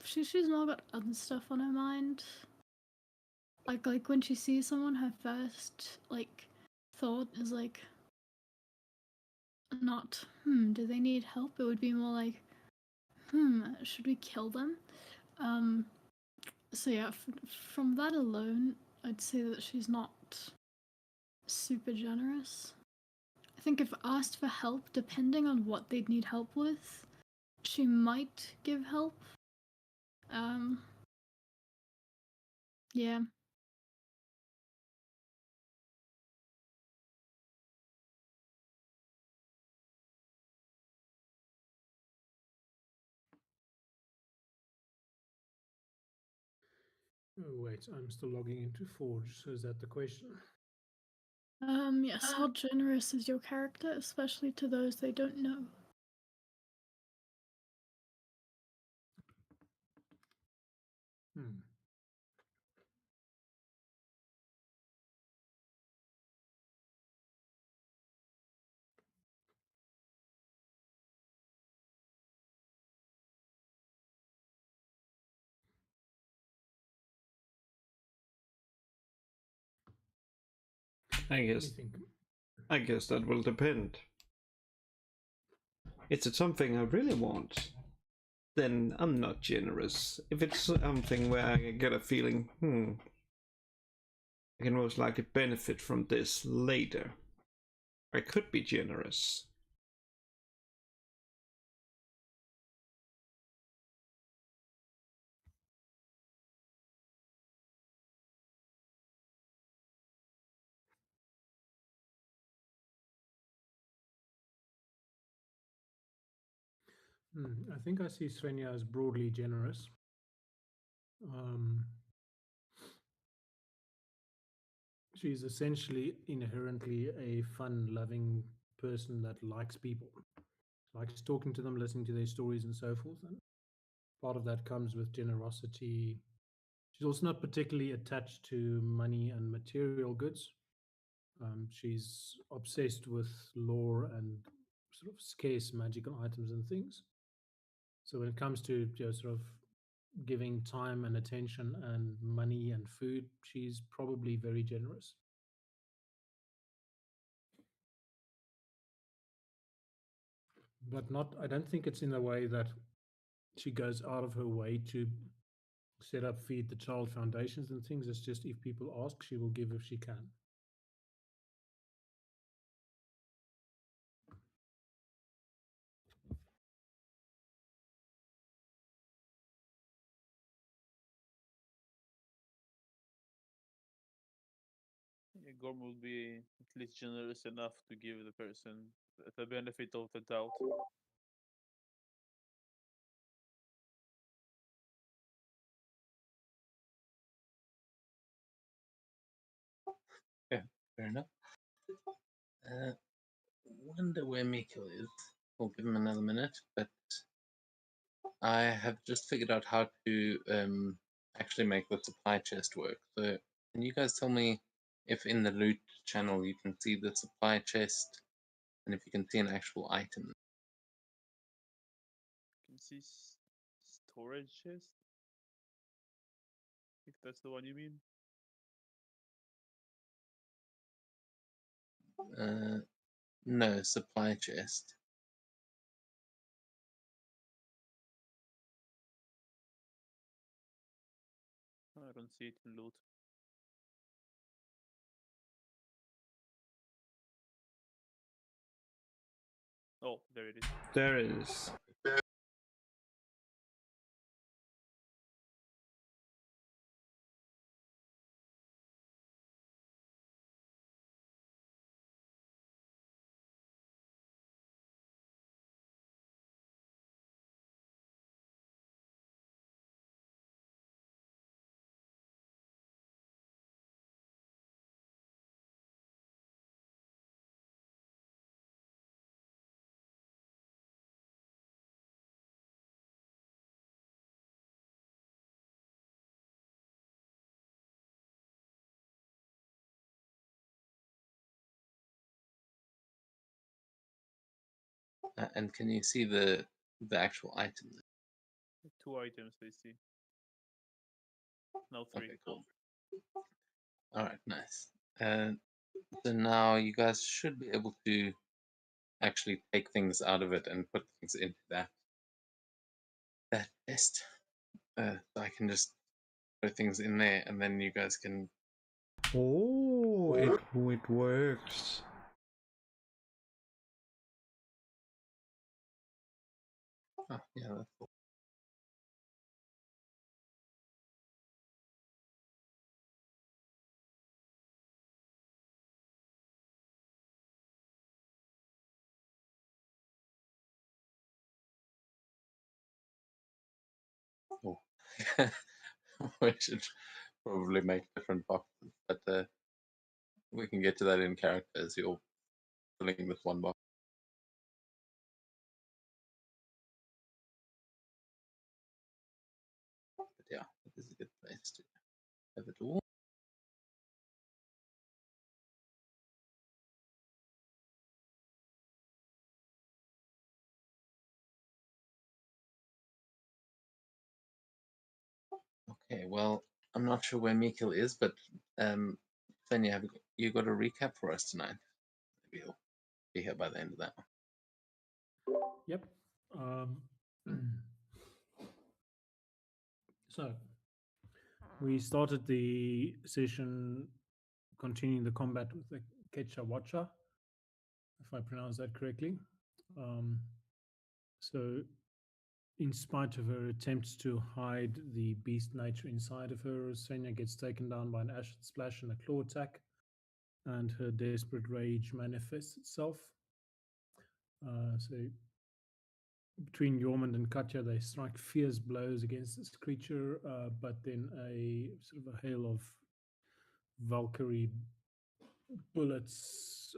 she's more got other stuff on her mind. Like when she sees someone, her first thought is like not do they need help? It would be more like should we kill them? Um, so yeah, from that alone, I'd say that she's not super generous. I think if asked for help, depending on what they'd need help with, she might give help. Um, yeah. Oh, wait, I'm still logging into Forge. So is that the question? Yes, how generous is your character, especially to those they don't know? Hmm. I Let me guess think. I guess that will depend. Is it something I really want? Then I'm not generous. If it's something where I get a feeling, I can most likely benefit from this later, I could be generous. I think I see Svenja as broadly generous. Um, she's essentially inherently a fun-loving person that likes people, likes talking to them, listening to their stories, and so forth. And part of that comes with generosity. She's also not particularly attached to money and material goods. She's obsessed with lore and sort of scarce magical items and things. So when it comes to sort of giving time and attention and money and food, she's probably very generous. But not, I don't think it's in a way that she goes out of her way to set up Feed the Child foundations and things. It's just if people ask, she will give if she can. Yeah, Gorm will be at least generous enough to give the person the benefit of the doubt. Yeah, fair enough. Uh, wonder where Miko is. We'll give him another minute, but I have just figured out how to actually make the supply chest work. So, can you guys tell me if in the loot channel you can see the supply chest and if you can see an actual item? You can see storage chest, if that's the one you mean. No, supply chest. I don't see it in loot. Oh, there it is. There is. And can you see the actual item? 2 items I see. Now 3. Okay, cool. All right, nice. And so now you guys should be able to actually take things out of it and put things into that chest. So I can just put things in there, and then you guys can. Oh, it works. Oh, yeah, that's cool. Oh. We should probably make different boxes, but we can get to that in character as you're filling this one box. But yeah, it is a good place to have it all. Okay, well, I'm not sure where Mikhail is, but Fenya, have you got a recap for us tonight? Maybe he'll be here by the end of that one. Yep. So we started the session continuing the combat with the Kecha Watcha, if I pronounce that correctly. So in spite of her attempts to hide the beast nature inside of her, Svenja gets taken down by an acid splash and a claw attack, and her desperate rage manifests itself. So between Jormund and Katja, they strike fierce blows against this creature, but then a sort of a hail of Valkyrie bullets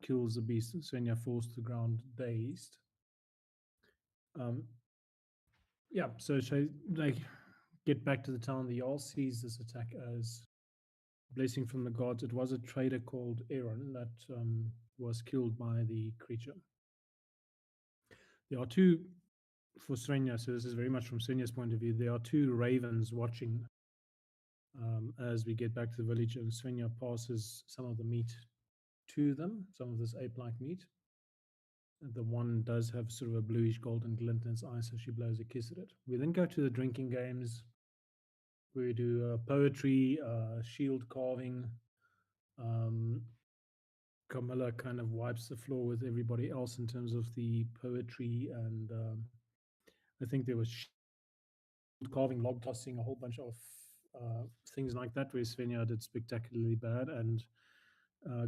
kills the beast, and Svenja falls to the ground dazed. Yeah, so they get back to the town. The Jarl sees this attack as a blessing from the gods. It was a trader called Aaron that was killed by the creature. There are two, for Svenja, so this is very much from Svenja's point of view, there are two ravens watching as we get back to the village, and Svenja passes some of the meat to them, some of this ape-like meat. The one does have sort of a bluish golden glint in its eye, so she blows a kiss at it. We then go to the drinking games. We do poetry, shield carving. Camilla kind of wipes the floor with everybody else in terms of the poetry, and I think there was shield carving, log tossing, a whole bunch of things like that, where Svenja did spectacularly bad and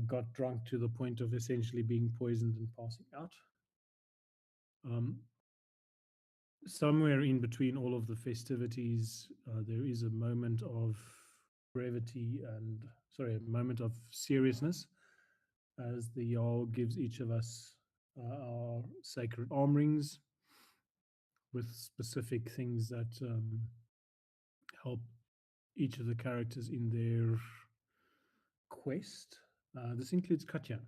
got drunk to the point of essentially being poisoned and passing out. Somewhere in between all of the festivities, there is a moment of brevity and, sorry, a moment of seriousness as the Jarl gives each of us our sacred arm rings with specific things that help each of the characters in their quest. This includes Katja.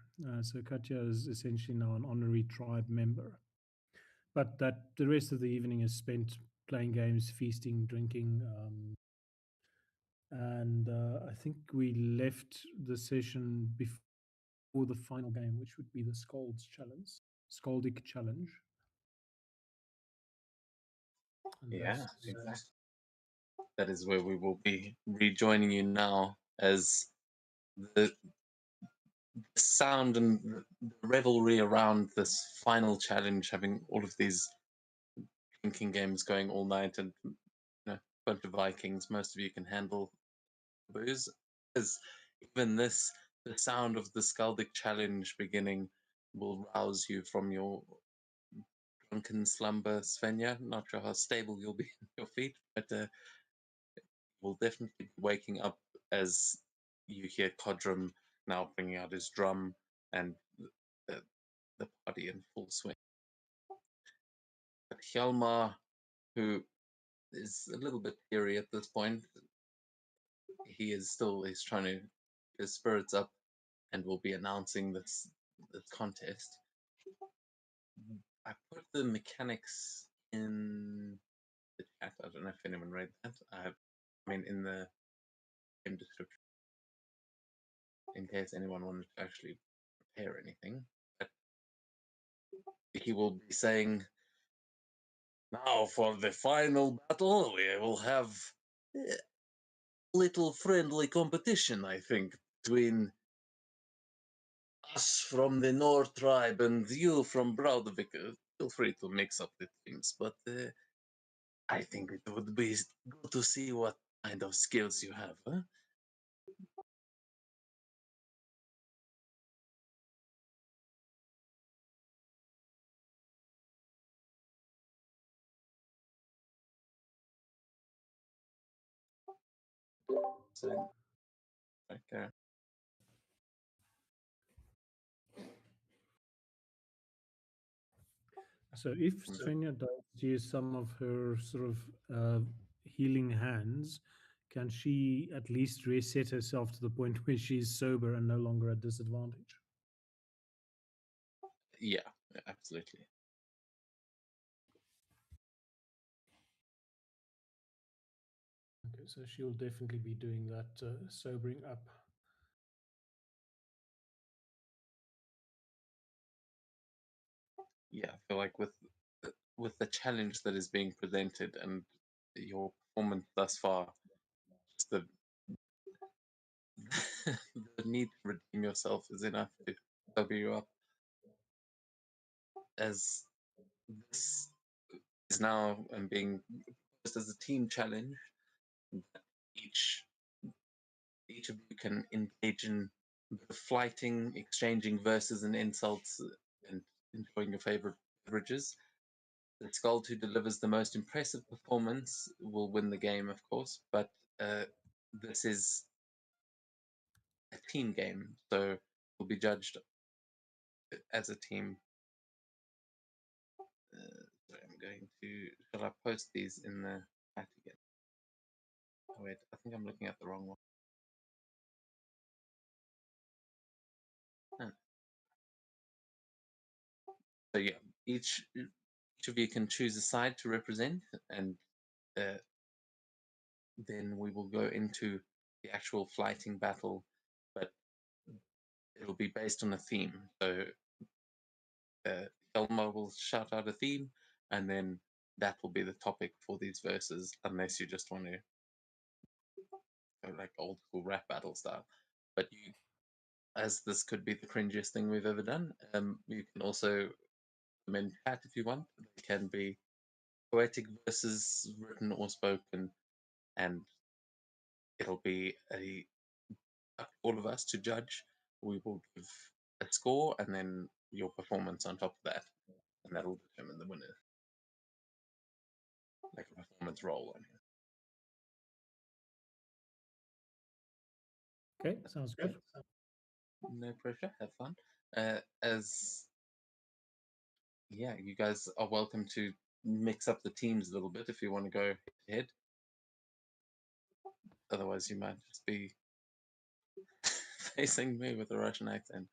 So Katja is essentially now an honorary tribe member. But that the rest of the evening is spent playing games, feasting, drinking, and I think we left the session before the final game, which would be the Skaldic Challenge. And Yeah, exactly. That is where we will be rejoining you now, as the sound and the revelry around this final challenge, having all of these drinking games going all night, and a bunch of Vikings. Most of you can handle booze, because even this, the sound of the Skaldic Challenge beginning, will rouse you from your drunken slumber, Svenja. Not sure how stable you'll be on your feet, but will definitely be waking up as you hear Kodrum now bringing out his drum and the party in full swing. But Hjalmar, who is a little bit teary at this point, he's trying to get his spirits up and will be announcing this contest. I put the mechanics in the chat. I don't know if anyone read that. I mean, in the game description, in case anyone wanted to actually prepare anything. But he will be saying, now for the final battle, we will have a little friendly competition, I think, between us from the North tribe and you from Braudavik. Feel free to mix up the teams, but I think it would be good to see what kind of skills you have. Huh? So, okay. So if Svenja does use some of her sort of healing hands, can she at least reset herself to the point where she's sober and no longer at disadvantage? Yeah, absolutely. Okay, so she'll definitely be doing that sobering up. Yeah, I feel like with the challenge that is being presented and your performance thus far, just the the need to redeem yourself is enough to sober you up. As this is now being posed as a team challenge, each each of you can engage in flighting, exchanging verses and insults, and enjoying your favorite beverages. The Skald who delivers the most impressive performance will win the game, of course, but this is a team game, so will be judged as a team. Sorry, I'm going to. Shall I post these in the chat again? Oh, wait, I think I'm looking at the wrong one. Huh. So yeah, each of you can choose a side to represent, and then we will go into the actual flighting battle, but it'll be based on a theme. So Elmo will shout out a theme, and then that will be the topic for these verses, unless you just want to go like old school rap battle style. But you, as this could be the cringiest thing we've ever done, you can also amend chat if you want. They can be poetic verses, written or spoken, and it'll be up to all of us to judge. We will give a score and then your performance on top of that, and that'll determine the winner. Like a performance roll. I mean. Okay, sounds good. No pressure. Have fun. As yeah, you guys are welcome to mix up the teams a little bit if you want to go head. Otherwise, you might just be facing me with a Russian accent.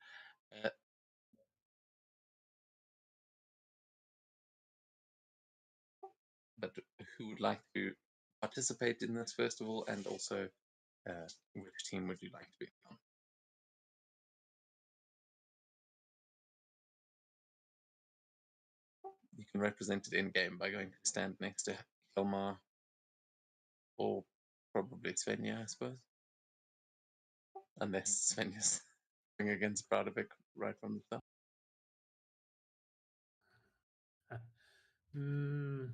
But who would like to participate in this festival, and also which team would you like to be on? You can represent it in game by going to stand next to Hilmar or probably Svenja, I suppose. Unless Svenja's going against Bradovic right from the start. Mm,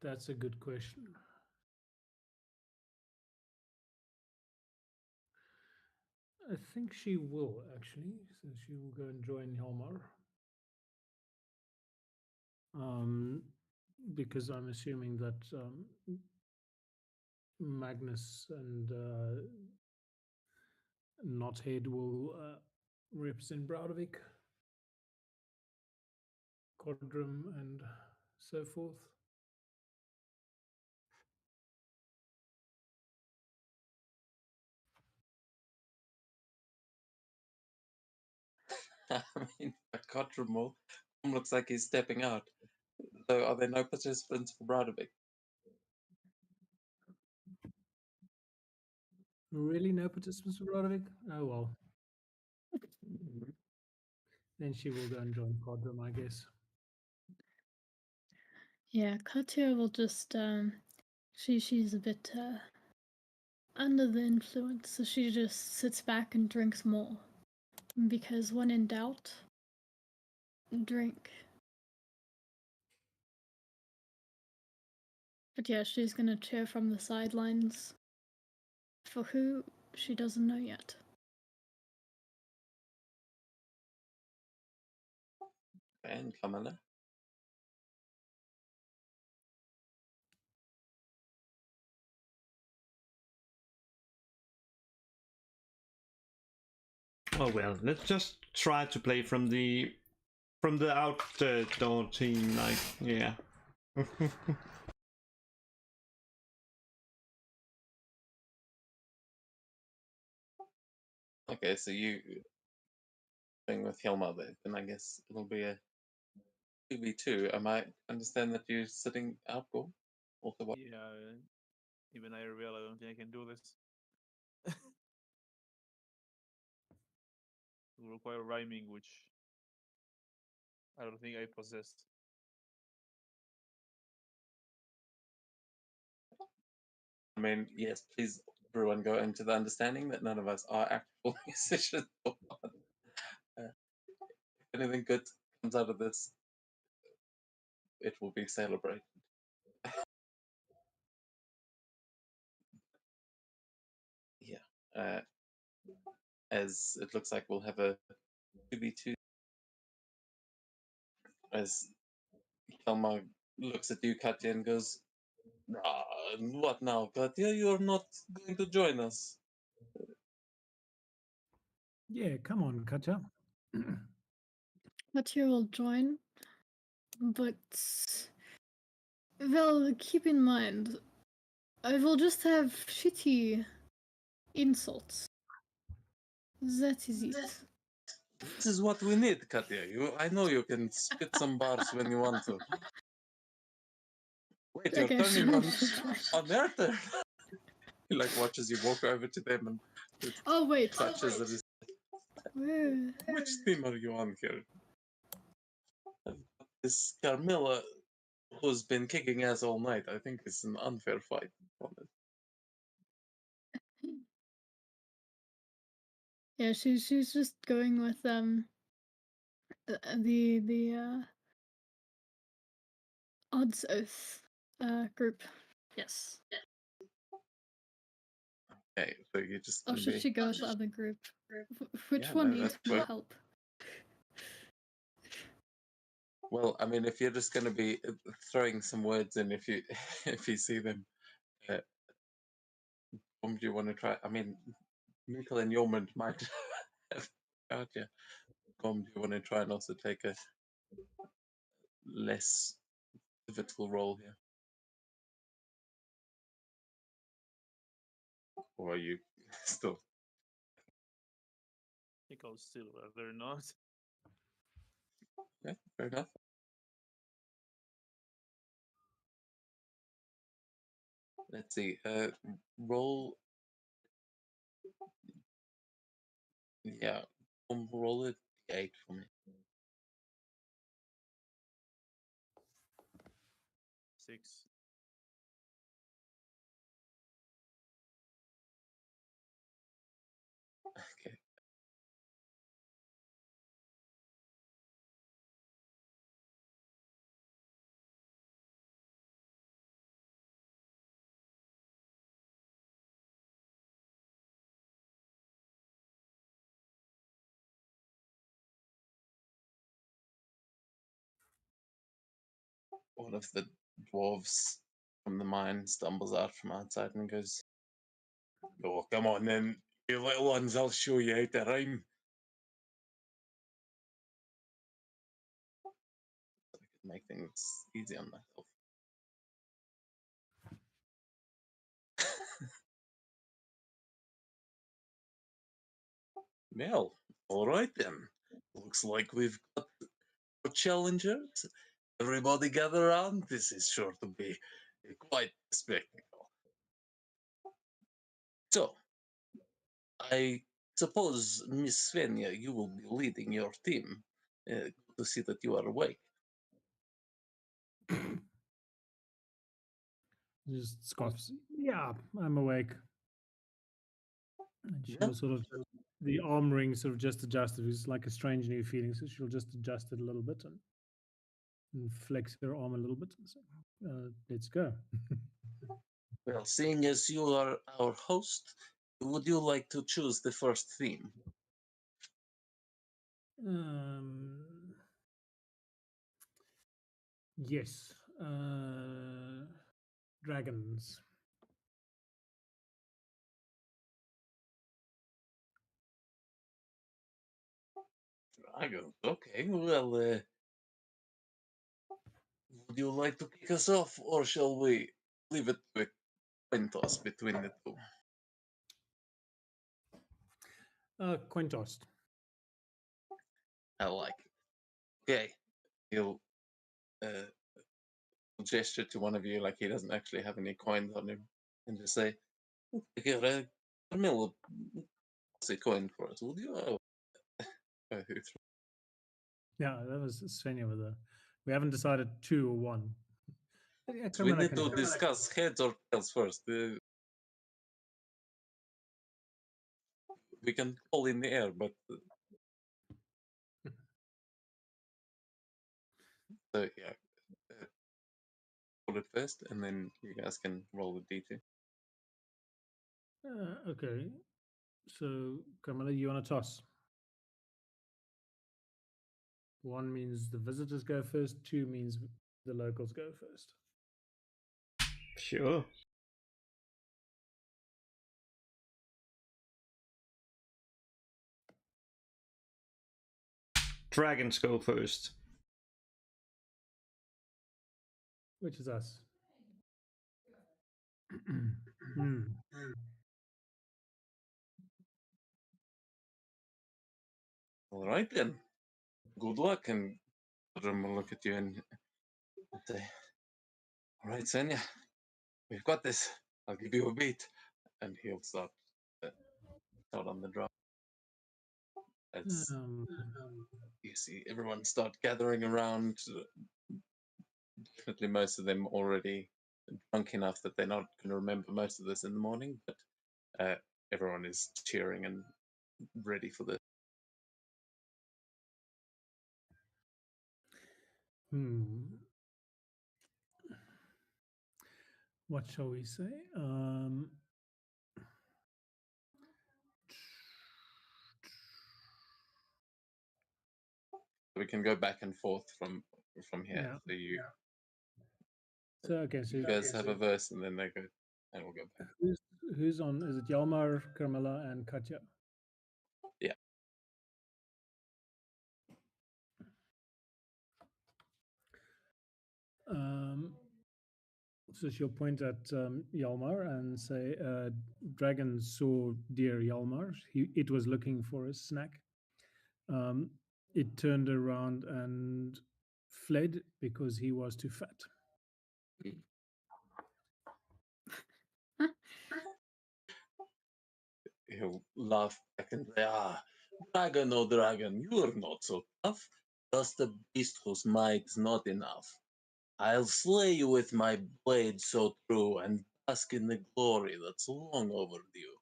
that's a good question. I think she will actually, so she will go and join Helmar. Because I'm assuming that Magnus and Knothead will represent Braudavik, Codrum, and so forth. I mean, Codrum will looks like he's stepping out. So are there no participants for Brodovik? Really, no participants for Roderick? Oh well. Then she will go and join Quadrum, I guess. Yeah, Katya will just she's a bit under the influence, so she just sits back and drinks more. Because when in doubt, drink. But yeah, she's gonna cheer from the sidelines. For who, she doesn't know yet. And Kamala. Oh well, let's just try to play from the outdoor team, like yeah. Okay, so you playing with Hilma there, then I guess it'll be a 2v2. Am I understand that you're sitting out, Gorm? Also, what? Yeah, even I reveal I don't think I can do this. It will require rhyming, which I don't think I possess. I mean, yes, please, everyone, go into the understanding that none of us are actual musicians. If anything good comes out of this, it will be celebrated. Yeah. As it looks like we'll have a 2v2. As Helma looks at you, Katya, and goes, "Ah, what now, Katya? You're not going to join us." Yeah, come on, Katja. Katya will join, but well, keep in mind, I will just have shitty insults. That is it. This is what we need, Katya. I know you can spit some bars when you want to. Wait, you're Okay, turning on she'll join. on their turn. He like watches you walk over to them and Oh wait. touches it. Where? Which team are you on here? This Carmilla, who's been kicking ass all night, I think it's an unfair fight. Yeah, she's just going with the odds oath group. Yes. Okay, so you're just Or gonna should be. she go with the other group? Which Yeah, one no, needs that's more fair. help? Well, I mean, if you're just gonna be throwing some words in, if you if you see them, do you want to try? I mean, Mikkel and Yormund might have out you. Do you want to try and also take a less pivotal role here? Or are you still? I think I'll still rather not. Yeah, fair enough. Let's see. Roll. Yeah, roll a d8 for me. 6. Okay. One of the dwarves from the mine stumbles out from outside and goes, "Oh, come on then, you little ones, I'll show you how to rhyme." I could make things easy on myself. Well, all right then. Looks like we've got for challengers. Everybody gather around. This is sure to be quite a spectacle. So, I suppose, Miss Svenja, you will be leading your team to see that you are awake. Just scoffs. Yeah, I'm awake. And she'll Yeah. sort of, the arm ring sort of just adjusted. It's like a strange new feeling. So she'll just adjust it a little bit and flex her arm a little bit. And say, let's go. Well, seeing as you are our host, would you like to choose the first theme? Yes. Dragons. Dragons. Okay, well, would you like to kick us off, or shall we leave it to a coin toss between the two? Coin tossed. I like it. Okay, he'll gesture to one of you like he doesn't actually have any coins on him, and just say, "Here, Carmilla, toss a coin for us, would you?" Yeah, that was Svenja with a. We haven't decided 2 or 1. Yeah, We Carmilla need can to do it. discuss heads or tails first. We can call in the air, but so yeah, call it first, and then you guys can roll the d2. Okay. So, Carmilla, you want to toss? 1 means the visitors go first. 2 means the locals go first. Sure. Dragons go first. Which is us. Hmm. All right then. Good luck, and Rum will look at you and say, "All right, Senya, we've got this. I'll give you a beat," and he'll start on the drum. As you see everyone start gathering around. Definitely, most of them already drunk enough that they're not going to remember most of this in the morning, but everyone is cheering and ready for this. What shall we say? We can go back and forth from here. Yeah. So okay, so you guys have a verse, and then they go, and we'll go back. Who's on? Is it Yalmar, Carmilla, and Katja? Yeah. So she'll point at Yalmar and say, "Dragon saw dear Yalmar. It was looking for a snack. It turned around and fled because he was too fat." He'll laugh back and say, "Dragon, oh dragon, you're not so tough. Just a beast whose might is not enough. I'll slay you with my blade so true and bask in the glory that's long overdue."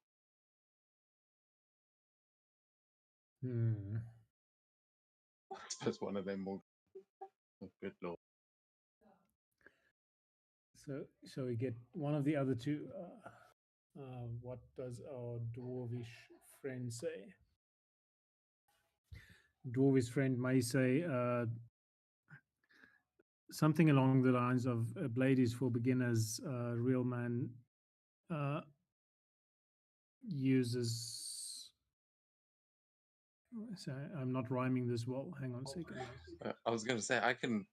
I suppose one of them will. Oh, good lord. So shall we get one of the other two? What does our dwarvish friend say? Dwarvish friend may say something along the lines of "A blade is for beginners. Real man uses." So I'm not rhyming this well. Hang on a second. I was going to say I can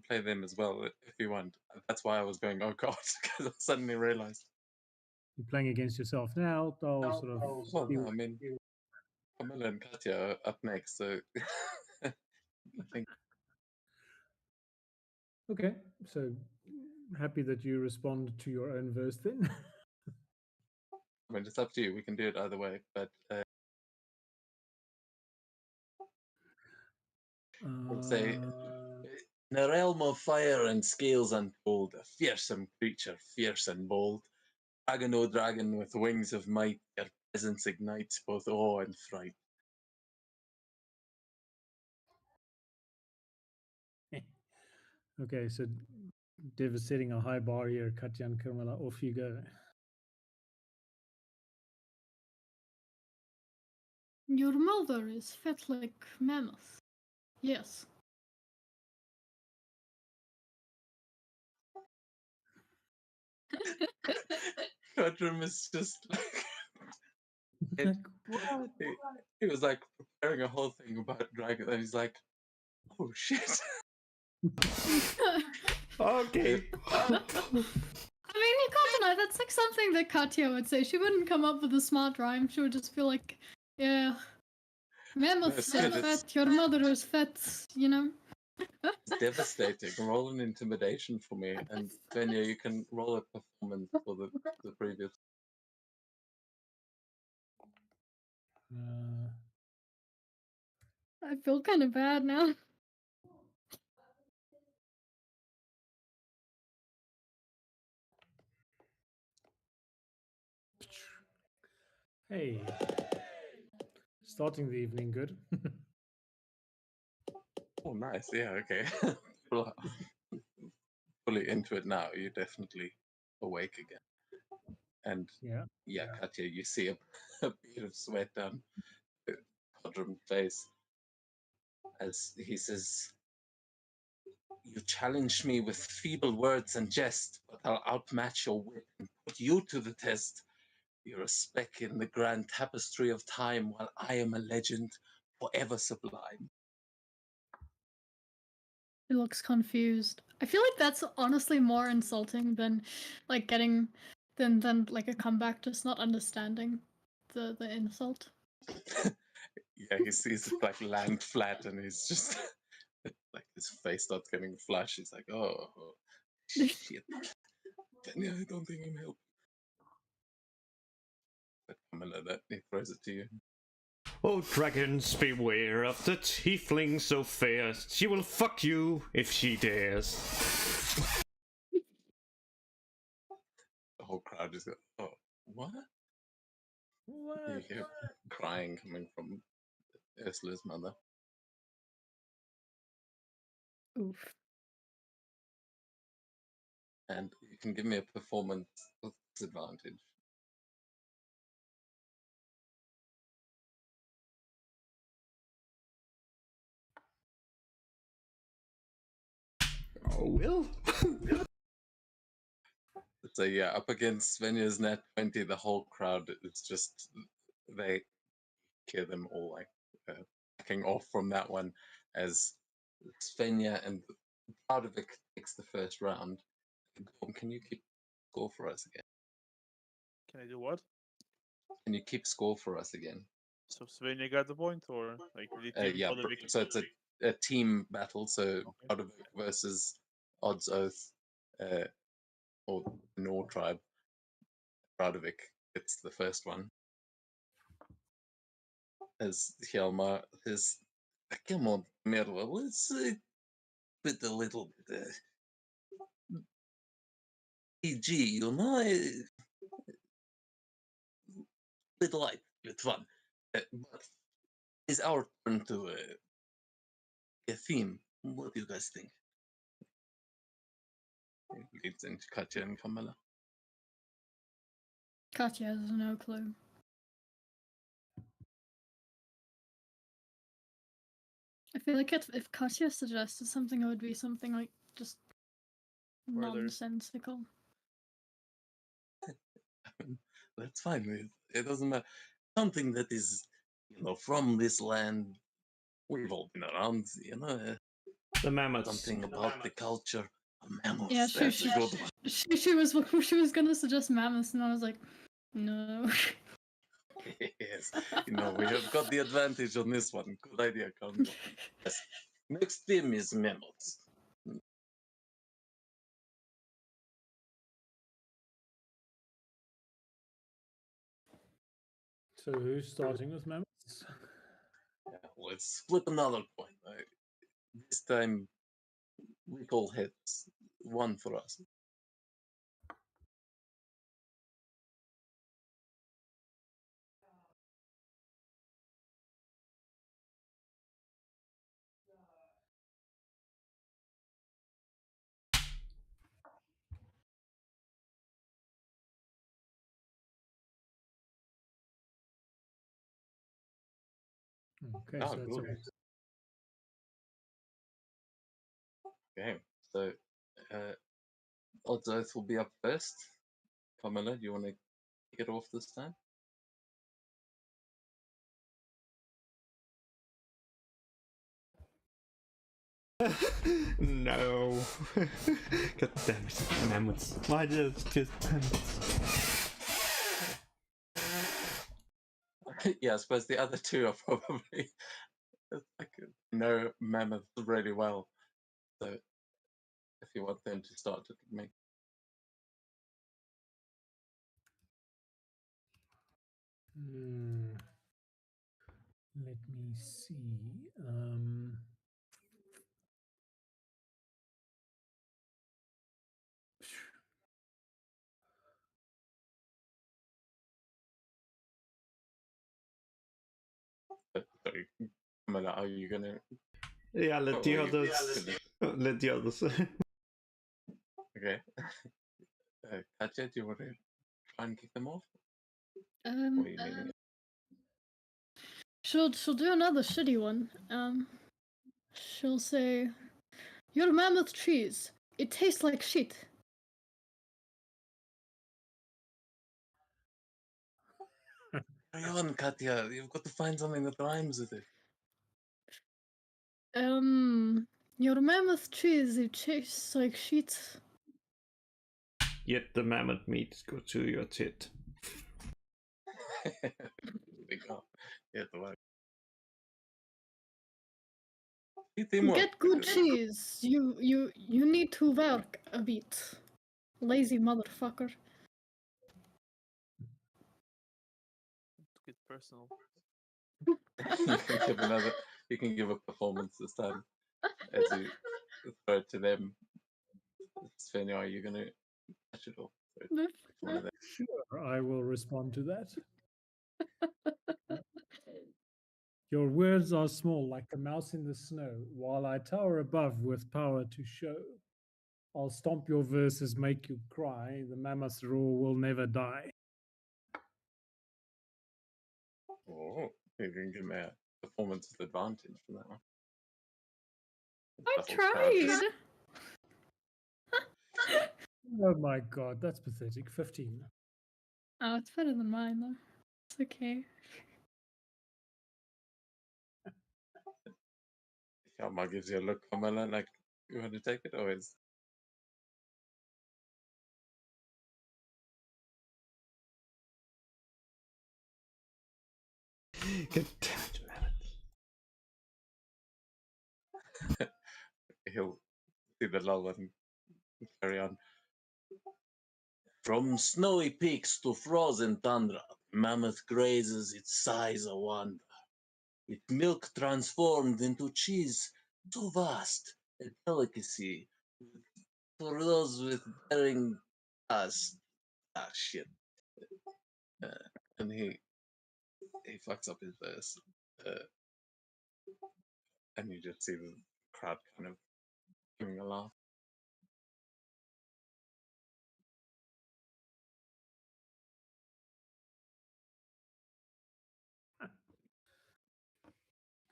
play them as well if you want. That's why I was going, "Oh God," because I suddenly realized. You're playing against yourself now. I'll sort of. Well, no, I mean, Camilla and Katja are up next, so I think Okay, so happy that you respond to your own verse then. I mean, it's up to you. We can do it either way, but I'd say, in a realm of fire and scales untold, a fearsome creature, fierce and bold, dragon o' dragon with wings of might, your presence ignites both awe and fright. Okay, so Dev is setting a high bar here. Katya and Carmela, off you go. Your mother is fat like mammoth. Yes. Godrum is just like, it, he was like preparing a whole thing about dragon, and he's like, oh shit. Okay. I mean, you can't deny that's like something that Katya would say. She wouldn't come up with a smart rhyme. She would just be like, "Yeah, mammoths That's are good, fat. Your mother is fat." You know. It's devastating. Roll an intimidation for me, and Venya, you can roll a performance for the previous. Uh, I feel kind of bad now. hey, starting the evening good. Oh, nice. Yeah, okay. Fully into it now. You're definitely awake again. And Yeah. yeah, Katya, you see a bead of sweat down Godrum's face as he says, "You challenge me with feeble words and jest, but I'll outmatch your wit and put you to the test. You're a speck in the grand tapestry of time, while I am a legend forever sublime." He looks confused. I feel like that's honestly more insulting than like getting than like a comeback just not understanding the insult. Yeah, he sees it like land flat, and he's just like his face starts getting flush. He's like, "Oh, shit, Kenya, I don't think I'm helping." But Camilla, that he throws it to you. Oh, dragons, beware of the tiefling so fair. She will fuck you if she dares. The whole crowd just goes, "Oh, what?" You What? hear crying coming from Ursula's mother. Oof. And you can give me a performance with disadvantage. Oh, Will? So yeah, up against Svenja's net 20, the whole crowd is just, they hear them all like backing off from that one as Svenja and Bardovic takes the first round. Can you keep score for us again? Can I do what? Can you keep score for us again? So Svenja got the point, or like did Team Yeah, Bodevik- so it's a team battle. So Okay. Bardovic versus Odds Oath, or Nor tribe. Bardovic gets the first one. As Hjalmar is, come on, Merle, let's put a little bit PG, you know, bit light, bit fun. But it's our turn to a theme. What do you guys think? It leads into Katya and Camilla. Katya has no clue. I feel like if Katya suggested something, it would be something like just Spoilers. nonsensical. That's fine. It doesn't matter. Something that is, from this land. We've all been around, The mammoths. something about the culture. A mammoth. Yeah, That's a good one. she was gonna suggest mammoths, and I was like, no. Yes, we have got the advantage on this one. Good idea, Carmel. Yes. Next theme is mammoths. So who's starting with mammoths? Yeah, let's flip another coin. This time we call heads. One for us. Okay, Ah, so that's good. Okay, so Odds Oath will be up first. Carmilla, do you want to kick it off this time? No. God damn it. Mammoths. Why just mammoths? Yeah, I suppose the other two are probably like know mammoths really well. So if you want them to start to make Let me see. sorry, Carmilla, are you gonna Yeah, let the Oh, you- others. Let the others. okay. Katya, do you want to try and kick them off? Or Um, are you leaving it? she'll do another shitty one. She'll say, "Your mammoth cheese. It tastes like shit." Carry on, Katya. You've got to find something that rhymes with it. Your mammoth cheese. It tastes like shit. Yet the mammoth meat go to your tit. Big up. Yeah, the right. Teamwork. Get good cheese. You need to work a bit. Lazy motherfucker. To get personal. you can give another. You can give a performance this time as you throw it to them. Svenja, are you gonna catch it all? One of them. Sure, I will respond to that. Your words are small, like a mouse in the snow, while I tower above with power to show. I'll stomp your verses, make you cry. The mammoth roar will never die. Oh, you can give me a performance with advantage from that one. I Russell's charges. tried. Oh my god, that's pathetic. 15. Oh, it's better than mine though. It's okay. Hjalmar gives you a look, Carmilla, like you want to take it, or is God damn it, mammoth. he'll see the lull and carry on? From snowy peaks to frozen tundra, mammoth grazes its size a wonder. Its milk transformed into cheese, so vast a delicacy for those with daring us. Ah, shit. And he fucks up his verse. And you just see the crowd kind of giving a laugh.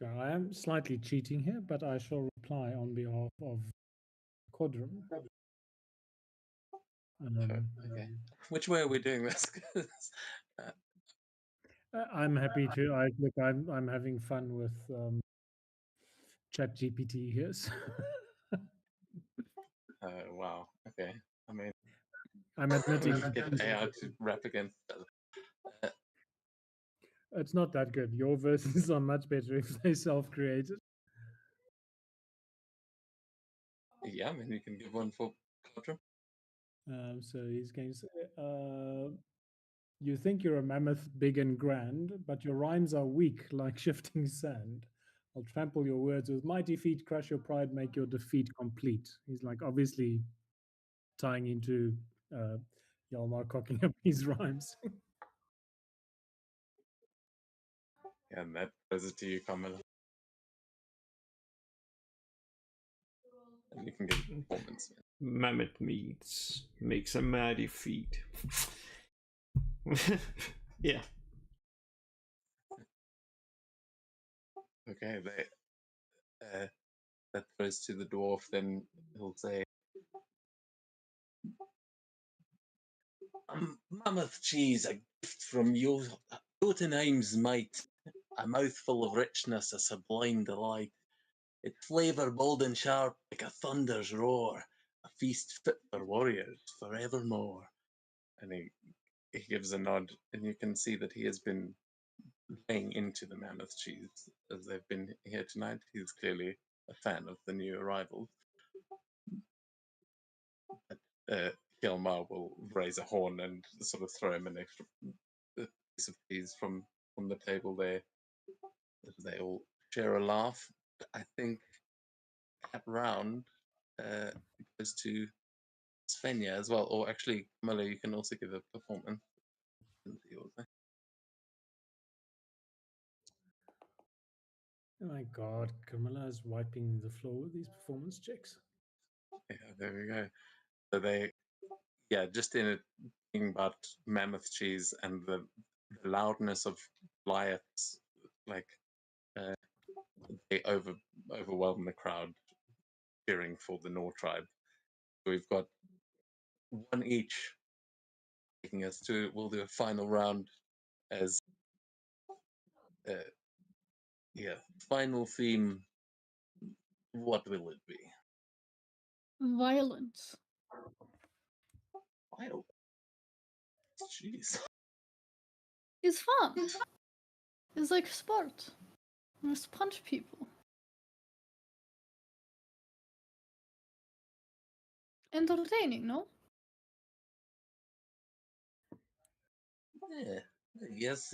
I am slightly cheating here, but I shall reply on behalf of Quadrum. Okay. Which way are we doing this? 'Cause, I'm happy to. I'm having fun with ChatGPT here. So wow. Okay. I mean, I'm we admitting should get AI to rap against each other. it's not that good. Your verses are much better if they self-created. Yeah, I mean, you can give one for Quadrum. So he's going to say, You think you're a mammoth big and grand, but your rhymes are weak like shifting sand. I'll trample your words with mighty feet, crush your pride, make your defeat complete. He's like obviously tying into Yalmar cocking up his rhymes. And that throws it to you, Kamala. And you can get a performance. Mammoth meats makes a mighty feat. Yeah. Okay, that throws to the dwarf. Then he'll say, "Mammoth cheese, a gift from you, Jotunheim's might, a mouthful of richness, a sublime delight. Its flavour bold and sharp, like a thunder's roar, a feast fit for warriors forevermore." And he gives a nod, and you can see that he has been playing into the mammoth cheese as they've been here tonight. He's clearly a fan of the new arrivals. Hjalmar will raise a horn and sort of throw him an extra piece of cheese from the table there. They all share a laugh. I think that round goes to Svenja as well. Or actually, Camilla, you can also give a performance. Oh my god, Camilla is wiping the floor with these performance checks. Yeah, there we go. So they, yeah, just in it thinking about mammoth cheese and the loudness of Goliaths, like they overwhelm the crowd cheering for the Nor tribe. So we've got one each, taking us to. We'll do a final round as yeah, final theme. What will it be? Violence. Wild. Jeez. It's fun. It's like sport. Just punch people. Entertaining, no? Yeah. Yes.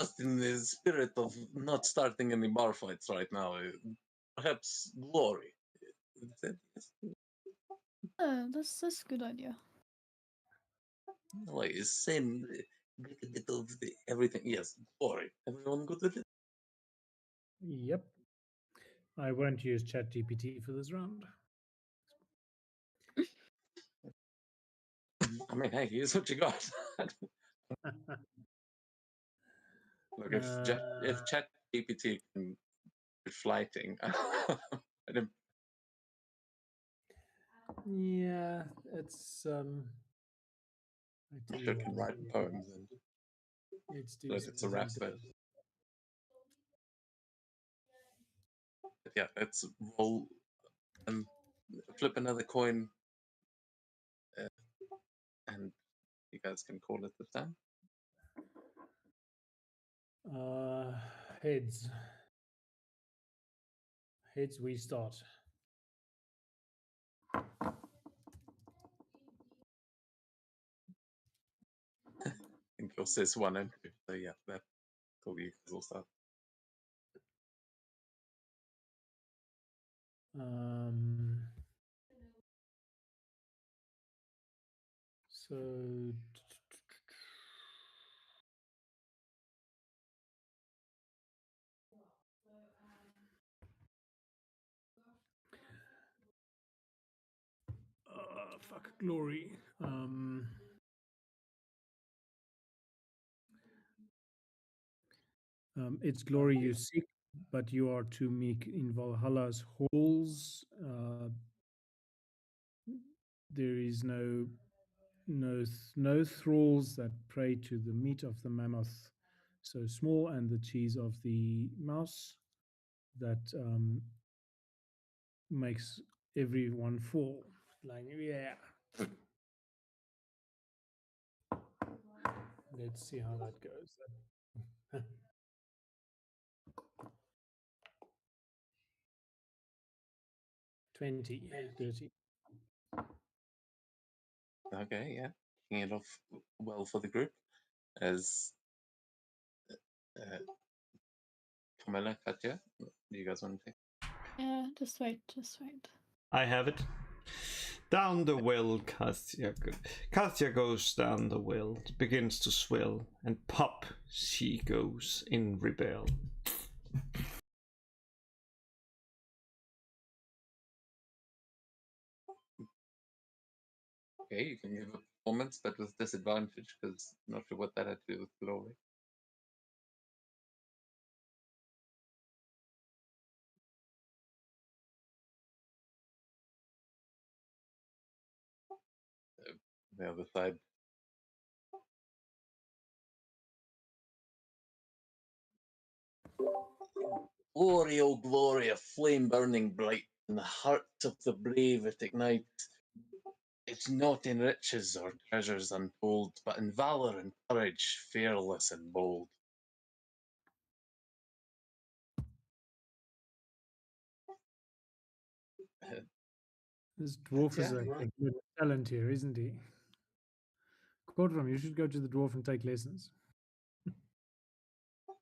Just in the spirit of not starting any bar fights right now, perhaps glory. That's a good idea. Like same, a bit of everything. Yes, glory. Everyone good with it? Yep. I won't use ChatGPT for this round. I mean, hey, here's what you got. Look, if Chat GPT can do flighting, I don't. Yeah, it's I tell Sure you can what, write poems and let's do but it's a rap something bit. But yeah, let's roll and flip another coin, and you guys can call it this time. Heads. Heads, we start. I think yours says 1 and 2. So yeah, that's all you guys will start. So fuck glory. It's glory you seek, but you are too meek. In Valhalla's halls, there is no thralls that prey to the meat of the mammoth so small and the cheese of the mouse that makes everyone fall. Like, yeah. Let's see how that goes. 20, 30. Okay, yeah. kicking it off well for the group. As Camilla, Katya, do you guys want to take? Yeah, just wait, just wait. I have it. Down the well, Katya goes down the well, begins to swell, and pop she goes in rebel. Okay, you can give a performance, but with disadvantage, because I'm not sure what that had to do with glory. The other side. Glory, oh glory, a flame burning bright in the hearts of the brave it ignites. It's not in riches or treasures untold, but in valor and courage, fearless and bold. This dwarf is a good talent here, isn't he? Quadram, you should go to the dwarf and take lessons.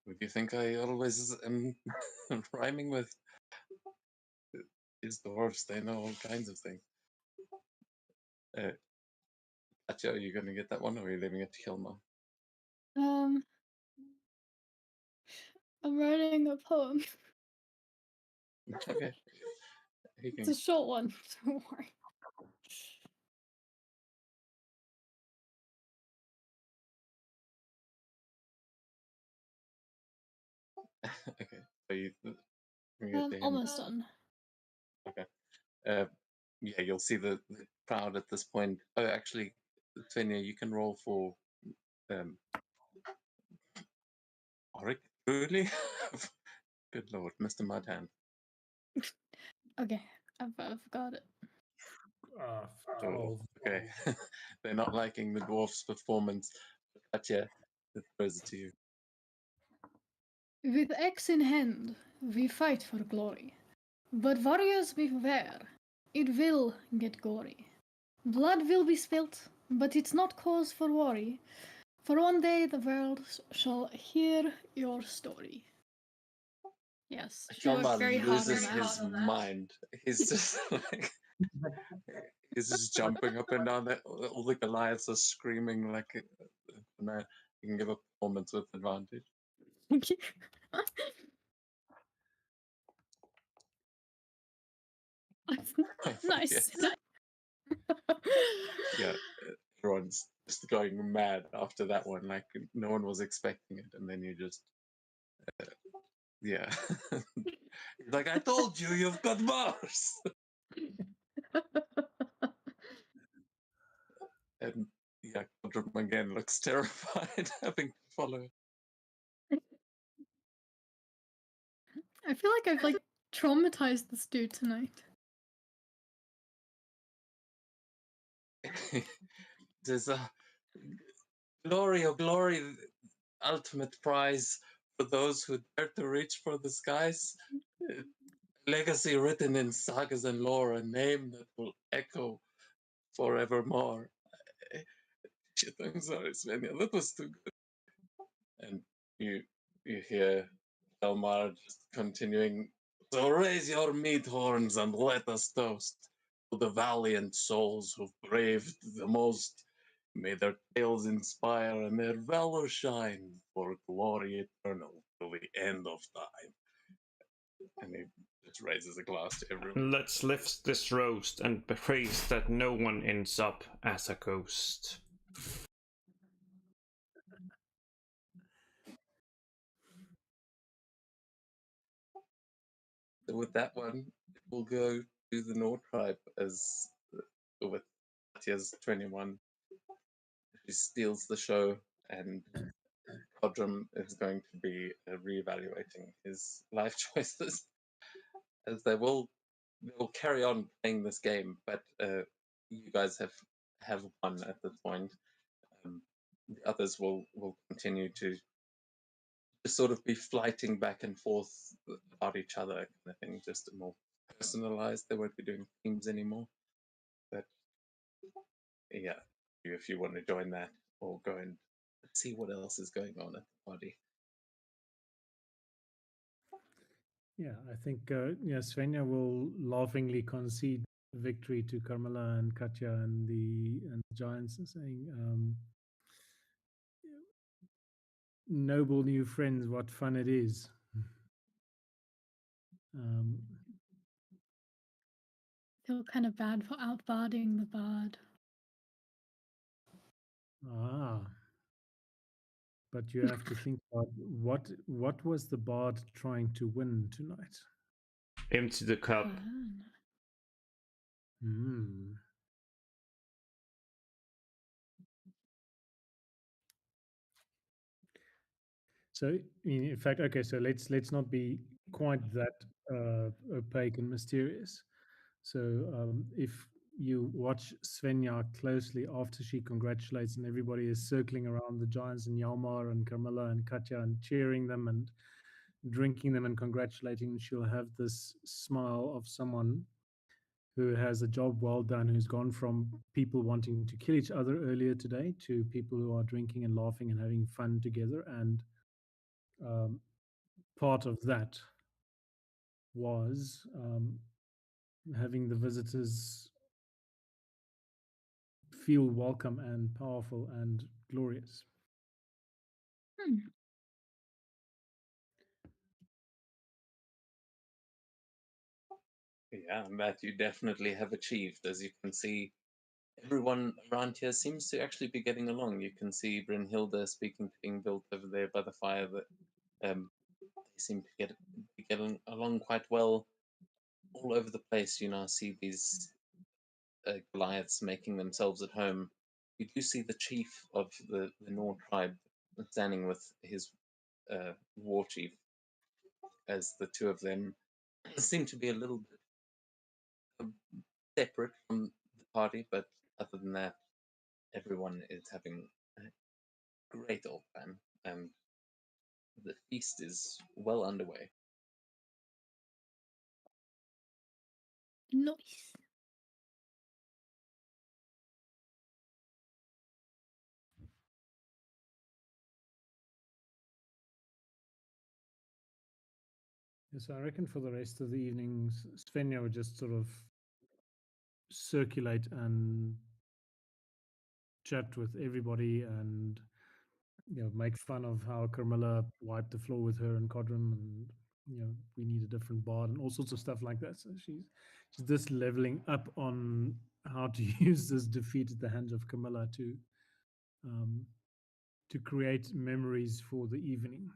Would you think I always am rhyming with these dwarves? They know all kinds of things. Katya, are you going to get that one, or are you leaving it to Hilma? I'm writing a poem. Okay. He It's can. a short one, don't worry. Okay. So you get to him. Almost done. Okay. Yeah, you'll see the crowd at this point. Oh, actually, Svenja, you can roll for Auric. Truly? Good lord, Mr. Mudhand. Okay, I've got it. Ah, Oh, 12. okay. They're not liking the dwarf's performance. Katya, it throws it to you. With axe in hand, we fight for glory. But warriors beware, it will get gory. Blood will be spilt, but it's not cause for worry. For one day the world shall hear your story. Yes, she worked Shalman very hard on loses that. his mind. He's just like he's just jumping up and down. All the Goliaths are screaming like a man. You can give a performance with advantage. Nice. Yeah, everyone's just going mad after that one. Like no one was expecting it, and then you just, yeah, like I told you, you've got bars. And yeah, Quadrum again looks terrified, having to follow. I feel like I've traumatized this dude tonight. There's a glory, oh glory, ultimate prize for those who dare to reach for the skies. Legacy written in sagas and lore, a name that will echo forevermore. Shit, I'm sorry, Svenja, that was too good. And you hear Elmar just continuing. So raise your meat horns and let us toast to the valiant souls who've braved the most. May their tales inspire and their valor shine for glory eternal till the end of time. And he just raises a glass to everyone. Let's lift this roast and praise that no one ends up as a ghost. So with that one, we'll go to the Nord tribe as with Katya's 21. She steals the show, and Quadrum is going to be reevaluating his life choices, as they'll carry on playing this game, but you guys have won at this point. The others will continue to just sort of be flighting back and forth about each other, kind of thing, just more personalized. They won't be doing themes anymore. But yeah, you if you want to join that or go and see what else is going on at the party. Yeah, I think Svenja will laughingly concede victory to Carmela and Katya and the giants, and saying, "Noble new friends, what fun it is." Feel kind of bad for outbarding the bard. But you have to think about what was the bard trying to win tonight? Empty the cup. Fun. Hmm. So, in fact, okay. So let's not be quite that opaque and mysterious. So, if you watch Svenja closely after she congratulates, and everybody is circling around the giants and Hjalmar and Carmilla and Katja and cheering them and drinking them and congratulating, she'll have this smile of someone who has a job well done, who's gone from people wanting to kill each other earlier today to people who are drinking and laughing and having fun together. And part of that was having the visitors feel welcome and powerful and glorious. Yeah, and that you definitely have achieved. As you can see, everyone around here seems to actually be getting along. You can see Brynhilde speaking to Ingvild over there by the fire. That they seem to be getting along quite well. All over the place, you now see these Goliaths making themselves at home. You do see the chief of the Nor tribe standing with his war chief, as the two of them seem to be a little bit separate from the party, but other than that, everyone is having a great old time, and the feast is well underway. Nice. Yes, I reckon for the rest of the evenings, Svenja would just sort of circulate and chat with everybody and make fun of how Carmilla wiped the floor with her and Codrum, and we need a different bard and all sorts of stuff like that. So she's just leveling up on how to use this defeat at the hands of Carmilla to create memories for the evening.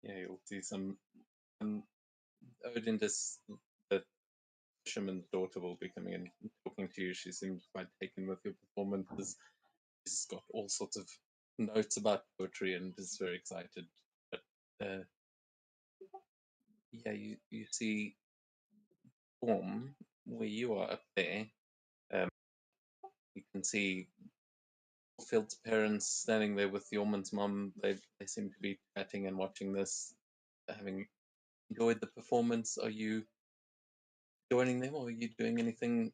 Yeah, you'll see some Odin, the fisherman's daughter, will be coming in and talking to you. She seems quite taken with your performances. She's got all sorts of notes about poetry and is very excited. But yeah, you see Form, where you are up there. You can see Phil's parents standing there with Yorman's mum. They seem to be chatting and watching this, having enjoyed the performance. Are you joining them, or are you doing anything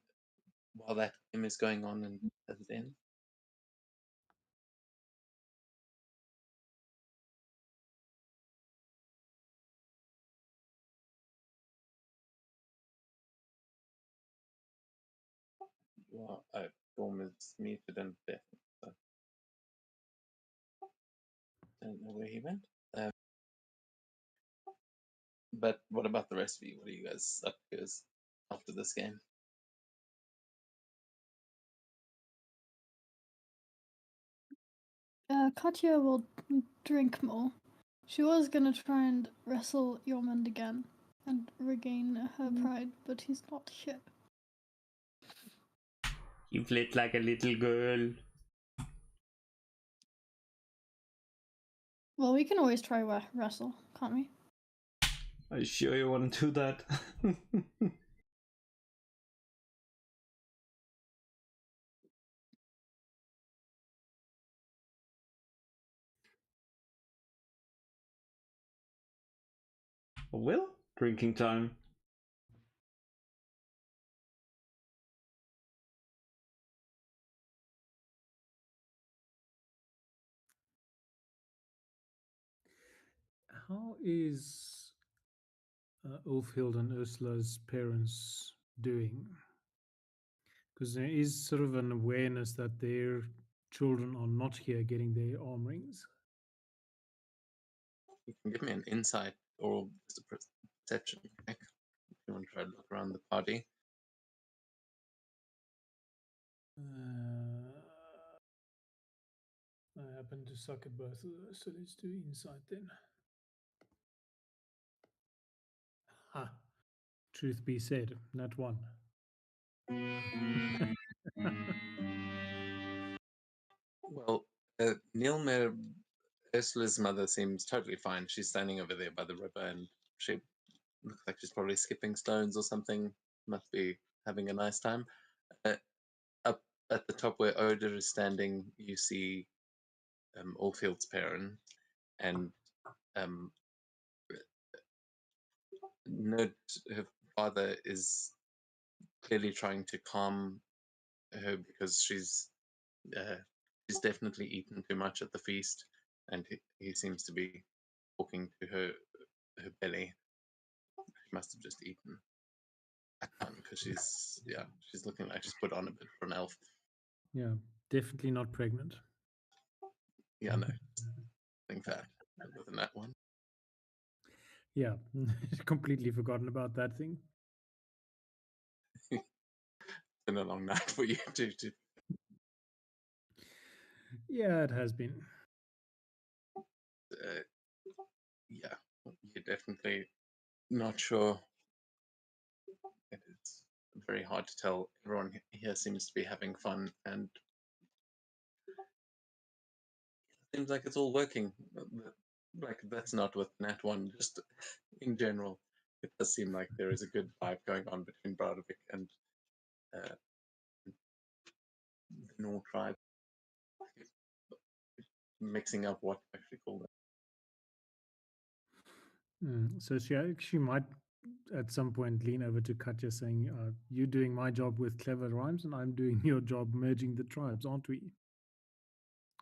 while that game is going on and at the end? Well, Form is muted and deaf, so don't know where he went. But what about the rest of you? What are you guys up to after this game? Katya will drink more. She was gonna try and wrestle Yormund again and regain her pride, but he's not here. You played like a little girl. Well, we can always try wrestle, can't we? Are you sure you want to do that? Well, drinking time. How is Ulfhild and Ursula's parents doing? Because there is sort of an awareness that their children are not here getting their arm rings. You can give me an insight or just a perception check if you want to try to look around the party. I happen to suck at both of those, so let's do insight then. Ha! Truth be said, not one. Well, Nilmer, Ursula's mother seems totally fine. She's standing over there by the river and she looks like she's probably skipping stones or something. Must be having a nice time. Up at the top where Oda is standing, you see Allfield's parent, and Nerd, her father, is clearly trying to calm her because she's definitely eaten too much at the feast, and he seems to be talking to her belly. She must have just eaten a ton because she's looking like she's put on a bit for an elf. Yeah, definitely not pregnant. Yeah, no, something fat other than that one. Yeah, completely forgotten about that thing. It's been a long night for you too. Yeah, it has been. Yeah, you're definitely not sure. It is very hard to tell. Everyone here seems to be having fun, and it seems like it's all working. Like that's not with Nat One, just in general. It does seem like there is a good vibe going on between Brodovik and the Nor tribe. Mixing up what to actually call them. So she actually might at some point lean over to Katya saying, you're doing my job with clever rhymes and I'm doing your job merging the tribes, aren't we?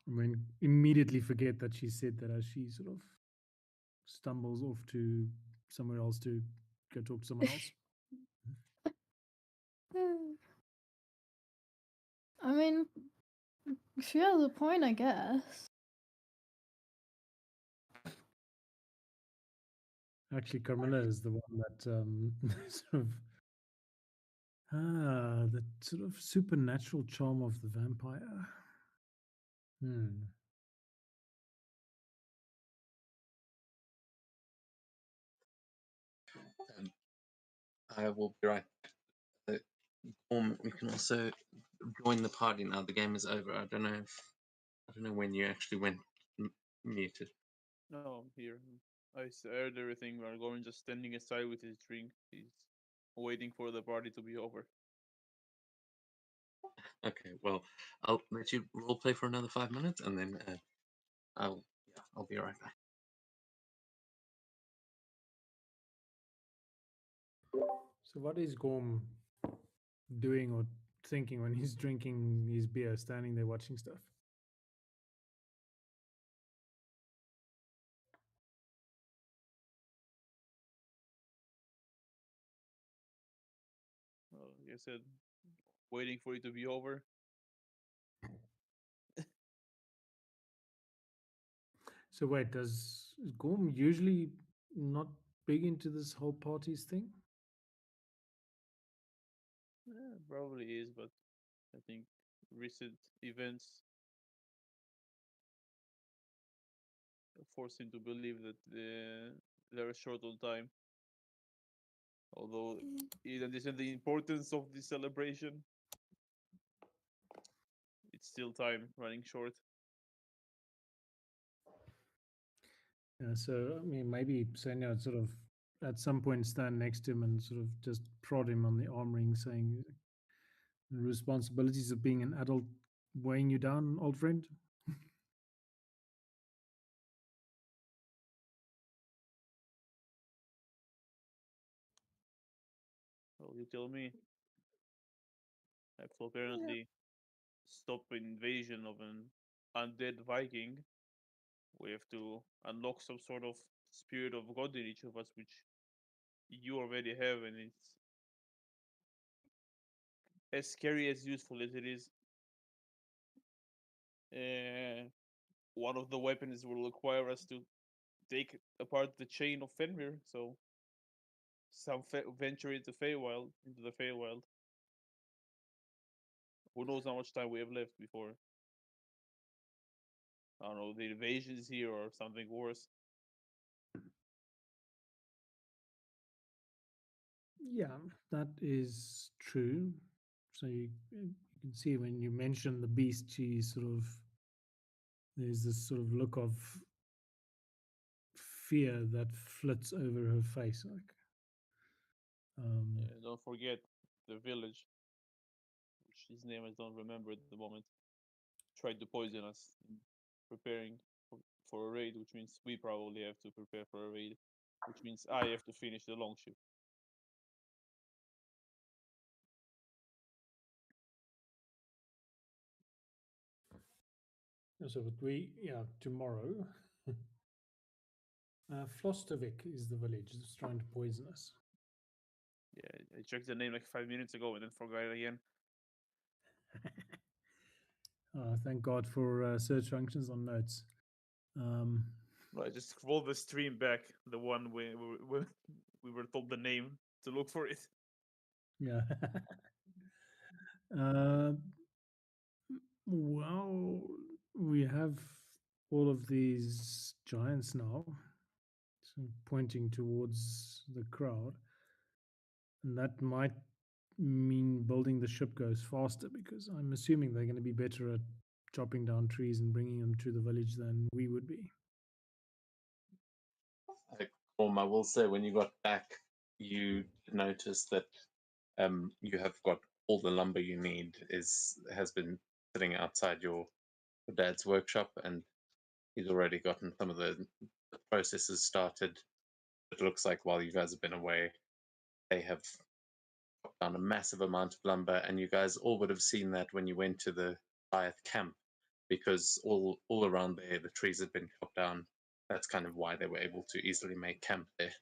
I mean, immediately forget that she said that as she sort of stumbles off to somewhere else to go talk to someone else. I mean, she has a point, I guess. Actually, Carmilla is the one that sort of the sort of supernatural charm of the vampire. I will be right back. You can also join the party now. The game is over. I don't know when you actually went muted. No, I'm here. I heard everything. Gorgon just standing aside with his drink. He's waiting for the party to be over. Okay, well, I'll let you roleplay for another 5 minutes, and then I'll be right back. So what is Gorm doing or thinking when he's drinking his beer, standing there watching stuff? Well, like I said, waiting for it to be over. So wait, is Gorm usually not big into this whole parties thing? Yeah, probably is, but I think recent events force him to believe that they're short on time. Although he understands the importance of the celebration, it's still time running short. Yeah, so I mean, maybe Senya would sort of at some point stand next to him and sort of just prod him on the arm ring, saying, "The responsibilities of being an adult weighing you down, old friend." you tell me. I have to apparently stop invasion of an undead Viking. We have to unlock some sort of spirit of God in each of us, which you already have, and it's as scary as useful as it is. One of the weapons will require us to take apart the chain of Fenrir, so some venture into the Feywild. Who knows how much time we have left before, I don't know, the invasion is here or something worse. Yeah, that is true. So you can see when you mention the beast, she sort of there's this sort of look of fear that flits over her face, like. Don't forget the village, which his name I don't remember at the moment, tried to poison us in preparing for a raid, which means we probably have to prepare for a raid, which means I have to finish the long ship. So, but tomorrow. Flostervik is the village that's trying to poison us. Yeah, I checked the name like 5 minutes ago and then forgot it again. Thank God for search functions on notes. No, I just scrolled the stream back, the one we were told the name to look for it. Yeah. Well, we have all of these giants now, so pointing towards the crowd, and that might mean building the ship goes faster, because I'm assuming they're going to be better at chopping down trees and bringing them to the village than we would be. I will say, when you got back, you notice that you have got all the lumber you need has been sitting outside your dad's workshop, and he's already gotten some of the processes started. It looks like while you guys have been away, they have chopped down a massive amount of lumber, and you guys all would have seen that when you went to the Goliath camp, because all around there the trees had been chopped down. That's kind of why they were able to easily make camp there.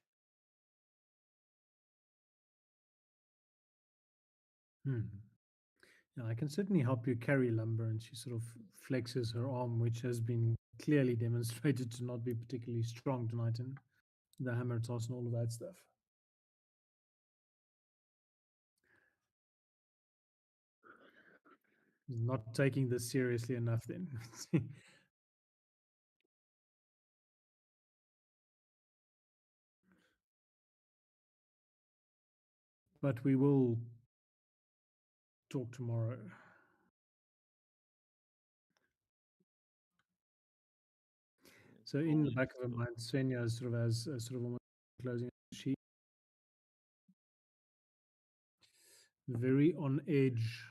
Yeah, I can certainly help you carry lumber. And she sort of flexes her arm, which has been clearly demonstrated to not be particularly strong tonight in the hammer toss and all of that stuff. Not taking this seriously enough then. But we will talk tomorrow. So in the back of her mind, Svenja is sort of as sort of almost closing she very on edge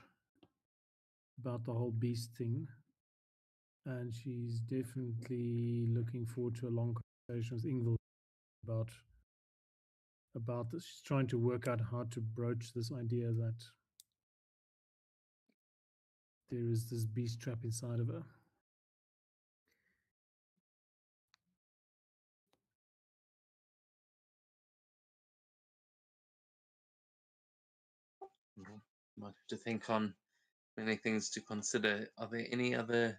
about the whole beast thing. And she's definitely looking forward to a long conversation with Ingvild about this. She's trying to work out how to broach this idea that there is this beast trap inside of her. Might have to think on many things to consider. Are there any other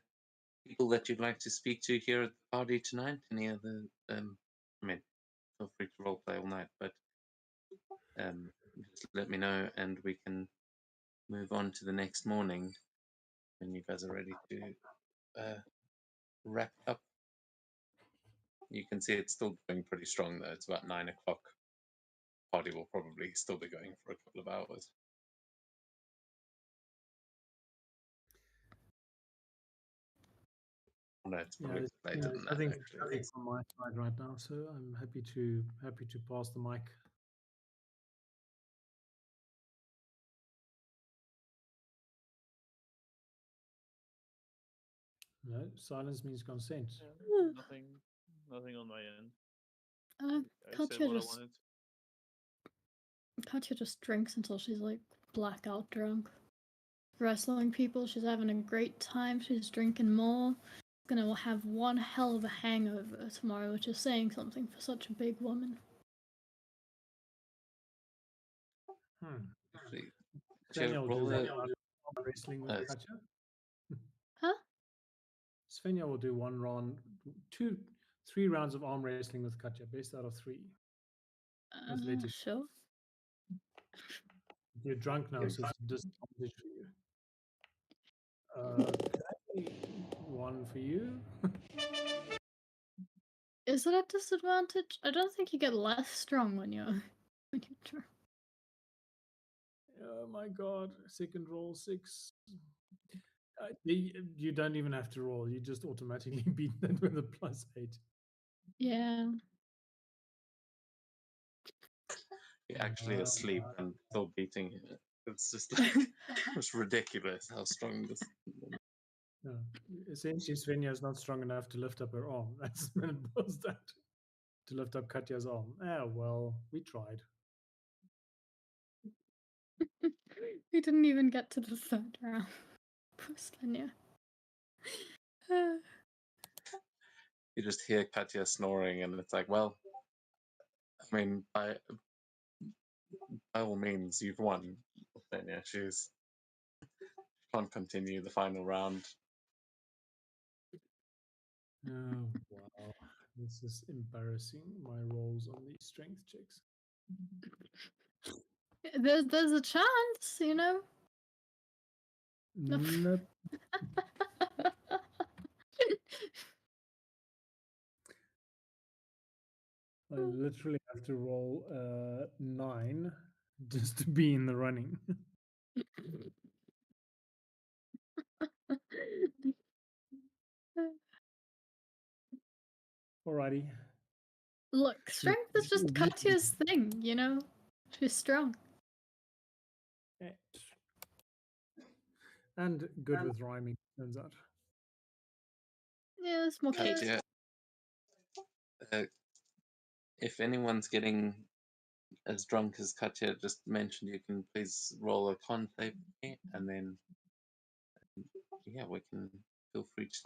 people that you'd like to speak to here at the party tonight? Any other? I mean, feel free to roleplay all night, but just let me know, and we can move on to the next morning when you guys are ready to wrap up. You can see it's still going pretty strong, though. It's about 9 o'clock. Party will probably still be going for a couple of hours. No, it's probably later than that. I think actually. from my side right now, so I'm happy to pass the mic. No, silence means consent. Nothing on my end. Uh, I said Katja what I just wanted. Katya just drinks until she's like blackout drunk. Wrestling people, she's having a great time. She's drinking more. Gonna have one hell of a hangover tomorrow, which is saying something for such a big woman. Actually, Svenja will roll do a- one round of wrestling with Nice. Katja. Huh? Svenja will do 1 round, 3 rounds of arm wrestling with Katja, best out of 3. That's later. Sure. You're drunk now, so it's a disadvantage for you. Okay, 1 for you. Is it a disadvantage? I don't think you get less strong when you're drunk. Oh my god, second roll 6. You don't even have to roll, you just automatically beat that with a +8. Yeah. You're actually Wow. asleep and still beating it. It's just like it's ridiculous how strong this. No. Essentially, Svenja is not strong enough to lift up her arm. That's when it boils down to lift up Katja's arm. Ah, well, we tried. We didn't even get to the third round. Poor Svenja. You just hear Katya snoring, and it's like, well, I mean, by all means, you've won. Then yeah, she can't continue the final round. Oh, wow. This is embarrassing, my rolls on these strength checks. There's a chance, you know. Nope. I literally have to roll 9 just to be in the running. Alrighty. Look, strength is just Katya's thing, you know? She's strong. And good with rhyming, turns out. Yeah, there's more keys. Katya, if anyone's getting as drunk as Katya just mentioned, you can please roll a con save for me, and then yeah, we can feel free to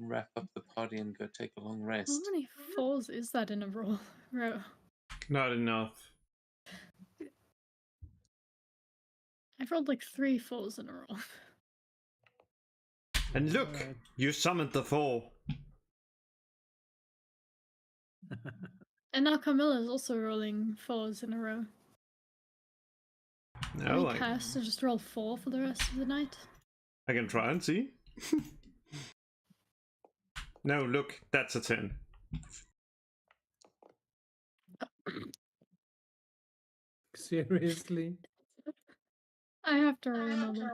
wrap up the party and go take a long How rest. many falls is that in a row? Not enough. I've rolled like 3 falls in a row. And look, you summoned the 4. And now Camilla's also rolling 4s in a row. No, Any cast to just roll 4 for the rest of the night? I can try and see. No, look, that's a 10. Seriously? I have to roll another.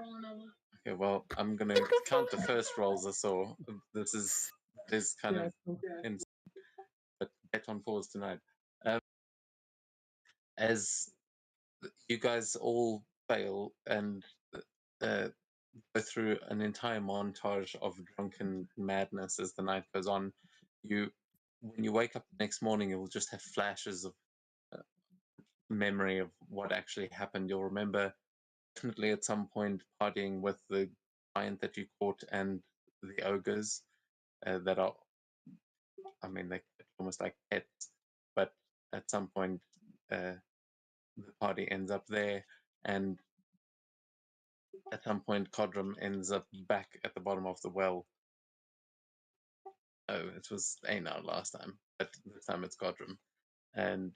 Okay, well, I'm gonna count the first rolls I saw. This is kind of in, but bet on 4s tonight. As you guys all fail and go through an entire montage of drunken madness as the night goes on, when you wake up the next morning, you'll just have flashes of memory of what actually happened. You'll remember definitely at some point partying with the giant that you caught and the ogres that are, I mean, they're almost like pets, but at some point the party ends up there, and at some point Codrum ends up back at the bottom of the well. Oh, it was Einar last time, but this time it's Codrum. And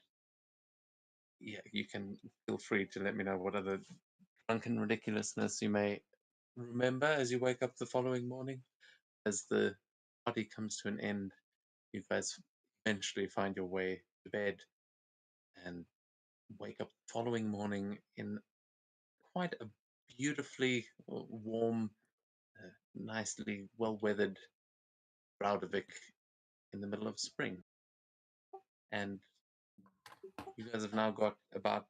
yeah, you can feel free to let me know what other drunken ridiculousness you may remember as you wake up the following morning. As the party comes to an end, you guys eventually find your way to bed and wake up the following morning in quite a beautifully warm, nicely well-weathered Raudavik in the middle of spring. And you guys have now got about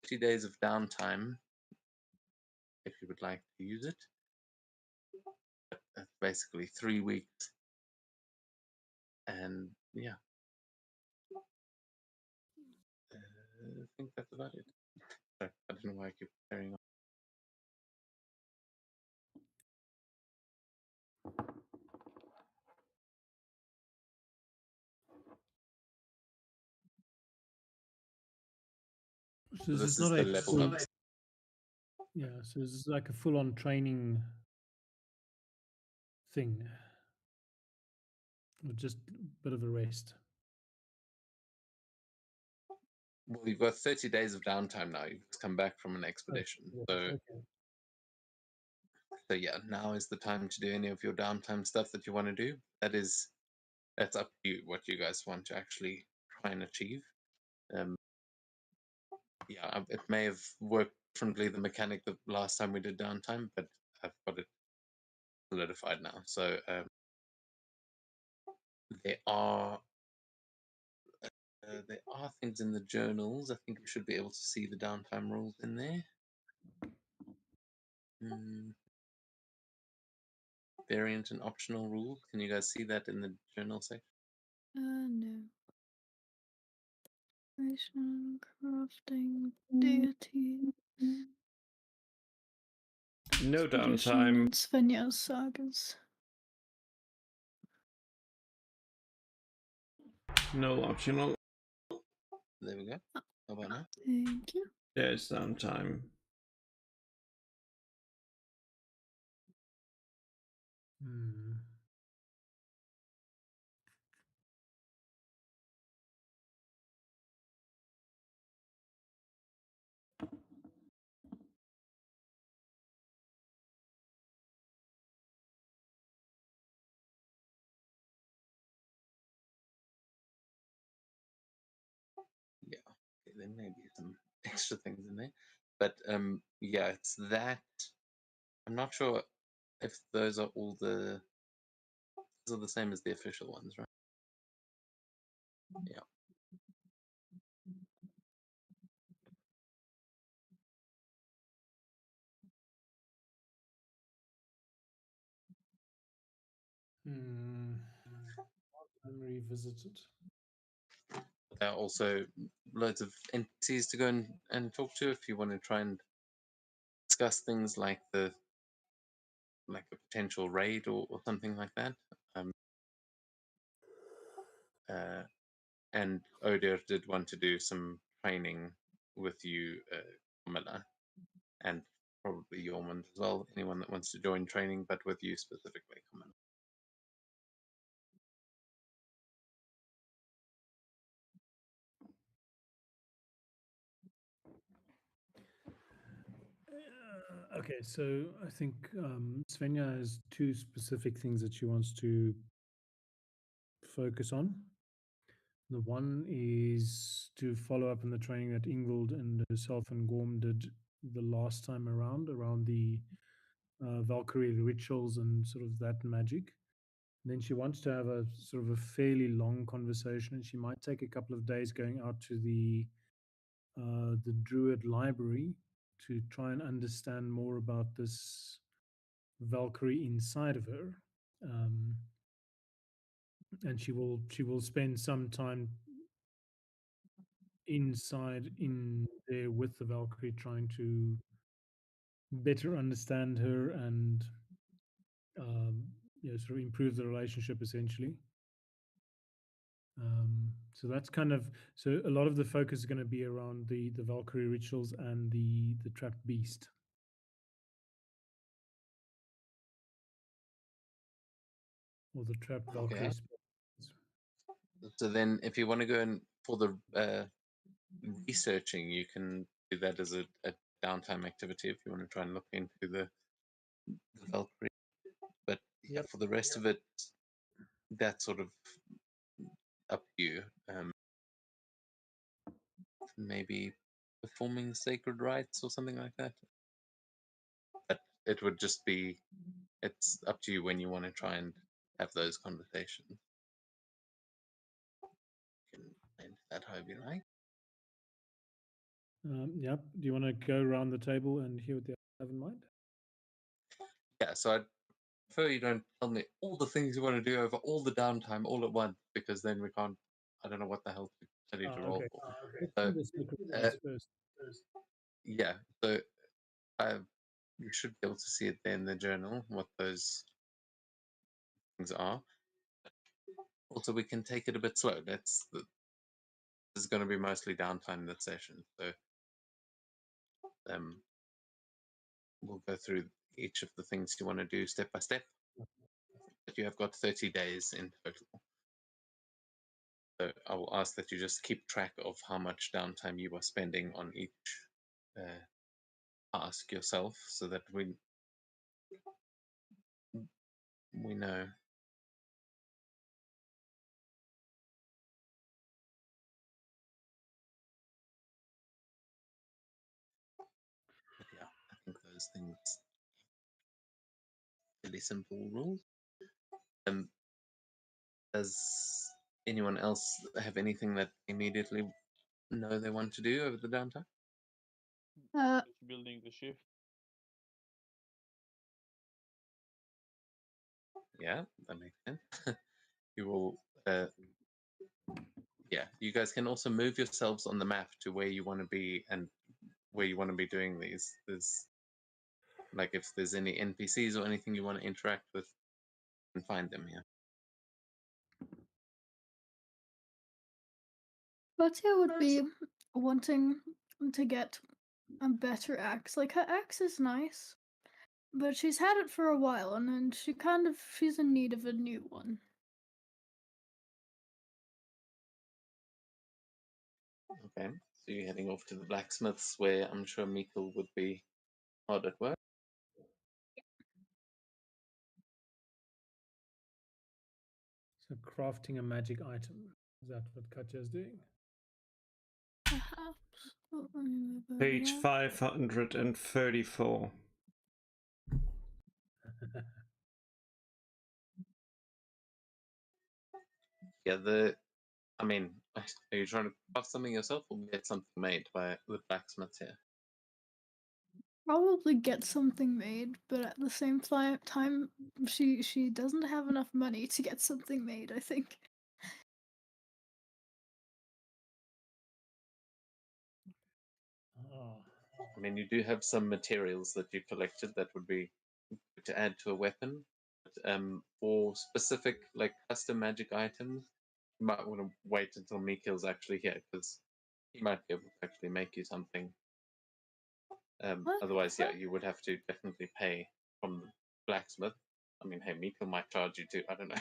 30 days of downtime if you would like to use it. That's basically 3 weeks. And yeah. think that's about it. Sorry, I don't know why I keep carrying on. So this is is not the a level full, up. yeah. So this is like a full-on training thing, or just a bit of a rest. Well, you've got 30 days of downtime now. You've just come back from an expedition. Yeah, So, okay. so yeah, now is the time to do any of your downtime stuff that you want to do. That's up to you what you guys want to actually try and achieve. Yeah, it may have worked differently the mechanic the last time we did downtime, but I've got it solidified now. So there are things in the journals. I think we should be able to see the downtime rules in there. Variant and optional rules. Can you guys see that in the journal section? No. Creation, crafting, deity. No Expedition downtime. and Svenja's sagas. No optional. There we go. How about now? Thank you. There's downtime. Hmm. Yeah, okay, there may be some extra things in there, but yeah, it's that. I'm not sure if those are all the. Those are the same as the official ones, right? Yeah. I'm revisited. There are also loads of NPCs to go and talk to if you want to try and discuss things like a potential raid or something like that. And Odir did want to do some training with you, Camilla, and probably Yormund as well. Anyone that wants to join training, but with you specifically, Camilla. Okay, so I think Svenja has two specific things that she wants to focus on. The one is to follow up on the training that Ingvild and herself and Gorm did the last time around the Valkyrie rituals and sort of that magic. And then she wants to have a sort of a fairly long conversation, and she might take a couple of days going out to the Druid library to try and understand more about this Valkyrie inside of her. And she will spend some time inside in there with the Valkyrie, trying to better understand her and sort of improve the relationship essentially. So that's kind of, so a lot of the focus is going to be around the Valkyrie rituals and the trapped beast. Or the trapped Valkyrie. Okay. So then, if you want to go in for the researching, you can do that as a downtime activity if you want to try and look into the Valkyrie. But yeah, for the rest of it, that's sort of up to you. Maybe performing sacred rites or something like that. But it would just be, it's up to you when you want to try and have those conversations. You can end that however you like. Yep. Do you want to go around the table and hear what they have in mind? Yeah, so I'd prefer you don't tell me all the things you want to do over all the downtime all at once, because then I don't know what the hell to tell you to roll Okay. for. Let's So, do the sacred uh, rites first. yeah, so you should be able to see it there in the journal what those things are. Also, we can take it a bit slow. This is going to be mostly downtime that session, so we'll go through each of the things you want to do step by step. But you have got 30 days in total. So I will ask that you just keep track of how much downtime you are spending on each task yourself, so that we know. But yeah, I think those things really simple rules. Does anyone else have anything that immediately know they want to do over the downtime? Just building the ship. Yeah, that makes sense. You will, yeah, you guys can also move yourselves on the map to where you want to be and where you want to be doing these. There's, like, if there's any NPCs or anything you want to interact with, you can find them here. Batia would be wanting to get a better axe. Like, her axe is nice, but she's had it for a while, and then she's in need of a new one. Okay, so you're heading off to the blacksmiths, where I'm sure Mikkel would be hard at work. So crafting a magic item. Is that what Katja is doing? Perhaps. Don't remember Page that. 534. Yeah, I mean, are you trying to craft something yourself or get something made by the blacksmiths here? Probably get something made, but at the same time, she doesn't have enough money to get something made, I think. Oh. I mean, you do have some materials that you collected that would be good to add to a weapon. But, for specific, like, custom magic items, you might want to wait until Mikkel's actually here, because he might be able to actually make you something. What? Otherwise, yeah, you would have to definitely pay from the blacksmith. I mean, hey, Mikkel might charge you too. I don't know.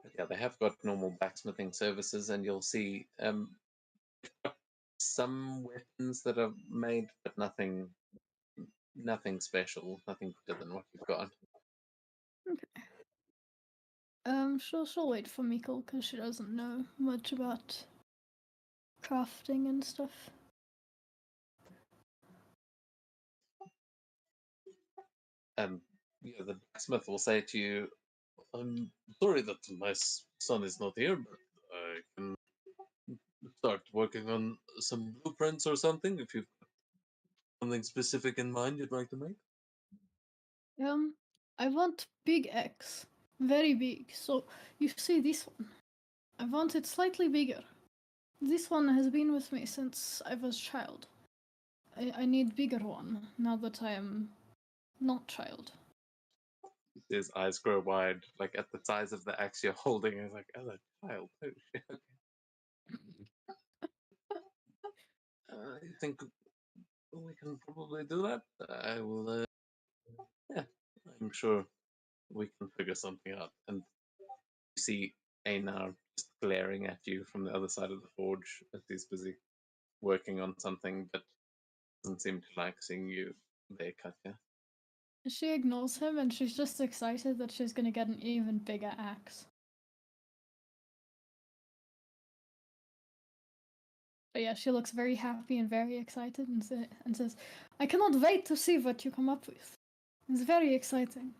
But yeah, they have got normal blacksmithing services, and you'll see some weapons that are made, but nothing special, nothing better than what you've got. She'll wait for Mikkel because she doesn't know much about crafting and stuff. Yeah, the blacksmith will say to you, "I'm sorry that my son is not here, but I can start working on some blueprints or something if you've got something specific in mind you'd like to make." I want big X, very big. So you see this one. I want it slightly bigger. This one has been with me since I was child. I need bigger one now that I am not child. His eyes grow wide, like at the size of the axe you're holding. He's like, "As a child, oh shit." I think we can probably do that. I will. Yeah, I'm sure we can figure something out. And you see Einar just glaring at you from the other side of the forge as he's busy working on something, but doesn't seem to like seeing you there, Katja. She ignores him and she's just excited that she's gonna get an even bigger axe. But yeah, she looks very happy and very excited and says, "I cannot wait to see what you come up with. It's very exciting."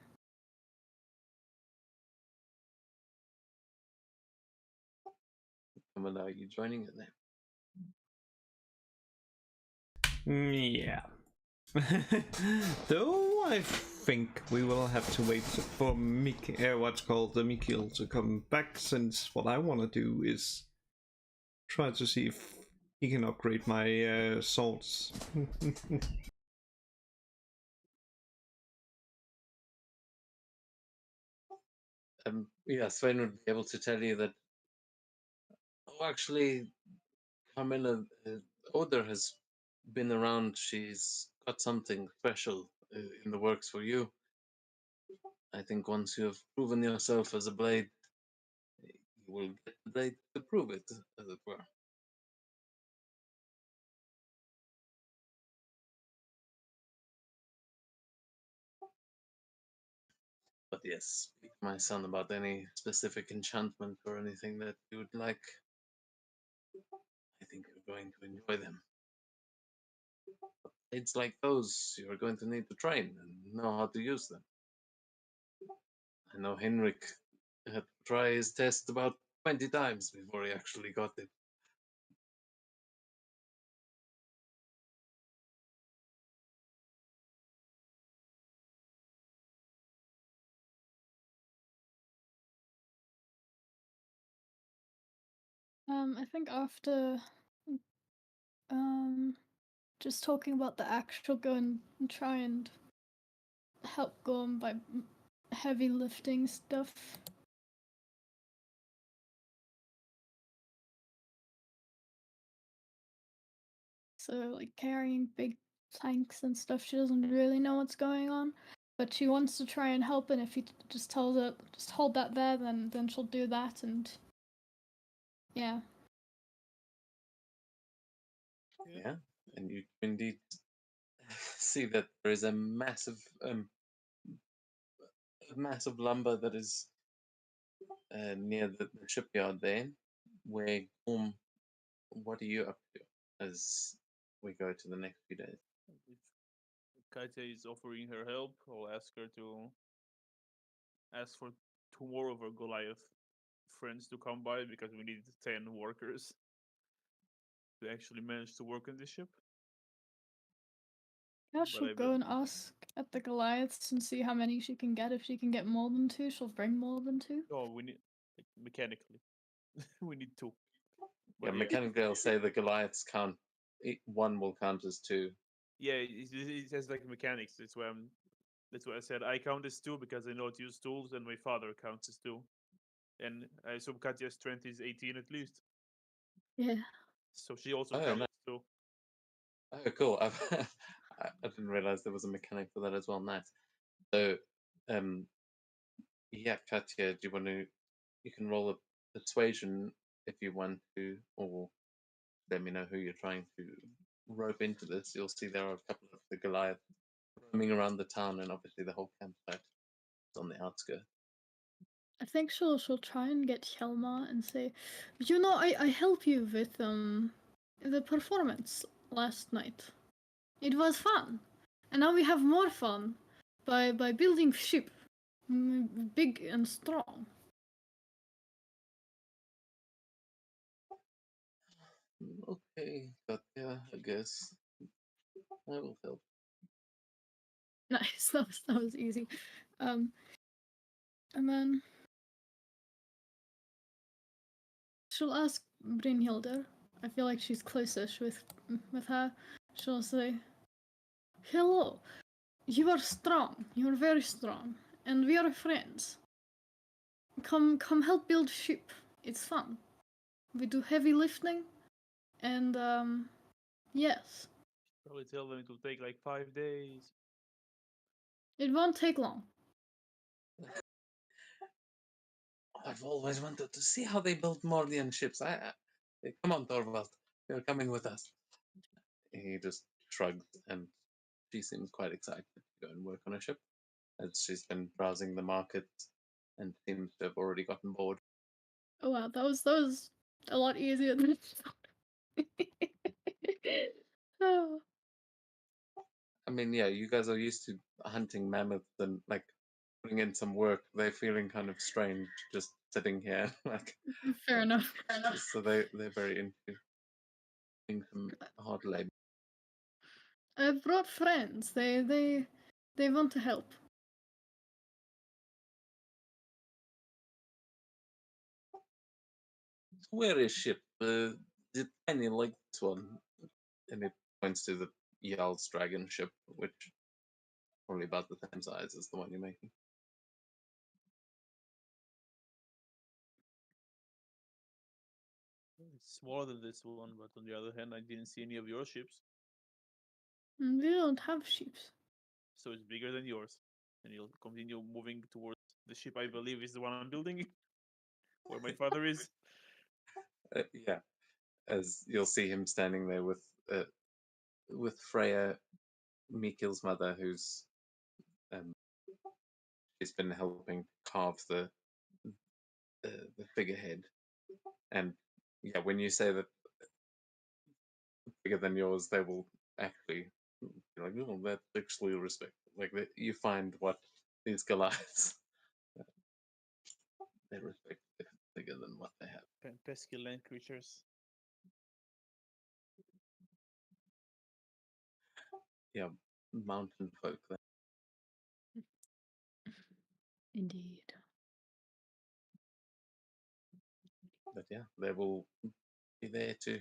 And will allow you joining it then. Yeah. Though I think we will have to wait for Mikhail to come back, since what I want to do is try to see if he can upgrade my swords. Yeah, Sven would be able to tell you that. Oh, actually, Carmilla, Oder has been around. She's got something special in the works for you. I think once you have proven yourself as a blade, you will get the blade to prove it, as it were. But yes, speak to my son about any specific enchantment or anything that you would like. I think you're going to enjoy them. Blades like those, you're going to need to train and know how to use them. I know Henrik had to try his test about 20 times before he actually got it. I think after just talking about the actual go and try and help Gorm by heavy lifting stuff. So like carrying big planks and stuff, she doesn't really know what's going on, but she wants to try and help. And if you just tell her, just hold that there, then she'll do that. And yeah. Yeah, and you indeed see that there is a massive lumber that is near the shipyard there, where what are you up to as we go to the next few days? If Katya is offering her help, I'll ask her to ask for two more of her Goliath friends to come by, because we need 10 workers to actually manage to work on this ship. Yeah, she'll go and ask at the Goliaths and see how many she can get. If she can get more than 2, she'll bring more than 2. Oh, we need, like, mechanically. We need 2. Yeah, But mechanically, I'll say the Goliaths count. One will count as 2. yeah, it has like mechanics. That's why I said I count as 2, because I know how to use tools, and my father counts as 2. And I assume Katya's strength is 18 at least. Yeah. So she also Oh, counts no. as 2. Oh, cool. I didn't realize there was a mechanic for that as well. Nice. So, yeah, Katya, do you want to? You can roll a persuasion if you want to, or let me know who you're trying to rope into this. You'll see there are a couple of the Goliaths roaming around the town, and obviously the whole campsite is on the outskirts. I think she'll try and get Hjalmar and say, you know, I helped you with the performance last night. It was fun, and now we have more fun by building ship, big and strong. Okay, but yeah, I guess I will help. Nice, that was easy. And then she'll ask Brynhilder. I feel like she's closest with her. She'll say, hello, you are strong. You are very strong, and we are friends. Come help build ship. It's fun. We do heavy lifting, and yes, Probably tell them it will take like 5 days. it won't take long. I've always wanted to see how they build Mordian ships. Come on, Thorvald, you're coming with us. He just shrugged, and she seems quite excited to go and work on a ship, as she's been browsing the market and seems to have already gotten bored. Oh wow, that was a lot easier than it sounded. Oh. I mean, yeah, you guys are used to hunting mammoths and like putting in some work. They're feeling kind of strange just sitting here, like. Fair enough. So they're very into doing some hard labor. I brought friends. They want to help. Where is ship? Is it tiny like this one? And it points to the Jarl's dragon ship, which probably about the same size as the one you're making. It's smaller than this one, but on the other hand, I didn't see any of your ships, We don't have ships. so it's bigger than yours. And you'll continue moving towards the ship I believe is the one I'm building, where my father is. Yeah, as you'll see him standing there with Freya, Mikil's mother, who's she's been helping carve the figurehead. And yeah, when you say that bigger than yours, they will actually be like, "Oh, that's actually respectful." Like you find what these Goliaths they respect it bigger than what they have. Pesky land creatures. Yeah, mountain folk. Indeed. But yeah, they will be there to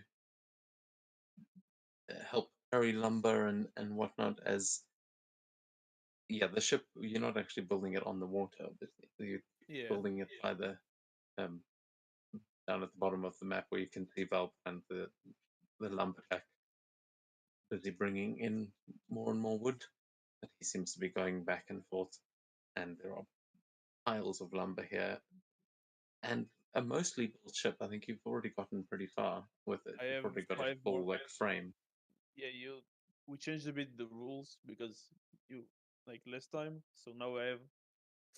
help carry lumber and whatnot. As yeah, the ship you're not actually building it on the water, obviously. You're Yeah. building it by the down at the bottom of the map where you can see Valp and the lumberjack busy bringing in more and more wood. But he seems to be going back and forth, and there are piles of lumber here, and a mostly built ship. I think you've already gotten pretty far with it. I You've have probably got a 5 full more. like frame. Yeah, we changed a bit the rules because you like less time. So now I have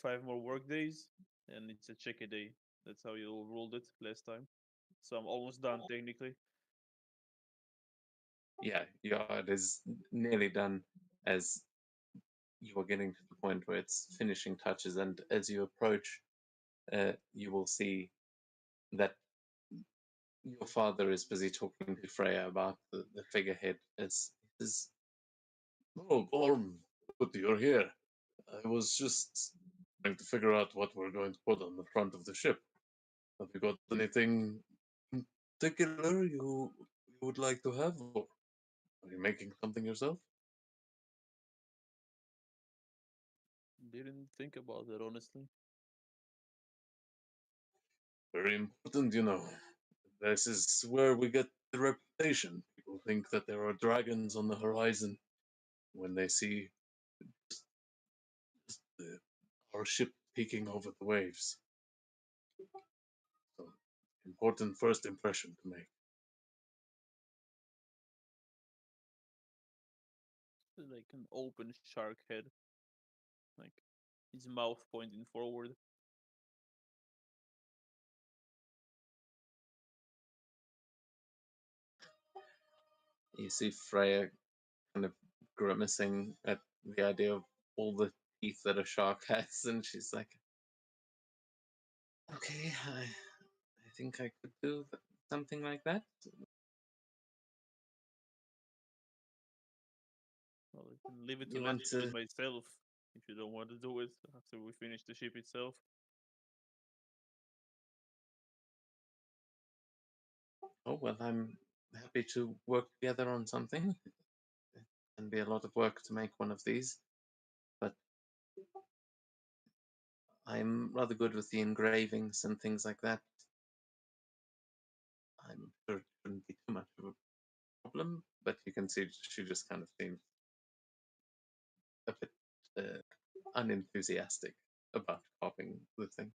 5 more work days, and it's a check a day. That's how you ruled it last time. So I'm almost done technically. Yeah, it is nearly done as you are getting to the point where it's finishing touches, and as you approach, you will see that your father is busy talking to Freya about the figurehead. As he says, "Oh, Gorm, good you're here. I was just trying to figure out what we're going to put on the front of the ship. Have you got anything in particular you would like to have, or are you making something yourself?" Didn't think about that honestly. Very important, you know. This is where we get the reputation. People think that there are dragons on the horizon when they see the, our ship peeking over the waves. So, important first impression to make. Like an open shark head, like his mouth pointing forward. You see Freya kind of grimacing at the idea of all the teeth that a shark has, and she's like, "Okay, I think I could do something like that." Well, I can leave it to You let want you do it to? myself if you don't want to do it after we finish the ship itself. Oh well, I'm happy to work together on something. It can be a lot of work to make one of these, but I'm rather good with the engravings and things like that. I'm sure it shouldn't be too much of a problem, but you can see she just kind of seems a bit unenthusiastic about copying the thing.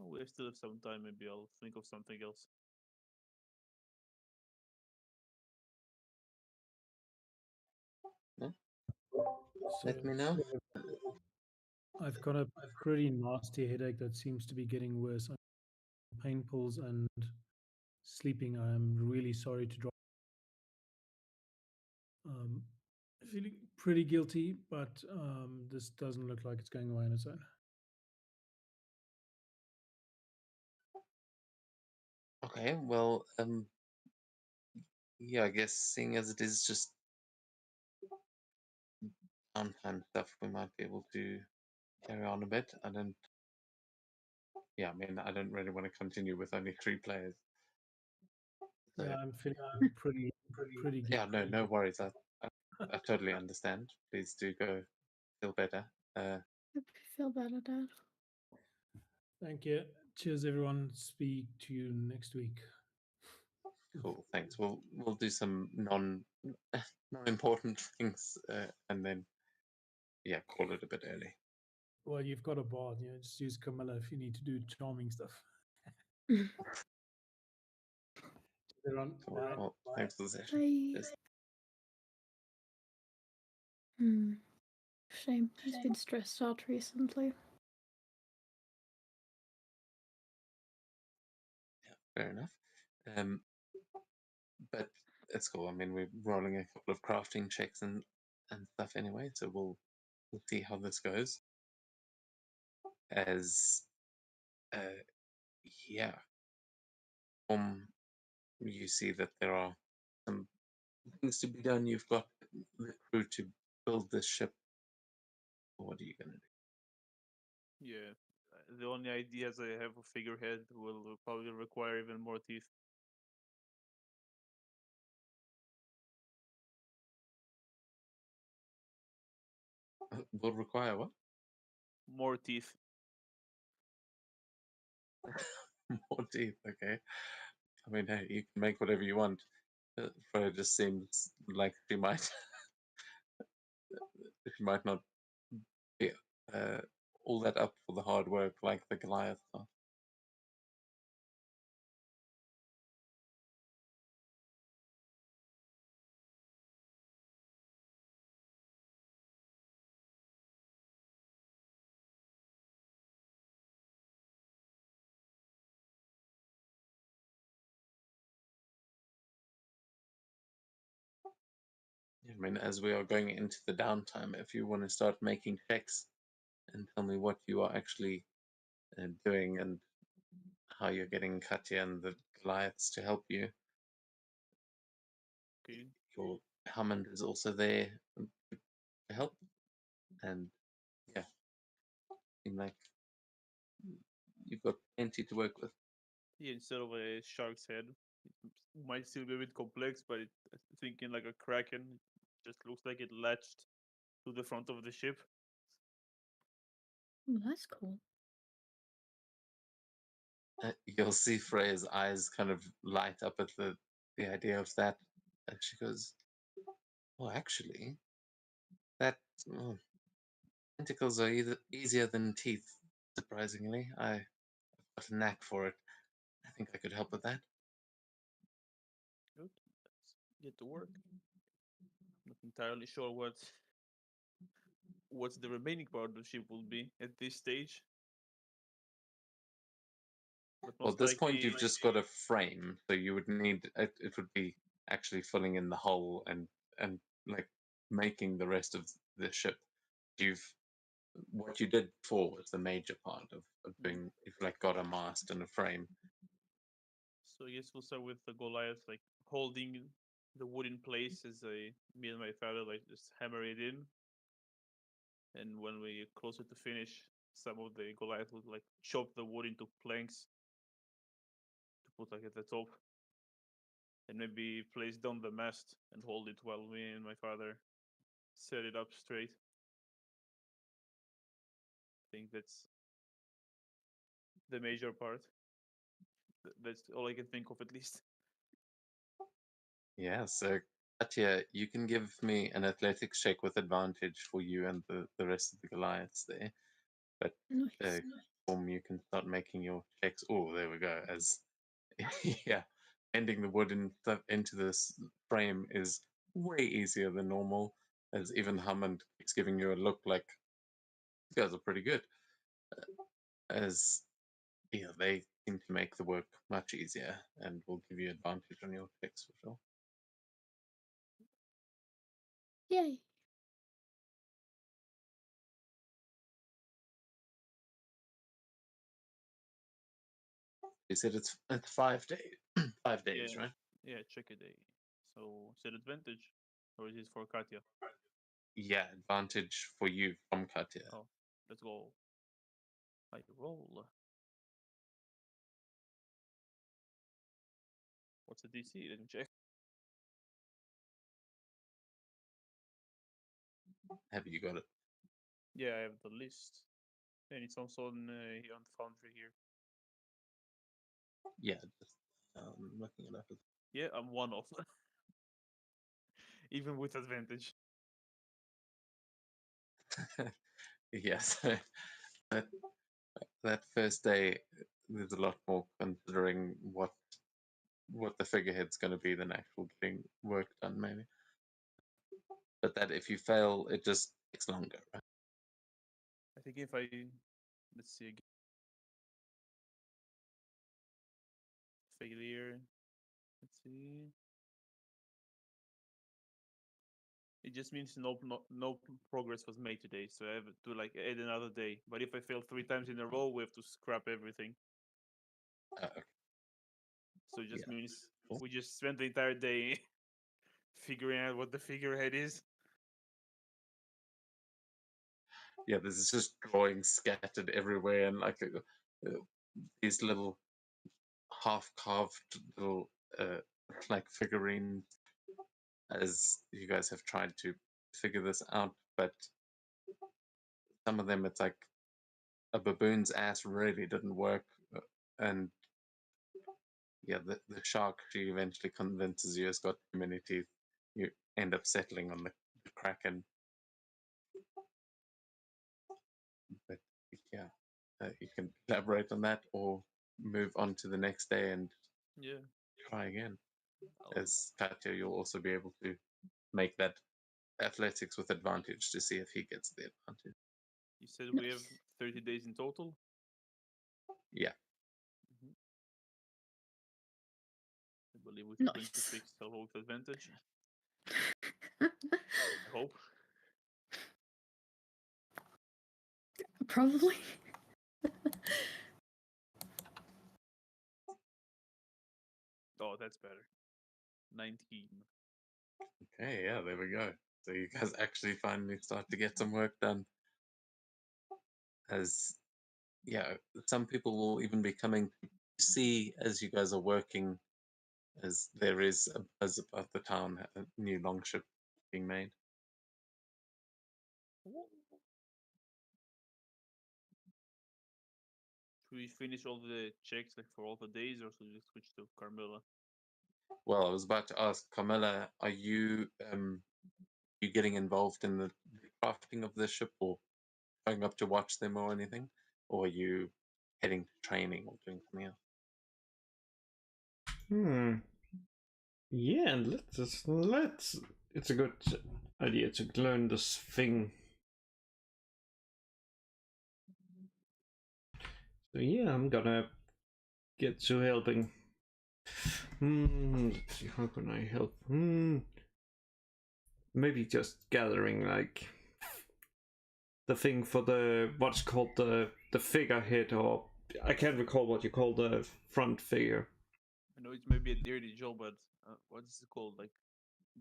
Oh, we still have some time. Maybe I'll think of something else. Yeah? So, Let me know. I've got a pretty nasty headache that seems to be getting worse. Pain pills and sleeping. I am really sorry to drop. Um, Feeling pretty guilty, but this doesn't look like it's going away on its own. Okay, well, yeah, I guess seeing as it is just downtime stuff, we might be able to carry on a bit. I don't. Yeah, I mean, I don't really want to continue with only 3 players. So, Yeah, I'm feeling pretty yeah, no guilty. worries. I totally understand. Please do go feel better. Hope you feel better, Dad. Thank you. Cheers, everyone. Speak to you next week. Cool. Thanks. We'll do some non-important things, and then call it a bit early. Well, you've got a bard. Just use Camilla if you need to do charming stuff. Everyone, Cool. bye. Well, thanks for the session. Bye. Cheers. Shame. He's been stressed out recently. Fair enough. But it's cool. I mean, we're rolling a couple of crafting checks and stuff anyway, so we'll see how this goes. As yeah, you see that there are some things to be done. You've got the crew to build this ship. What are you gonna Yeah. The only ideas I have of figurehead will probably require even more teeth. do? Will require what? More teeth. More teeth. Okay. I mean, hey, you can make whatever you want. Freya just seems like she might not be all that up for the hard work like the Goliath are. I mean, as we are going into the downtime, if you want to start making checks and tell me what you are actually doing and how you're getting Katya and the Goliaths to help you. Okay. Your Hammond is also there to help, and yeah, seem like you've got plenty to work with. Yeah, instead of a shark's head, it might still be a bit complex, but thinking like a kraken, it just looks like it latched to the front of the ship. Oh, that's cool. You'll see Freya's eyes kind of light up at the idea of that, and she goes, "Well, actually, that tentacles are easier than teeth. Surprisingly, I've got a knack for it. I think I could help with that." Good. Let's get to work. Not entirely sure what's the remaining part of the ship will be at this stage. But Well, most at this point, likely, you've just got a frame, so you would need it. It would be actually filling in the hole and like making the rest of the ship. You've what you did before was the major part of being. You've like got a mast and a frame. so I guess we'll start with the Goliath, like holding the wood in place as me and my father like just hammer it in. And when we closer to finish, some of the Goliath would like chop the wood into planks to put like at the top, and maybe place down the mast and hold it while me and my father set it up straight. I think that's the major part. That's all I can think of, at least. Yeah. So, Katya, you can give me an athletics check with advantage for you and the rest of the Goliaths there. But Nice. you can start making your checks. Oh, there we go. As yeah, bending the wood into this frame is way easier than normal. As even Hammond keeps giving you a look like these guys are pretty good. As they seem to make the work much easier and will give you advantage on your checks for sure. Yay. You said it's 5 days. 5 days, Yeah, right? yeah, check a day. So is it advantage, or is it for Katya? yeah, advantage for you from Katia. Oh, let's go. I roll. What's the DC? Let me check. Have you got it? Yeah, I have the list. And it's also here on the foundry here. Yeah, just looking it up. Yeah, I'm one off. Even with advantage. Yes, that that first day, there's a lot more considering what the figurehead's going to be than actual getting work done, maybe. But that if you fail, it just takes longer. Right? I think if I let's see again. Failure. Let's see. It just means no progress was made today, so I have to like add another day. But if I fail 3 times in a row, we have to scrap everything. Okay. So it just Yeah. means Cool. we just spent the entire day figuring out what the figurehead is. Yeah, there's just drawings scattered everywhere, and like these little half-carved little like figurines. As you guys have tried to figure this out, but some of them it's like a baboon's ass really didn't work, and yeah, the shark, she eventually convinces you has got too many teeth. You end up settling on the kraken. But yeah, you can elaborate on that or move on to the next day and Yeah. try again. I'll- As Katya, you'll also be able to make that athletics with advantage to see if he gets the advantage. You said we have 30 days in total? Yeah. Mhm. I believe we can Nice. 26 I'll roll with advantage. I hope. Probably. Oh, that's better. 19. Okay, yeah, there we go. So you guys actually finally start to get some work done. As yeah, some people will even be coming to see as you guys are working, as there is a buzz about the town, a new longship being made. Should we finish all the checks like for all the days, or should we just switch to Carmilla? Well, I was about to ask Carmilla, are you getting involved in the crafting of the ship, or going up to watch them or anything, or are you heading to training or doing something else? Yeah, and let's. It's a good idea to learn this thing. So yeah, I'm gonna get to helping. Let's see, how can I help? Maybe just gathering like the thing for the what's called the figurehead, or I can't recall what you call the front figure. I know it's maybe a dirty job, but what is it called? Like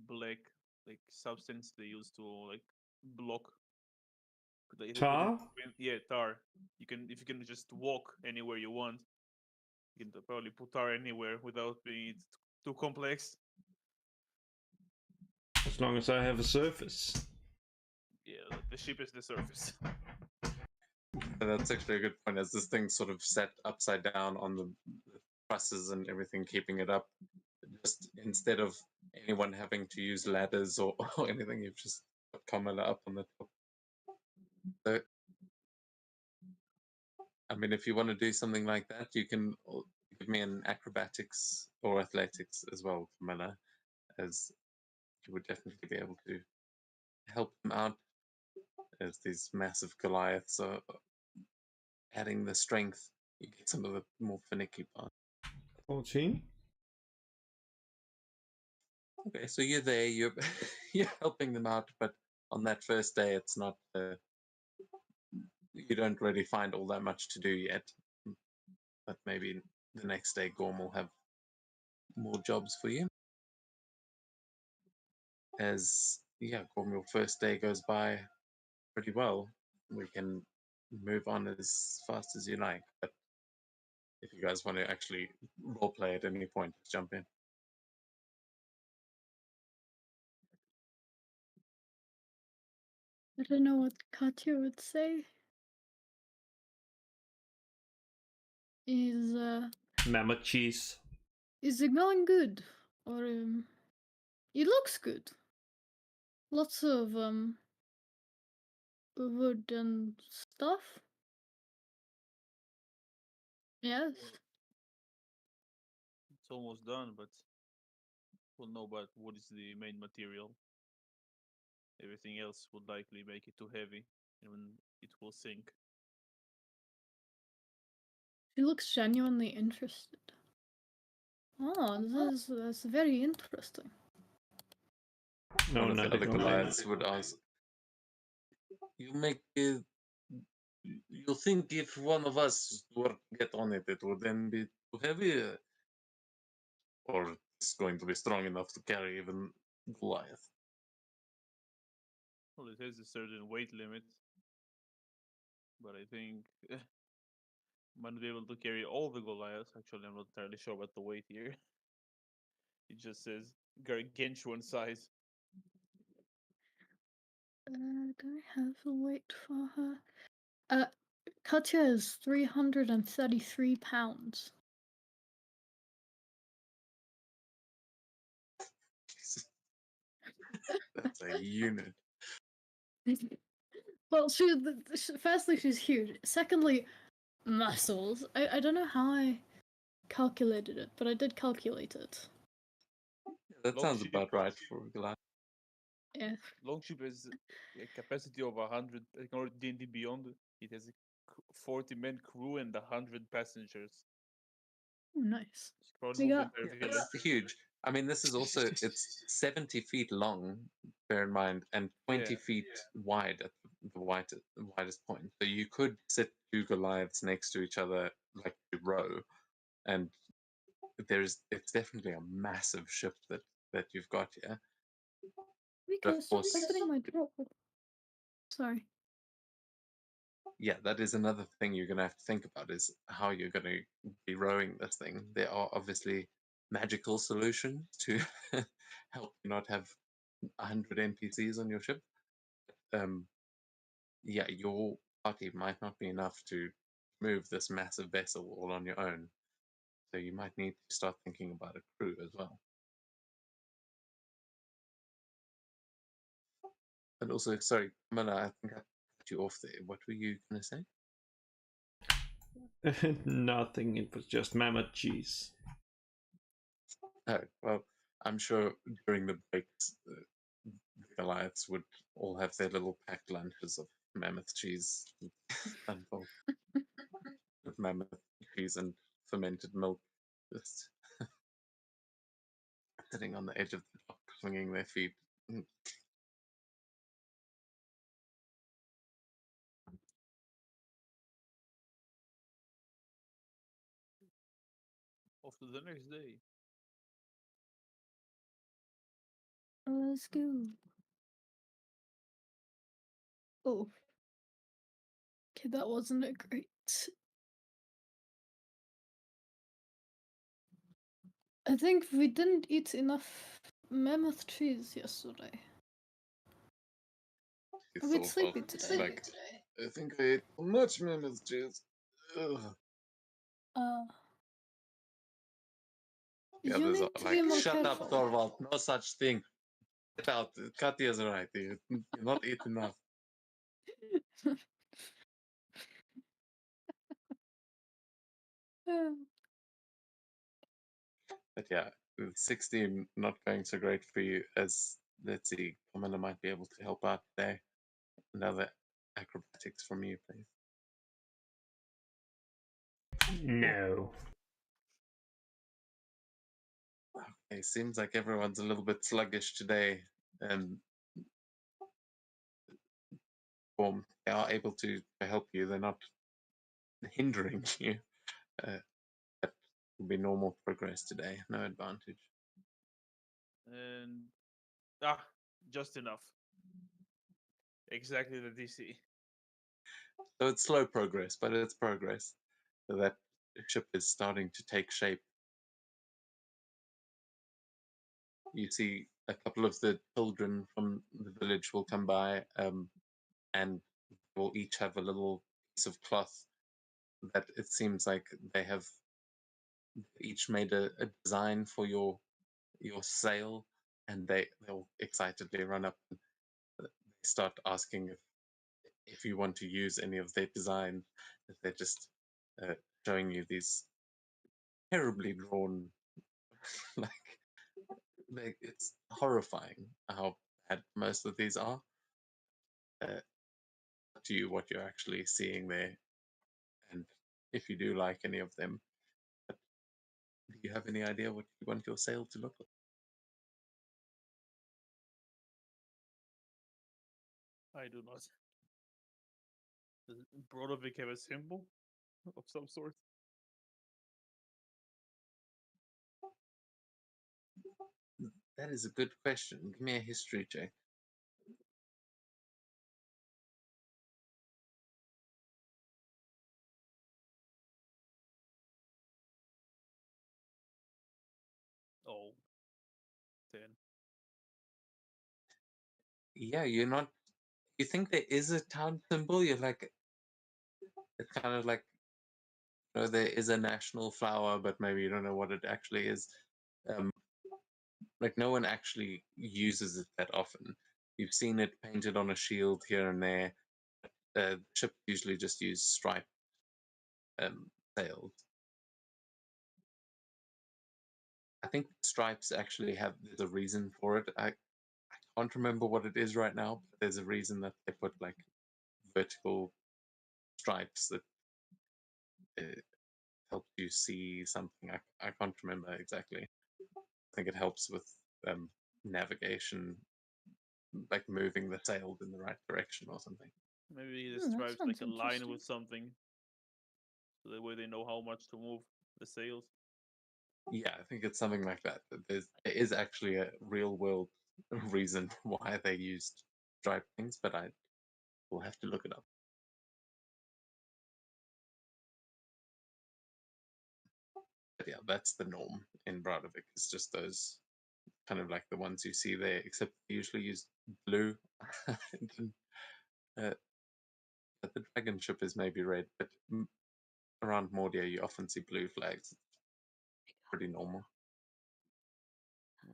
black, like substance they use to like block. Tar? Yeah, tar. You can if you can just walk anywhere you want. You can probably put tar anywhere without being too complex. As long as I have a surface. Yeah, the ship is the surface. And that's actually a good point, as this thing's sort of set upside down on the trusses and everything, keeping it up. Just instead of anyone having to use ladders or, or anything, you've just put Carmilla up on the top. So, I mean, if you want to do something like that, you can give me an acrobatics or athletics as well, Carmilla, as you would definitely be able to help them out, as these massive Goliaths are adding the strength. You get some of the more finicky parts. 14. Okay, so you're there, you're you're helping them out, but on that first day, it's not. You don't really find all that much to do yet. But maybe the next day, Gorm will have more jobs for you. As yeah, your first day goes by pretty well. We can move on as fast as you like. But if you guys want to actually roleplay at any point, just jump in. I don't know what Katya would say. Mammoth cheese. Is it going good? Or it looks good. Lots of wood and stuff. Yes. It's almost done, but we'll know about what is the main material. Everything else would likely make it too heavy, and it will sink. She looks genuinely interested. Oh, that's very interesting. No, One of the not other at all. Goliaths would ask, "You make it. You think if one of us were to get on it, it would then be too heavy, or it's going to be strong enough to carry even Goliath?" Well, it has a certain weight limit, but I think might be able to carry all the Goliaths. Actually, I'm not entirely sure about the weight here. It just says gargantuan size. Do I have a weight for her? Katya is 333 pounds. That's a unit. Well, firstly, she's huge. Secondly, muscles. I don't know how I calculated it, but I did calculate it. That Long sounds ship- about right for Goliath. Yeah. Longship has a capacity of 100. Ignore D&D Beyond. It has a 40-man crew and 100 passengers. Oh, nice. It's probably We move got- them perfectly. It's huge. I mean, this is also, it's 70 feet long, bear in mind, and 20 Yeah. feet wide at the widest point. So you could sit two Goliaths next to each other like a row, and it's definitely a massive ship that you've got here. Mika, stop course- opening my drawer. Sorry. Yeah, that is another thing you're going to have to think about, is how you're going to be rowing this thing. There are obviously magical solutions to help you not have 100 NPCs on your ship. Yeah, your party might not be enough to move this massive vessel all on your own. So you might need to start thinking about a crew as well. And also, sorry, Camilla, I think I cut you off there. What were you going to say? Nothing. It was just mammoth cheese. Oh, well, I'm sure during the breaks, the Goliaths would all have their little packed lunches of mammoth cheese, unfold, with mammoth cheese and fermented milk, just sitting on the edge of the dock, swinging their feet. Off to the next day. Let's go. Oh. Okay, that wasn't a great. I think we didn't eat enough mammoth cheese yesterday. You A bit thought sleepy of, today. like, I think I ate too much mammoth cheese. Ugh. The You others need are to like, be more shut careful. up, Thorvald, no such thing. Get out. Katya's right. You're not eating enough. But yeah, with 16 not going so great for you, as let's see, Commander might be able to help out today. Another acrobatics from you, please. No. Okay, seems like everyone's a little bit sluggish today, and they are able to help you. They're not hindering you. That will be normal progress today. No advantage. And just enough. Exactly the DC. So it's slow progress, but it's progress. So that ship is starting to take shape. You see a couple of the children from the village will come by, and will each have a little piece of cloth that it seems like they have each made a design for your sail, and they'll excitedly run up and start asking if you want to use any of their design. That they're just showing you these terribly drawn, like it's horrifying how bad most of these are. Up to you what you're actually seeing there, and if you do like any of them. But do you have any idea what you want your sail to look like? I do not. Does Brodovik have a symbol of some sort? That is a good question. Give me a history check. Oh, 10. Yeah, you're not. You think there is a town symbol? You're like, it's kind of like, there is a national flower, but maybe you don't know what it actually is. Um, like no one actually uses it that often. You've seen it painted on a shield here and there. Ships usually just use striped sails. I think stripes actually have there's a reason for it. I can't remember what it is right now, but there's a reason that they put like vertical stripes that help you see something. I can't remember exactly. I think it helps with navigation, like moving the sails in the right direction or something. Maybe the That stripes like sounds a line interesting. with something, so that way they know how much to move the sails. Yeah, I think it's something like that. There is actually a real world reason why they used striped things, but I will have to look it up. But yeah, that's the norm in Bradovik. It's just those kind of like the ones you see there, except they usually use blue. uh, but the dragon ship is maybe red, but around Mordia you often see blue flags. It's pretty normal.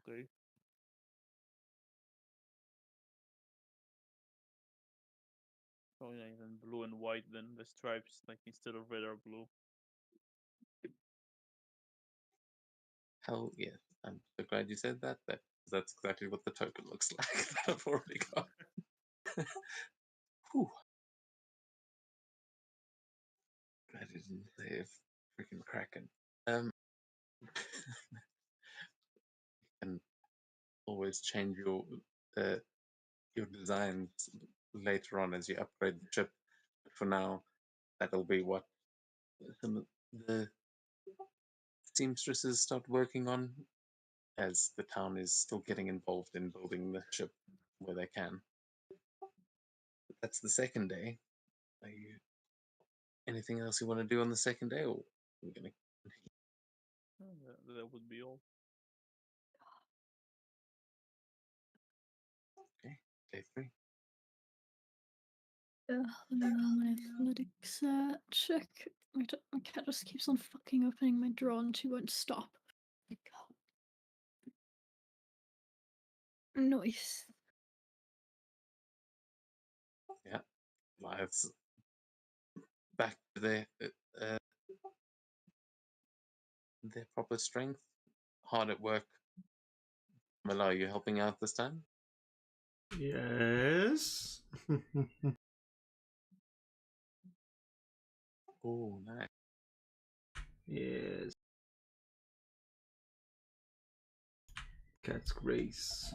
Okay. Oh yeah, even blue and white then the stripes, like instead of red or blue. Hell yes. I'm so glad you said that. That's exactly what the token looks like that I've already got. Whew. Glad I didn't say freaking Kraken. And always change your designs later on as you upgrade the ship. But for now, that'll be what some of the seamstresses start working on, as the town is still getting involved in building the ship where they can. But that's the second day. Are you anything else you want to do on the second day, or we're gonna That would be all. okay? Day 3. Let me roll my athletics check. My cat just keeps on fucking opening my drawer and she won't stop. My God. Nice. Yeah, lives back to their proper strength. Hard at work. Mila, are you helping out this time? Yes. Oh, nice. Yes. Cat's grace.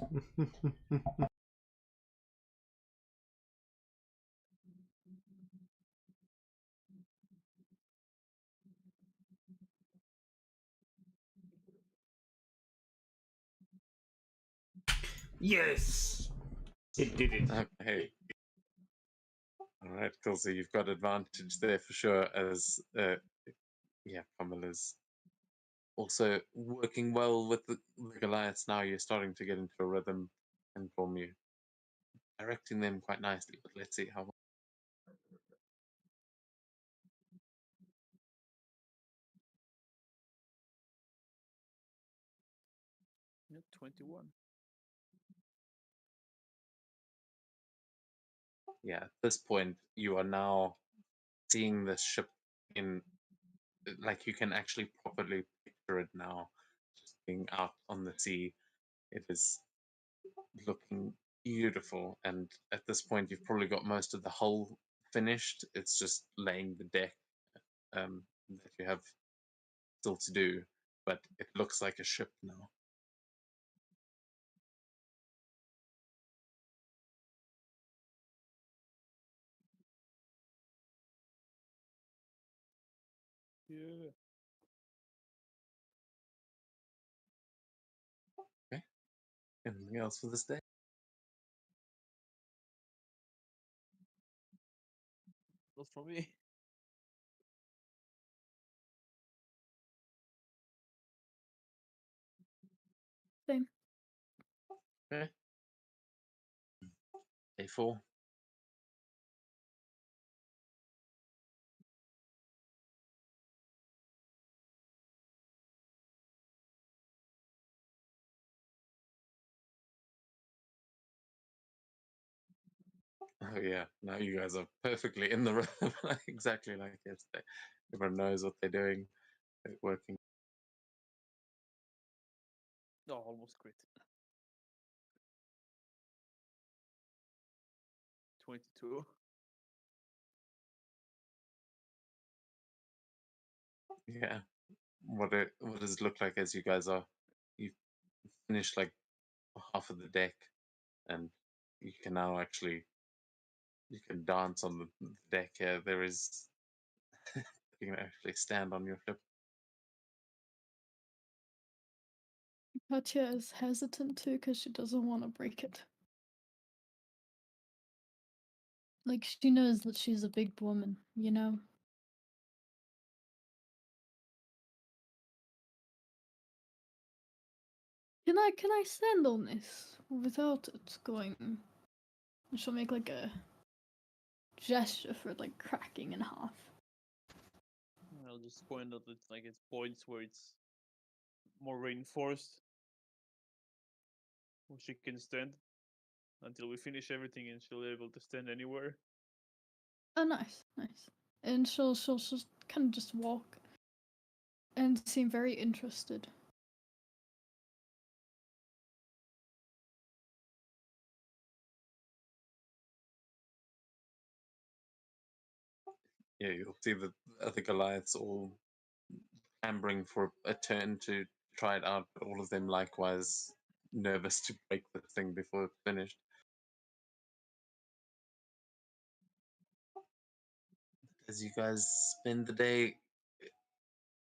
Yes. It did it. Okay. All right, cool. So you've got advantage there for sure. As yeah, Pamela's also working well with the Goliaths now. You're starting to get into a rhythm, and from you directing them quite nicely. But let's see how. Yeah, 21. Yeah, at this point, you are now seeing this ship in, like, you can actually properly picture it now, just being out on the sea. It is looking beautiful, and at this point, you've probably got most of the hull finished. It's just laying the deck that you have still to do, but it looks like a ship now. Yeah. Okay. Anything else for this day? Not for me. Same. Okay. Day 4. Oh yeah, now you guys are perfectly in the room, exactly like yesterday. Everyone knows what they're doing. They're working. No, almost crit. 22. Yeah. What does it look like as you guys are? You've finished like half of the deck, and you can now actually you can dance on the deck here. There is you can actually stand on your ship. Katya is hesitant too because she doesn't want to break it. Like, she knows that she's a big woman, you know? Can I stand on this without it going? And she'll make like a gesture for like cracking in half. I'll just point out that like it's points where it's more reinforced, where she can stand until we finish everything, and she'll be able to stand anywhere. Oh, nice, nice. And she'll just kind of just walk and seem very interested. Yeah, you'll see the other Goliaths all clambering for a turn to try it out, but all of them likewise nervous to break the thing before it's finished. As you guys spend the day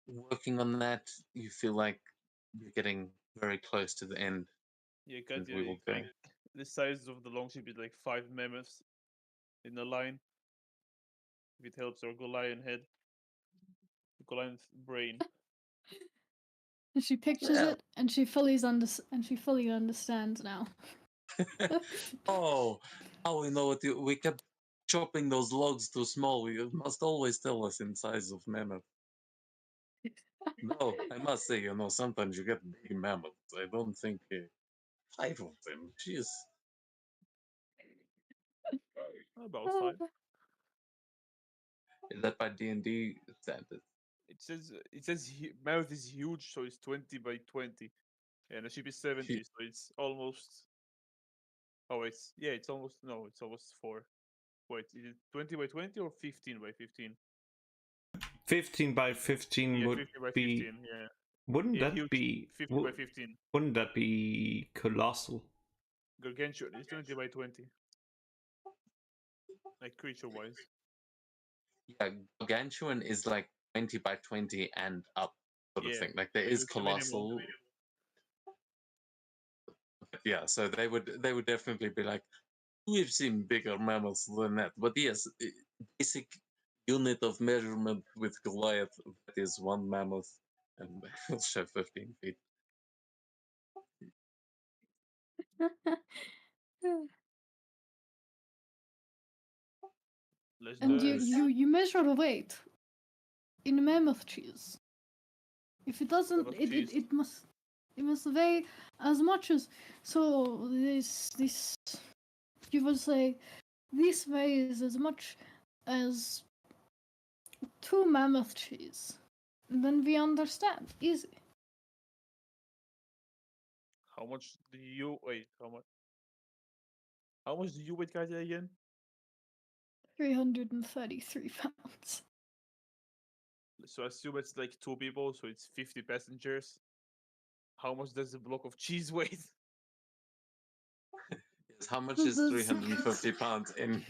working on that, you feel like you're getting very close to the end. Yeah, And Katya, we will go. like the size of the longship is like 5 mammoths in a line. If it helps, or Goliath head, Goliath brain. And she pictures Yeah. it, and she fully understands now. Oh, how we know what we kept chopping those logs too small. You must always tell us in size of mammoth. No, I must say, sometimes you get big mammoths. I don't think 5 of them. Jeez. About 5. Is that by D&D standards? It says mouth is huge, so it's 20 by 20, and the ship is 70, so it's almost. Oh, it's almost no, it's almost 4. Wait, is it 20 by 20 or 15 by 15? 15 by 15 Yeah, would 15 by be. 15. Yeah, Wouldn't yeah, that huge. be? 15 by 15. Wouldn't that be colossal? Gargantuan is 20 by 20. Like creature wise. Yeah, Gargantuan is like 20 by 20 and up sort of Yeah, thing. Like there yeah, is it's the minimal. colossal. Yeah, so they would definitely be like We've seen bigger mammals than that, but yes, basic unit of measurement with Goliath, that is one mammoth, and will shove 15 feet. Let's And do you, it. you measure the weight in mammoth cheese. If it doesn't, Mammoth it, cheese. it must weigh as much as, so this you would say this weighs as much as 2 mammoth cheese. Then we understand. Easy. How much do you wait? How much? How much do you weight, Katya, again? 333 pounds. So assume it's like 2 people, so it's 50 passengers. How much does a block of cheese weigh? Yes, how much is That's- 350 pounds in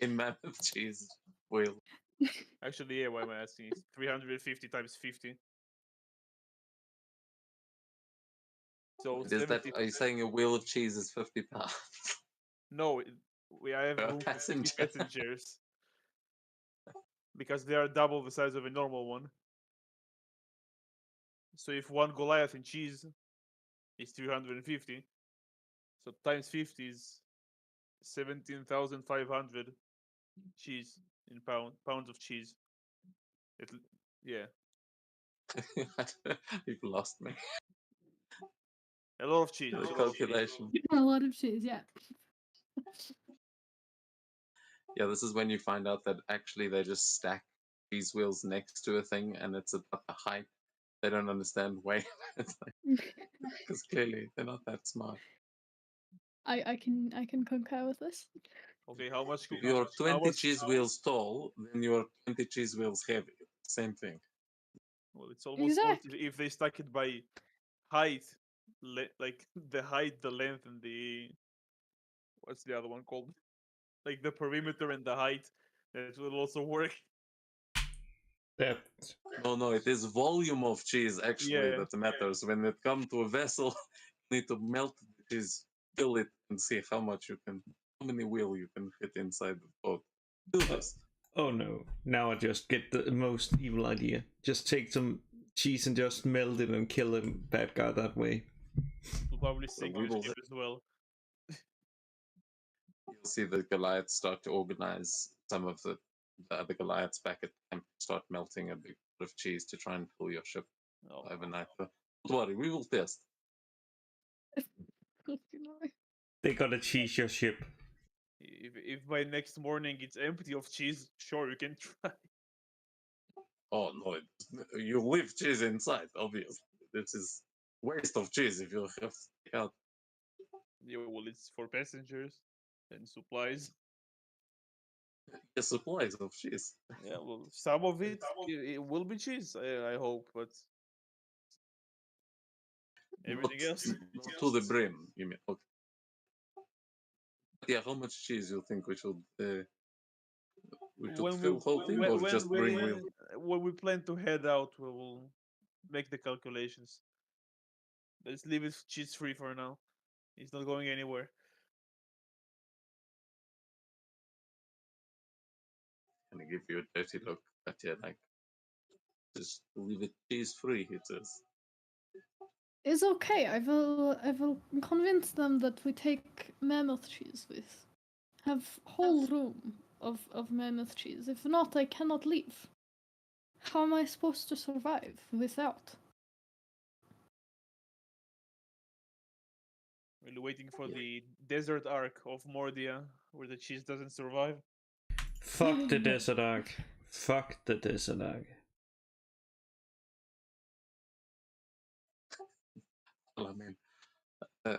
in mammoth cheese? Will Actually, yeah, why am I asking? It's 350 times 50. So is that? 70. Are you saying a wheel of cheese is 50 pounds? No, I have Per room for 50 passenger. passengers. Because they are double the size of a normal one. So if one Goliath in cheese is 350, so times 50 is 17,500 cheese in pounds of cheese. Yeah, You've lost me. a lot of cheese. The a lot of cheese. calculation. A lot of cheese, yeah. Yeah, this is when you find out that actually they just stack cheese wheels next to a thing and it's about the height. They don't understand weight. Because clearly they're not that smart. I can concur with this. Okay, how much? If you're how 20 much? cheese wheels tall, then you're 20 cheese wheels heavy. Same thing. Well, it's almost Exactly. if they stack it by height, like the height, the length, and the what's the other one called? Like the perimeter and the height. That will also work. Depth. No, it is volume of cheese actually Yeah. that matters. When it comes to a vessel, you need to melt the cheese, fill it, and see how many wheel you can fit inside the boat. Do this. Oh no, now I just get the most evil idea. Just take some cheese and just melt it and kill a bad guy that way. Will probably So sink we the will- ship as well. You'll see the Goliaths start to organize some of the other Goliaths back at camp, start melting a big bit of cheese to try and fill your ship Oh, overnight. But don't worry, we will test. They gotta cheese your ship. if by next morning it's empty of cheese, sure you can try. Oh no, you leave cheese inside, obviously. This is waste of cheese if you have to take out. Yeah, well, it's for passengers and supplies. The supplies of cheese. Yeah, well, some of it will be cheese. I hope, but everything Not, else. not to the brim, you mean? Okay. But yeah, how much cheese you think we should When fill whole thing or just bring wheel? when we plan to head out, we will make the calculations. Let's leave it cheese free for now. It's not going anywhere. And I give you a dirty look at you like just leave it cheese free, he says. It's okay. I will convince them that we take mammoth cheese with. Have whole room of mammoth cheese. If not, I cannot leave. How am I supposed to survive without? We're waiting for the desert arc of Mordia, where the cheese doesn't survive. Fuck the desert arc. Fuck the desert arc. Well, I mean, uh,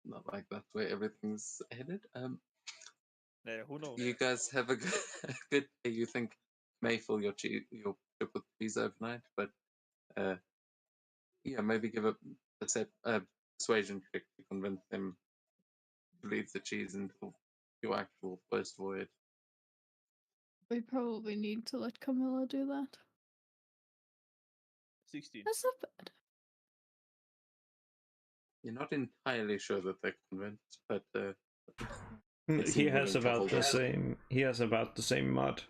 not like that way everything's headed. Yeah, who knows? You guys have a good day. You think may fill your ship with cheese overnight, but yeah, maybe give a persuasion check to convince them to leave the cheese until your actual first voyage. We probably need to let Camilla do that. 16. That's not bad. You're not entirely sure that they're convinced, but They He seem has willing to about hold the out. same. He has about the same mod.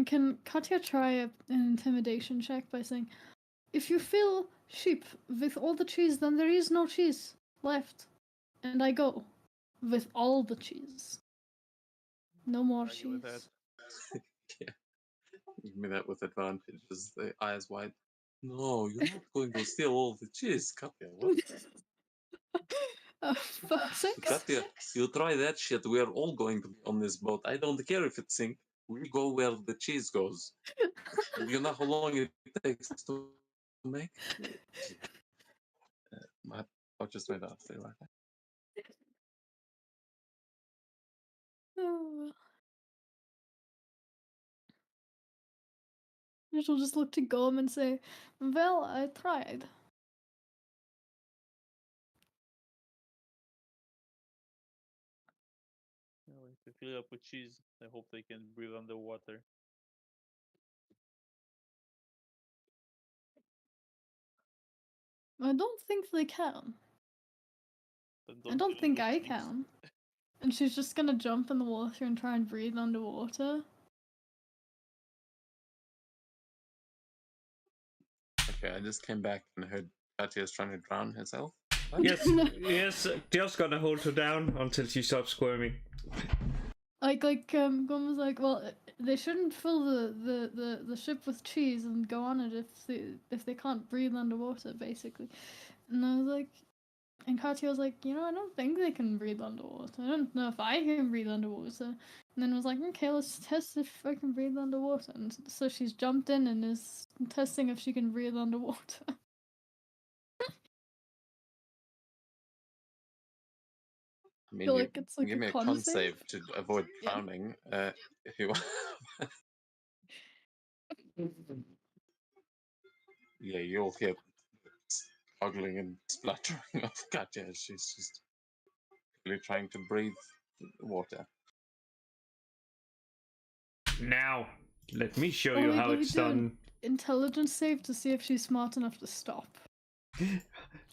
Can Katya try an intimidation check by saying, "If you fill sheep with all the cheese, then there is no cheese left, and I go with all the cheese. No more Argue with that. cheese." Yeah. Give me that with advantage. As the eyes wide. No, you're not going to steal all the cheese, Katya. What? Six. Katya, you try that shit. We're all going to be on this boat. I don't care if it's sink. We go where the cheese goes. You know how long it takes to make? I'll just wait out. Stay right there. Oh. She'll just look to Gorm and say, "Well, I tried." You know, if they fill it up with cheese, I hope they can breathe underwater. I don't think they can. Then I don't fill it think with I cheese. can. And she's just gonna jump in the water and try and breathe underwater. Okay, I just came back and heard Katya's trying to drown herself. What? Yes, yes. Just gonna hold her down until she stops squirming. Gorm was like, "Well, they shouldn't fill the ship with cheese and go on it if they can't breathe underwater, basically." And I was like, and Katya was like, "I don't think they can breathe underwater. I don't know if I can breathe underwater." And then was like, "Okay, let's test if I can breathe underwater." And so she's jumped in and is testing if she can breathe underwater. I mean, feel you like it's like give a me a con con save. save to avoid Yeah. drowning. If you want. Yeah, you'll hear struggling and spluttering of Katya. She's just really trying to breathe water. Now, let me show Oh, you wait, how let me it's do an done. intelligence save to see if she's smart enough to stop.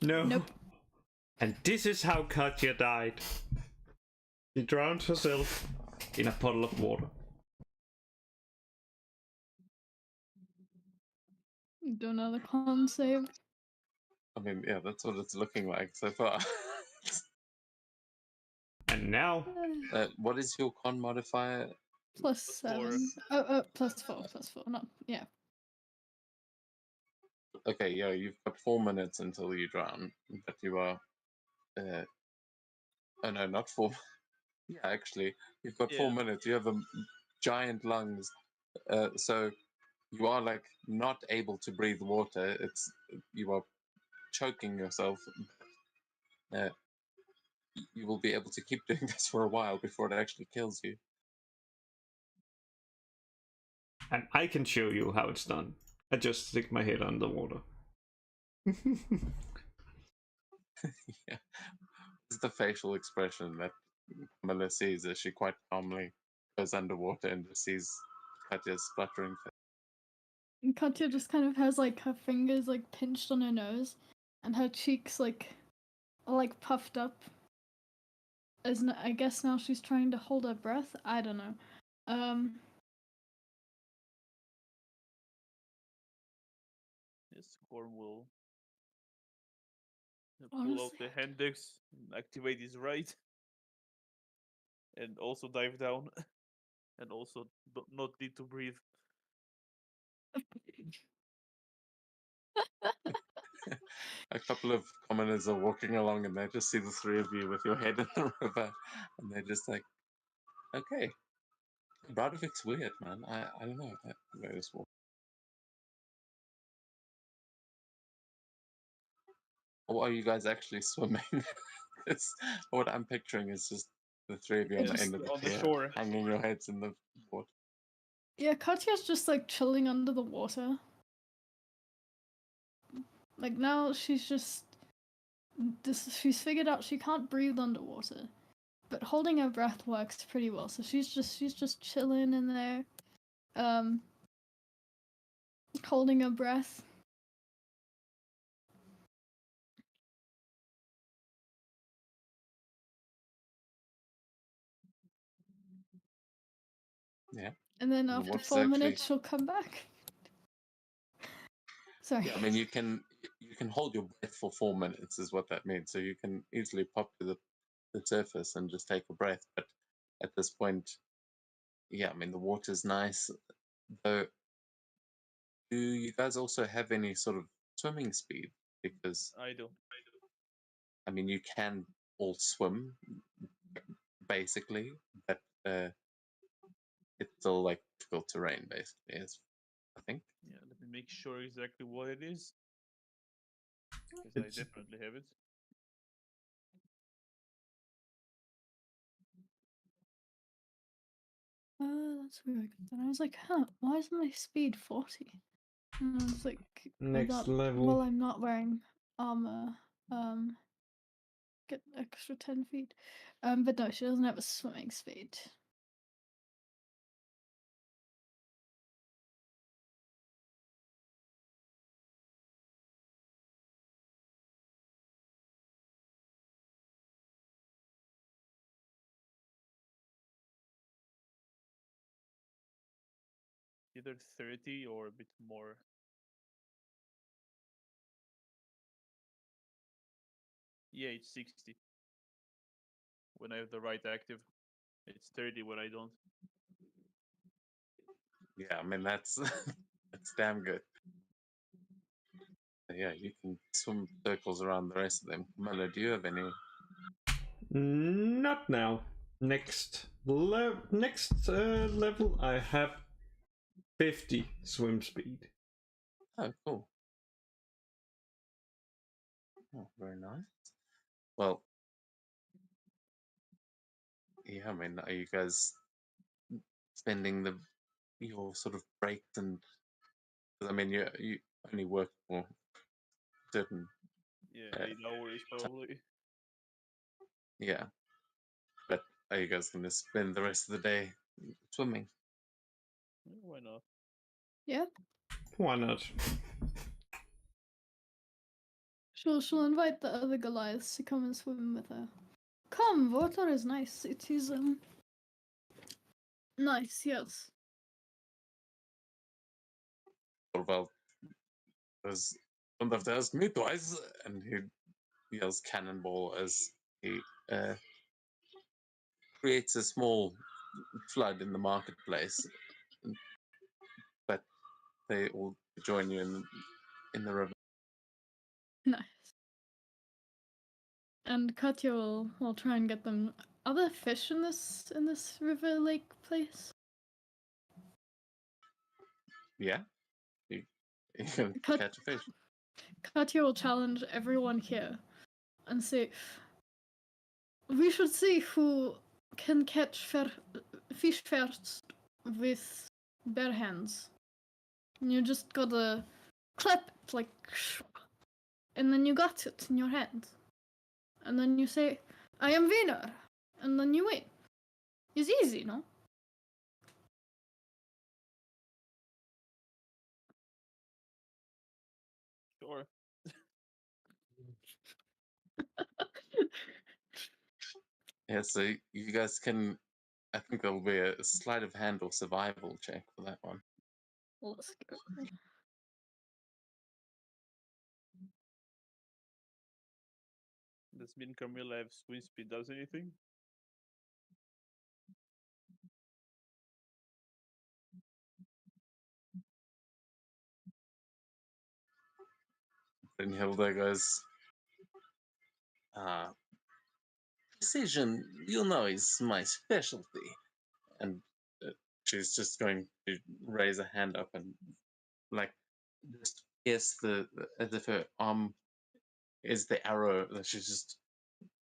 No. Nope. And this is how Katya died. She drowned herself in a puddle of water. Do another con save. I mean, yeah, that's what it's looking like so far. And now, What is your con modifier? Plus +4. 7. Oh, +4. +4. No, yeah. Okay, yeah, you've got 4 minutes until you drown, but you are. Oh no, not 4. Yeah, actually, you've got 4 Yeah. minutes. You have giant lungs, so you are like not able to breathe water. You are choking yourself. You will be able to keep doing this for a while before it actually kills you. and I can show you how it's done. I just stick my head underwater. Yeah, this is the facial expression that Camilla sees as she quite calmly goes underwater and just sees Katya's spluttering face. And Katya just kind of has like her fingers like pinched on her nose, and her cheeks are like puffed up. I guess now she's trying to hold her breath. I don't know. Yes, Gorm will pull out Honestly, the Hendrix, activate his right, and also dive down, and also not need to breathe. A couple of commoners are walking along and they just see the three of you with your head in the river, and they're just like, okay. Bradovik's weird, man. I don't know. They just walk. Or are you guys actually swimming? What I'm picturing is just the three of you on the just end of the on the pier, shore. hanging your heads in the water. yeah, Katya's just like chilling under the water. Like now she's just she's figured out she can't breathe underwater, but holding her breath works pretty well. So she's just chilling in there, holding her breath. Yeah. And then the after water's 4 actually- minutes, she'll come back. Sorry. Yeah, I mean, you can hold your breath for 4 minutes, is what that means. So you can easily pop to the surface and just take a breath. But at this point, yeah, I mean, the water's nice. Though, do you guys also have any sort of swimming speed? Because I do. I mean, you can all swim, basically, but it's still like difficult terrain, basically. I think. Yeah, let me make sure exactly what it is. Because I It's- definitely have it. That's weird. Then I was like, huh, why is my speed 40? And I was like, I Next thought, level. well, I'm not wearing armor. Get extra 10 feet. But no, she doesn't have a swimming speed. Either 30 or a bit more. Yeah, it's 60. When I have the right active. It's 30 when I don't. Yeah, I mean that's that's damn good. Yeah, you can swim circles around the rest of them. Miller, do you have any? Not now. Next level, I have 50 swim speed. Oh, cool. Oh, very nice. Well, yeah, I mean, are you guys spending your sort of breaks and? 'Cause, I mean, you only work for certain. Yeah, Uh, 8 hours probably. Yeah, but are you guys going to spend the rest of the day swimming? Yeah, why not? Yeah, Why not? she'll invite the other Goliaths to come and swim with her. Come, water is nice. It is nice, yes. Well, because don't have to ask me twice, and he yells cannonball as he creates a small flood in the marketplace. But they all join you in the river. Nice. And Katya will try and get them. Are there fish in this river lake place? Yeah, you can Cut- catch a fish. Katya will challenge everyone here and say, we should see who can catch fish first with bare hands. And you just gotta clap it like, and then you got it in your hand. And then you say, I am winner. And then you win. It's easy, no? Sure. Yeah, so you guys can. I think there'll be a sleight of hand or survival check for that one. Let's go. Does mean Camilla have swim speed does anything? Then Hilda goes, precision, you know, is my specialty. And she's just going to raise a hand up and, like, just pierce as if her arm is the arrow that she's just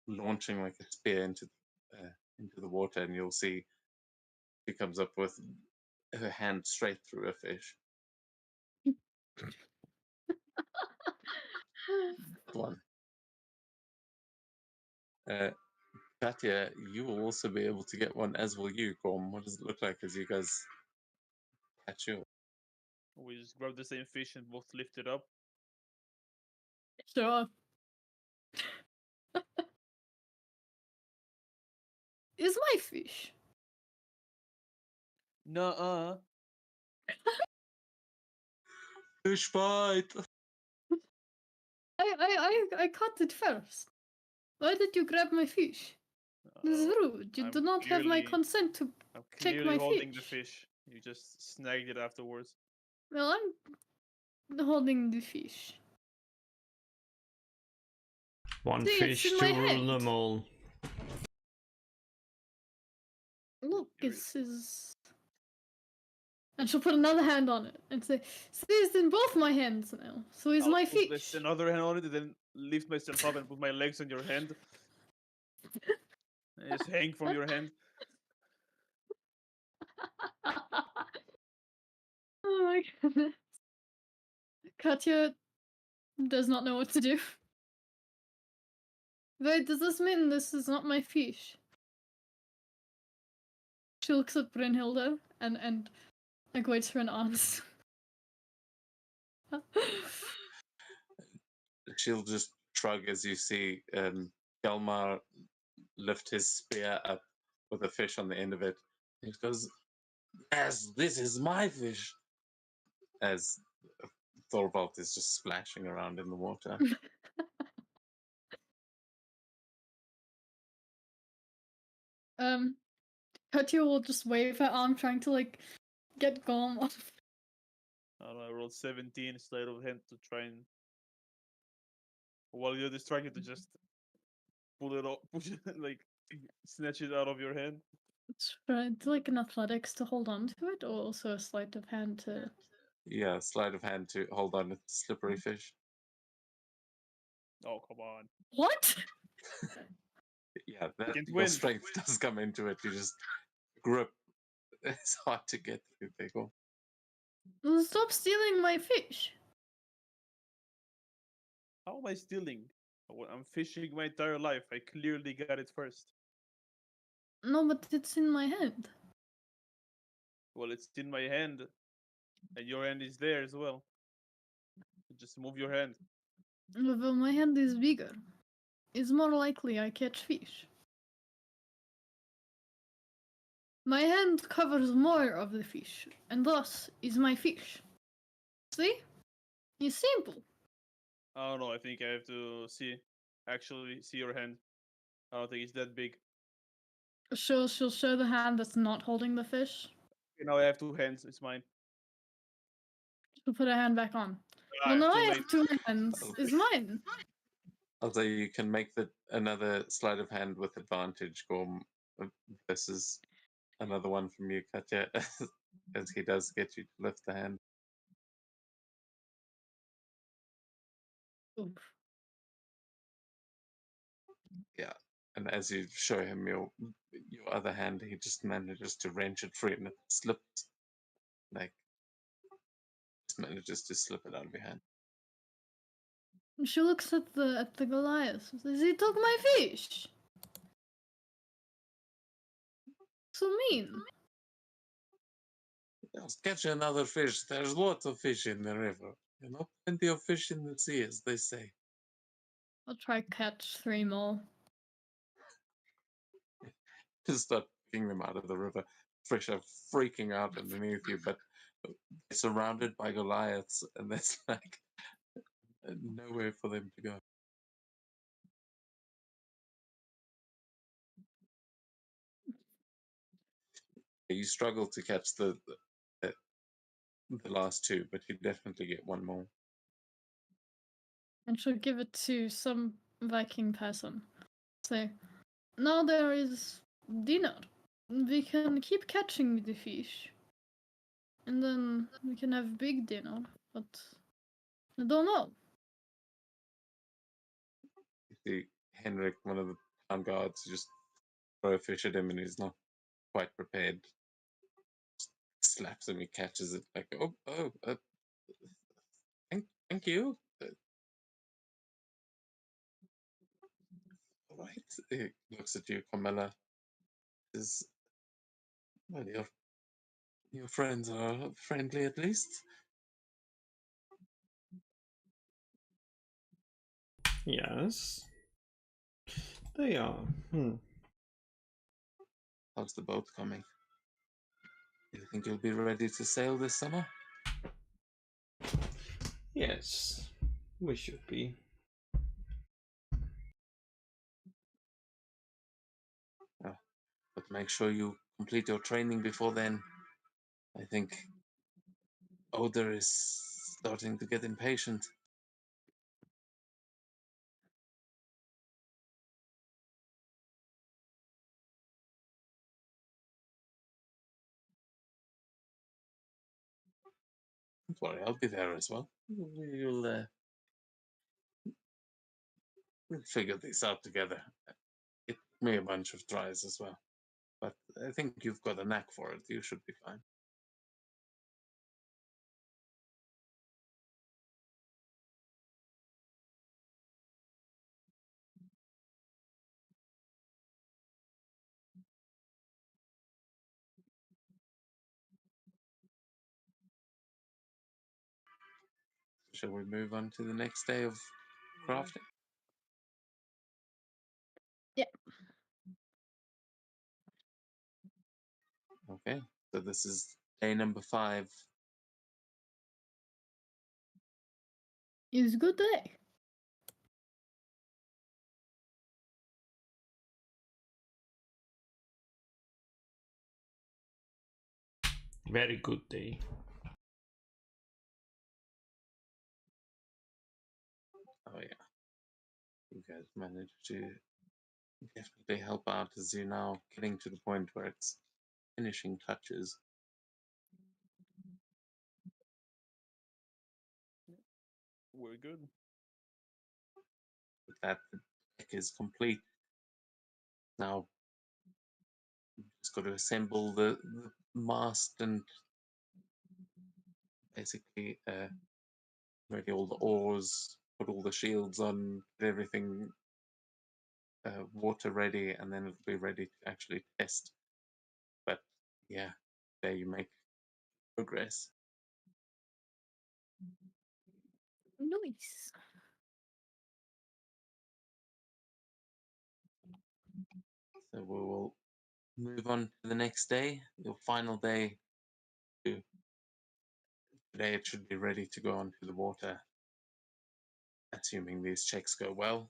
launching like a spear into the water, and you'll see she comes up with her hand straight through a fish. One. Katya, you will also be able to get one, as will you, Gorm. What does it look like as you guys catch you? We just grab the same fish and both lift it up. Sure. Is my fish? Nuh-uh. Fish fight. I caught it first. Why did you grab my fish? This is rude. You I'm do not have my clearly- consent to. I'm Take clearly my holding the fish. fish. You just snagged it afterwards. Well, I'm holding the fish. One See, it's fish in to my rule hand. them all. Look, You're- this is. And she'll put another hand on it and say, "See, it's in both my hands now. So is I'll my put this fish." another hand on it and then lift myself up and put my legs on your hand. And just hang from your hand. Oh my goodness. Katya does not know what to do. Wait, does this mean this is not my fish? She looks at Brynhilde and like waits for an answer. She'll just shrug as you see Gelmar lift his spear up with a fish on the end of it. He goes, "As this is my fish." As Thorvald is just splashing around in the water. Katya will just wave her arm, trying to like get Gorm off. I don't know, I rolled 17 sleight of hand to try and. While you're distracted, to just pull it off, push it, like snatch it out of your hand. Try to like an athletics to hold on to it, or also a sleight of hand to. Yeah, sleight of hand to hold on to the slippery fish. Oh, come on. What? Yeah, that, Can't your win. strength does come into it. You just grip. It's hard to get through, Pickle. Stop stealing my fish. How am I stealing? I'm fishing my entire life. I clearly got it first. No, but it's in my hand. Well, it's in my hand, and your hand is there as well. Just move your hand. Well, my hand is bigger. It's more likely I catch fish. My hand covers more of the fish, and thus is my fish. See? It's simple. I don't know. I think I have to actually see your hand. I don't think it's that big. She'll show the hand that's not holding the fish. Okay, now I have two hands. It's mine. She'll put her hand back on. Ah, Well, now too I late. have two hands. Oh. It's mine. Although you can make another sleight of hand with advantage, Gorm, versus another one from you, Katya, as he does get you to lift the hand. Oof. Yeah, and as you show him your other hand, he just manages to wrench it free, and it slips. Like, just manages to slip it out of your hand. She looks at the Goliath. Says, "He took my fish." So mean. Just catch another fish. There's lots of fish in the river. You know, plenty of fish in the sea, as they say. I'll try catch 3 more. Just start picking them out of the river. Fish are freaking out underneath you, but they're surrounded by Goliaths, and there's like nowhere for them to go. You struggle to catch the last two, but you definitely get one more. And she'll give it to some Viking person. Say, now there is dinner. We can keep catching the fish. And then we can have big dinner. But I don't know. You see Henrik, one of the town guards, just throw a fish at him, and he's not quite prepared. Just slaps him, he catches it like, thank you. All right. He looks at you, Camilla. Says, well, your friends are friendly at least. Yes. They are. How's the boat coming? You think you'll be ready to sail this summer? Yes, we should be. But make sure you complete your training before then. I think Oder is starting to get impatient. Don't worry, I'll be there as well. We'll figure this out together. It took me a bunch of tries as well. But I think you've got a knack for it. You should be fine. Shall we move on to the next day of crafting? Yeah. Okay, so this is day number 5. It was a good day. Very good day. Oh yeah, you guys managed to definitely help out as you're now getting to the point where it's finishing touches. We're good. With that, the deck is complete. Now, just got to assemble the mast and basically ready all the oars, put all the shields on, get everything water ready, and then it'll be ready to actually test. But yeah, there you make progress. Nice. So we will move on to the next day, your final day. Today it should be ready to go onto the water, assuming these checks go well.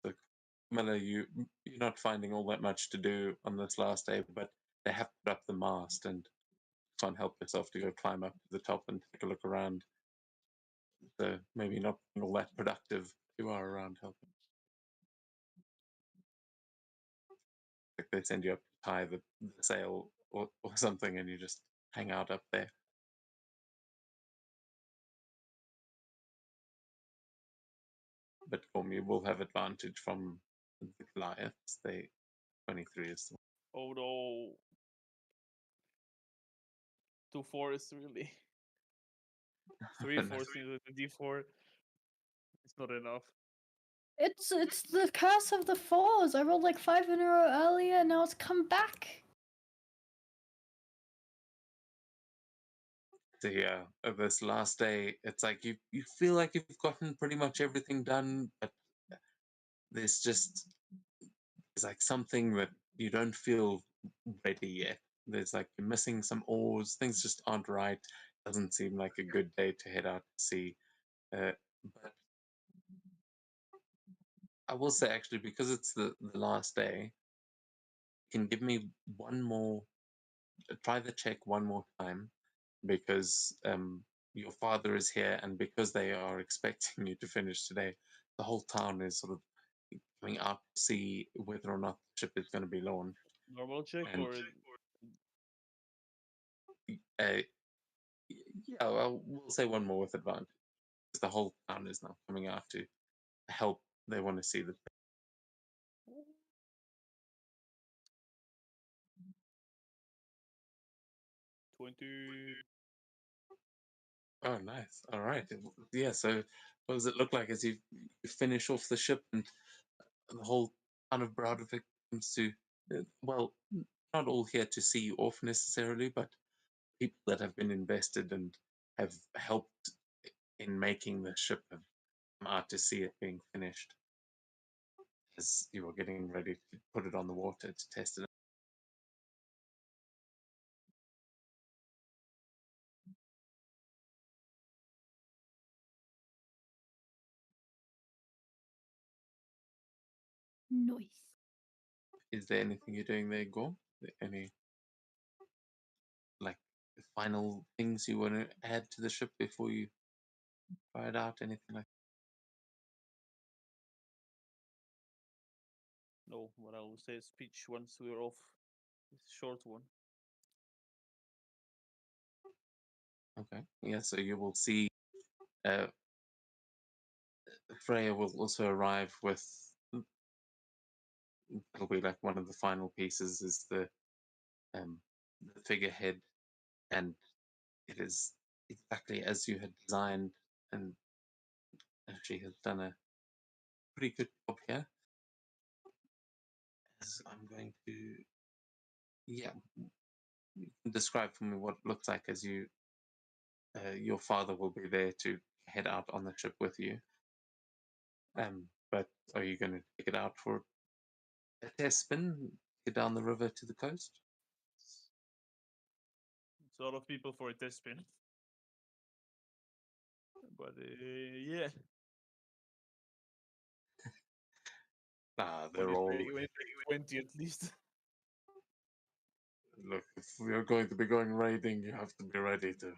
So Miller, you're not finding all that much to do on this last day, but they have put up the mast and can't help yourself to go climb up to the top and take a look around. So maybe not all that productive. You are around helping. Like they send you up to tie the sail or something, and you just hang out up there. But you will have advantage from the Goliaths. They 23 is Oh no. 2 forests really. 3 forests with a D4. It's not enough. It's the curse of the fours. I rolled like 5 in a row earlier, now it's come back. So yeah, this last day, it's like you feel like you've gotten pretty much everything done, but there's like something that you don't feel ready yet. There's like you're missing some oars. Things just aren't right. Doesn't seem like a good day to head out to sea. But I will say actually, because it's the last day, you can give me one more. Try the check one more time, because your father is here, and because they are expecting you to finish today, the whole town is sort of coming out to see whether or not the ship is going to be launched. Normal check And or uh, yeah, well, we'll say one more with advantage, because the whole town is now coming out to help. They want to see the. 20? Oh, nice. All right. Yeah. So, what does it look like as you finish off the ship and the whole town of Broadwick comes to well, not all here to see you off necessarily, but people that have been invested and have helped in making the ship have come out to see it being finished as you were getting ready to put it on the water to test it. Nice. Is there anything you're doing there, Gorm? Any like final things you want to add to the ship before you try it out? Anything like No, what I will say is speech once we're off. It's a short one. okay? Yeah, so you will see uh, Freya will also arrive with. It'll be like one of the final pieces is the figurehead, and it is exactly as you had designed, and she has done a pretty good job here. As I'm going to, yeah, you can describe for me what it looks like as you, your father will be there to head out on the ship with you. But are you going to take it out for a test spin, get down the river to the coast? It's a lot of people for a test spin. But yeah, Nah, when they're all. when it's like 20 at least. Look, if we are going to be going raiding, you have to be ready to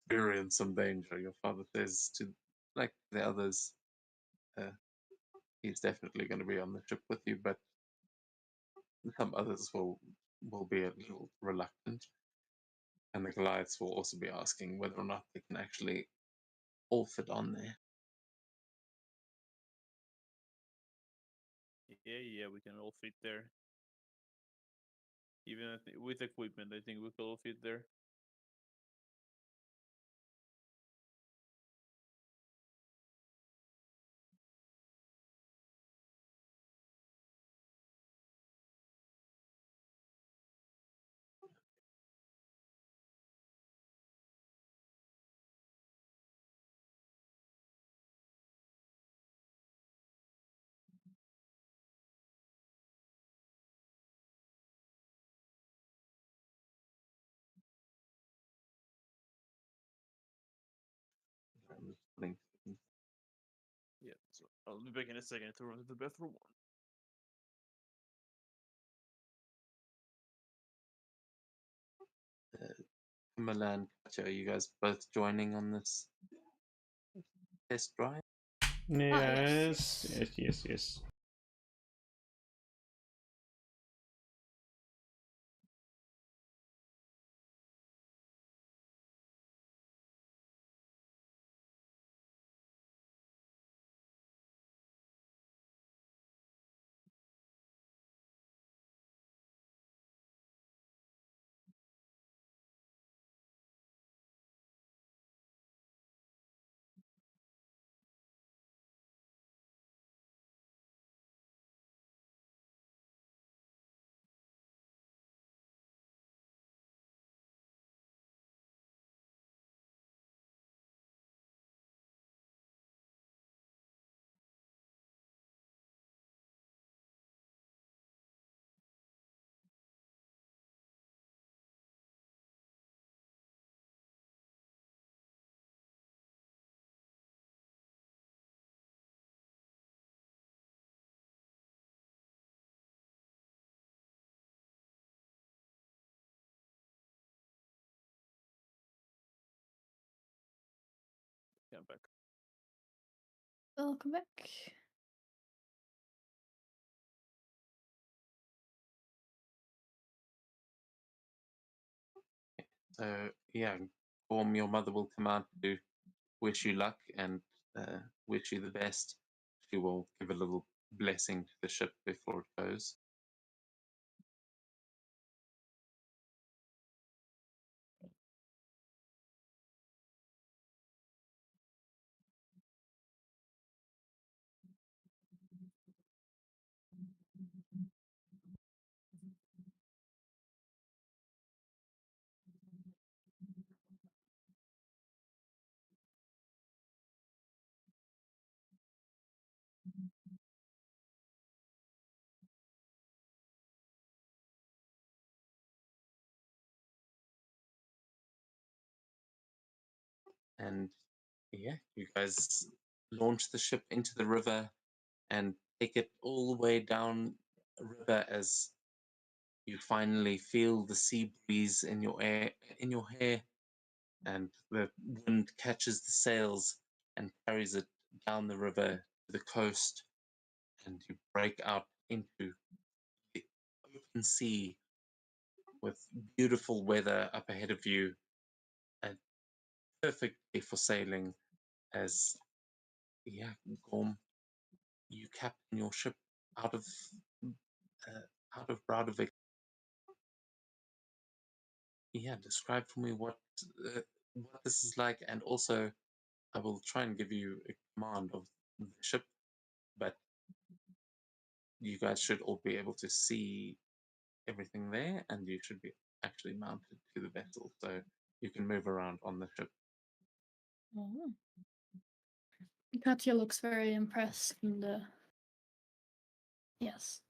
experience some danger. Your father says to, like the others, uh, he's definitely going to be on the ship with you, but some others will be a little reluctant, and the Goliaths will also be asking whether or not they can actually all fit on there. Yeah, we can all fit there. Even with equipment, I think we can all fit there. I'm just putting Yeah, so I'll be back in a second to run to the bathroom. Kamala and Katja, are you guys both joining on this test drive? Yes, yes. yes, yes, yes. Yeah, I'm back. Welcome back. So yeah, Gorm, your mother will come out to wish you luck and wish you the best. She will give a little blessing to the ship before it goes. And yeah, you guys launch the ship into the river and take it all the way down the river as you finally feel the sea breeze in your hair, and the wind catches the sails and carries it down the river to the coast, and you break out into the open sea with beautiful weather up ahead of you, and perfect day for sailing. As yeah, Gorm, you captain your ship out of Broudevik. Yeah, describe for me what this is like, and also I will try and give you a command of the ship, but you guys should all be able to see everything there, and you should be actually mounted to the vessel, so you can move around on the ship. Oh. Katya looks very impressed and yes.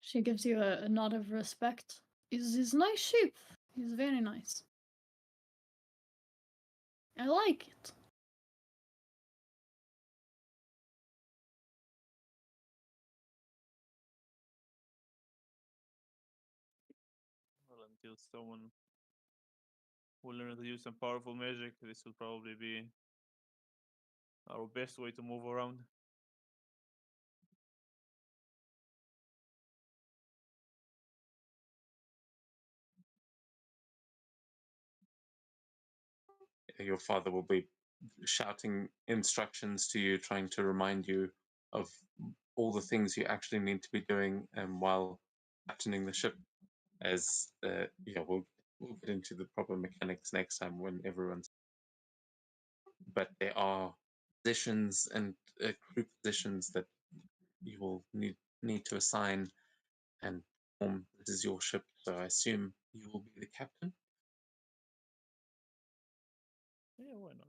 She gives you a nod of respect. It's nice ship. It's very nice. I like it. Well, until someone will learn to use some powerful magic, this will probably be our best way to move around. Your father will be shouting instructions to you, trying to remind you of all the things you actually need to be doing while captaining the ship. As yeah, we'll get into the proper mechanics next time when everyone's. But there are positions and crew positions that you will need to assign, and this is your ship, so I assume you will be the captain. Yeah, why not?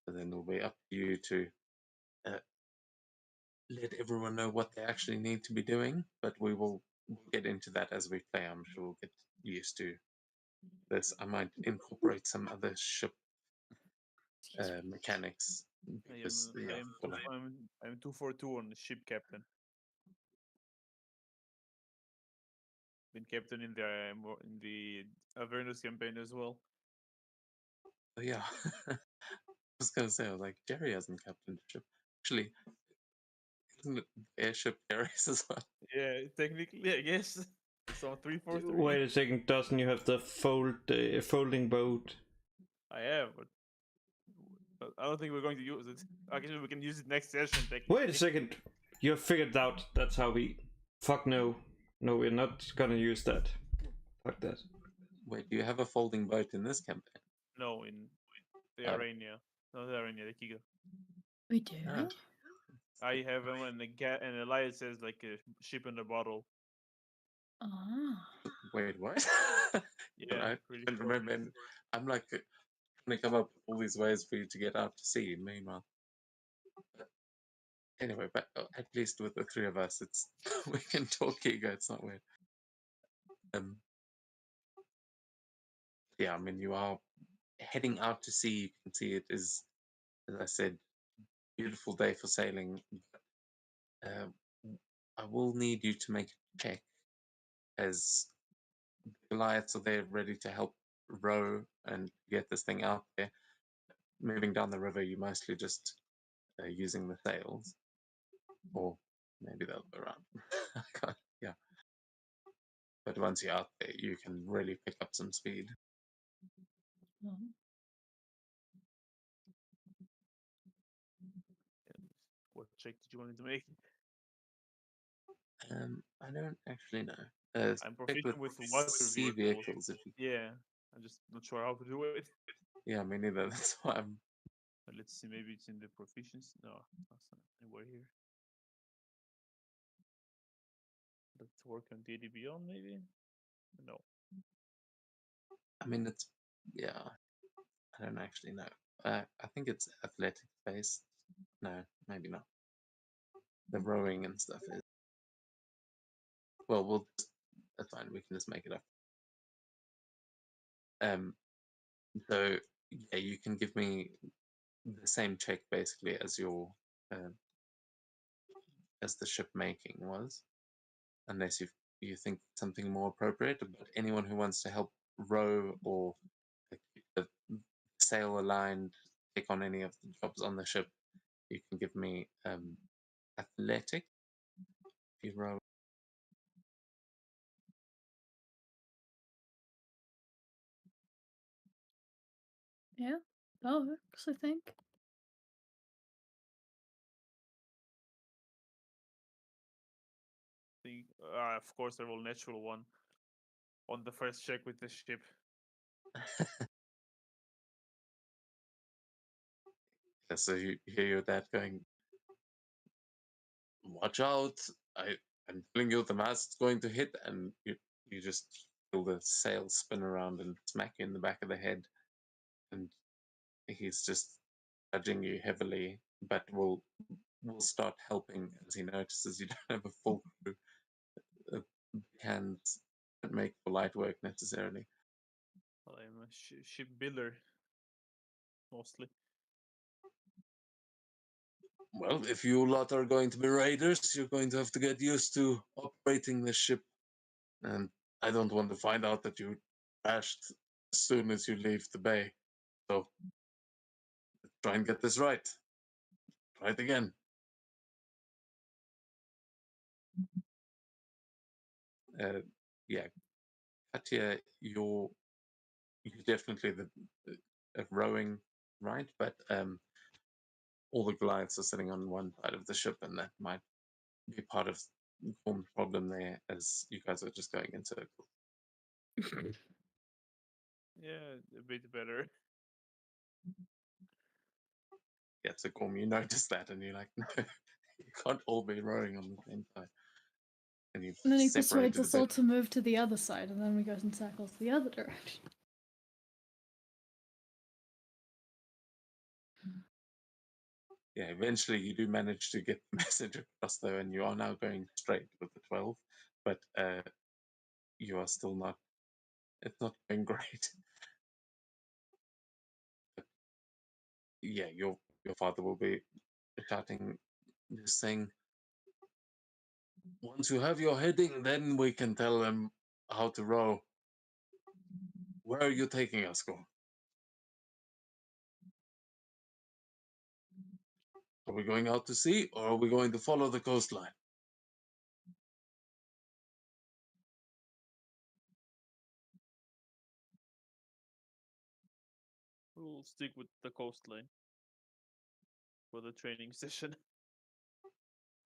So then it'll be up to you to let everyone know what they actually need to be doing. But we'll get into that as we play. I'm sure we'll get used to this. I might incorporate some other ship mechanics because yeah, I'm 2-for-2 on the ship captain. Been captain in the Avernus campaign as well. oh, yeah. I was gonna say, I was like, Jerry hasn't captained a ship. Actually, isn't it airship carries as well? Yeah, technically, I guess. It's on 3-4-3. Wait a second, doesn't you have the folding boat? I have, but I don't think we're going to use it. I guess we can use it next session. Wait a second, you have figured out that's how we. Fuck no. No, we're not gonna use that. Fuck that. Wait, do you have a folding boat in this campaign? No, in the Arania. Not the Arania, the Kiga. We do. Ah. I have them, and Elias says like a ship in a bottle. Ah. Wait, what? Yeah, I pretty don't sure. remember. And I'm like trying to come up with all these ways for you to get out to sea. Meanwhile, anyway, but at least with the three of us, it's we can talk ego. It's not weird. Yeah, I mean, you are heading out to sea. You can see it is, as I said, beautiful day for sailing. Uh, I will need you to make a check, as the Goliaths are there ready to help row and get this thing out there. Moving down the river, you're mostly just using the sails, or maybe the other way around. Yeah. But once you're out there, you can really pick up some speed. Mhm. What check did you want to make? I don't actually know. I'm Check proficient with water sea vehicles. vehicles. If you, Yeah, I'm just not sure how to do it. yeah, me neither. That's why I'm. Let's see, maybe it's in the proficiency. No, that's not anywhere here. Let's work on D&D Beyond, maybe? No. I mean, it's yeah. I don't actually know. I think it's athletics based. No, maybe not. The rowing and stuff is. well, that's fine. We can just make it up. So yeah, you can give me the same check basically as your as the ship making was, unless you think something more appropriate. But anyone who wants to help row or keep the sail aligned, take on any of the jobs on the ship, you can give me athletic. If you row. Yeah, that works, I think. Of course, I roll natural one on the first check with the ship. Yeah, so you hear your dad going, "Watch out! I'm telling you, the mast's going to hit," and you just feel the sail spin around and smack you in the back of the head, and he's just judging you heavily, but will start helping as he notices you don't have a full crew. Hands don't make for light work necessarily. I'm a ship builder, mostly. Well, if you lot are going to be raiders, you're going to have to get used to operating the ship. And I don't want to find out that you crashed as soon as you leave the bay. So let's try and get this right. Try it again. Yeah, Katya, you're definitely the rowing, right? But all the Goliaths are sitting on one side of the ship, and that might be part of the problem there, as you guys are just going in circles. Yeah, a bit better. Yeah, so Gorm, you notice that, and you're like, no, you can't all be rowing on the same side. And you've And then he separated persuades us a all bit. to move to the other side, and then we go in circles the other direction. Yeah, eventually you do manage to get the message across though, and you are now going straight with the 12, but you are still not, it's not going great. But yeah, your father will be shouting, just saying, once you have your heading, then we can tell them how to row. Where are you taking us, Gorm? Are we going out to sea, or are we going to follow the coastline? We'll stick with the coastline for the training session.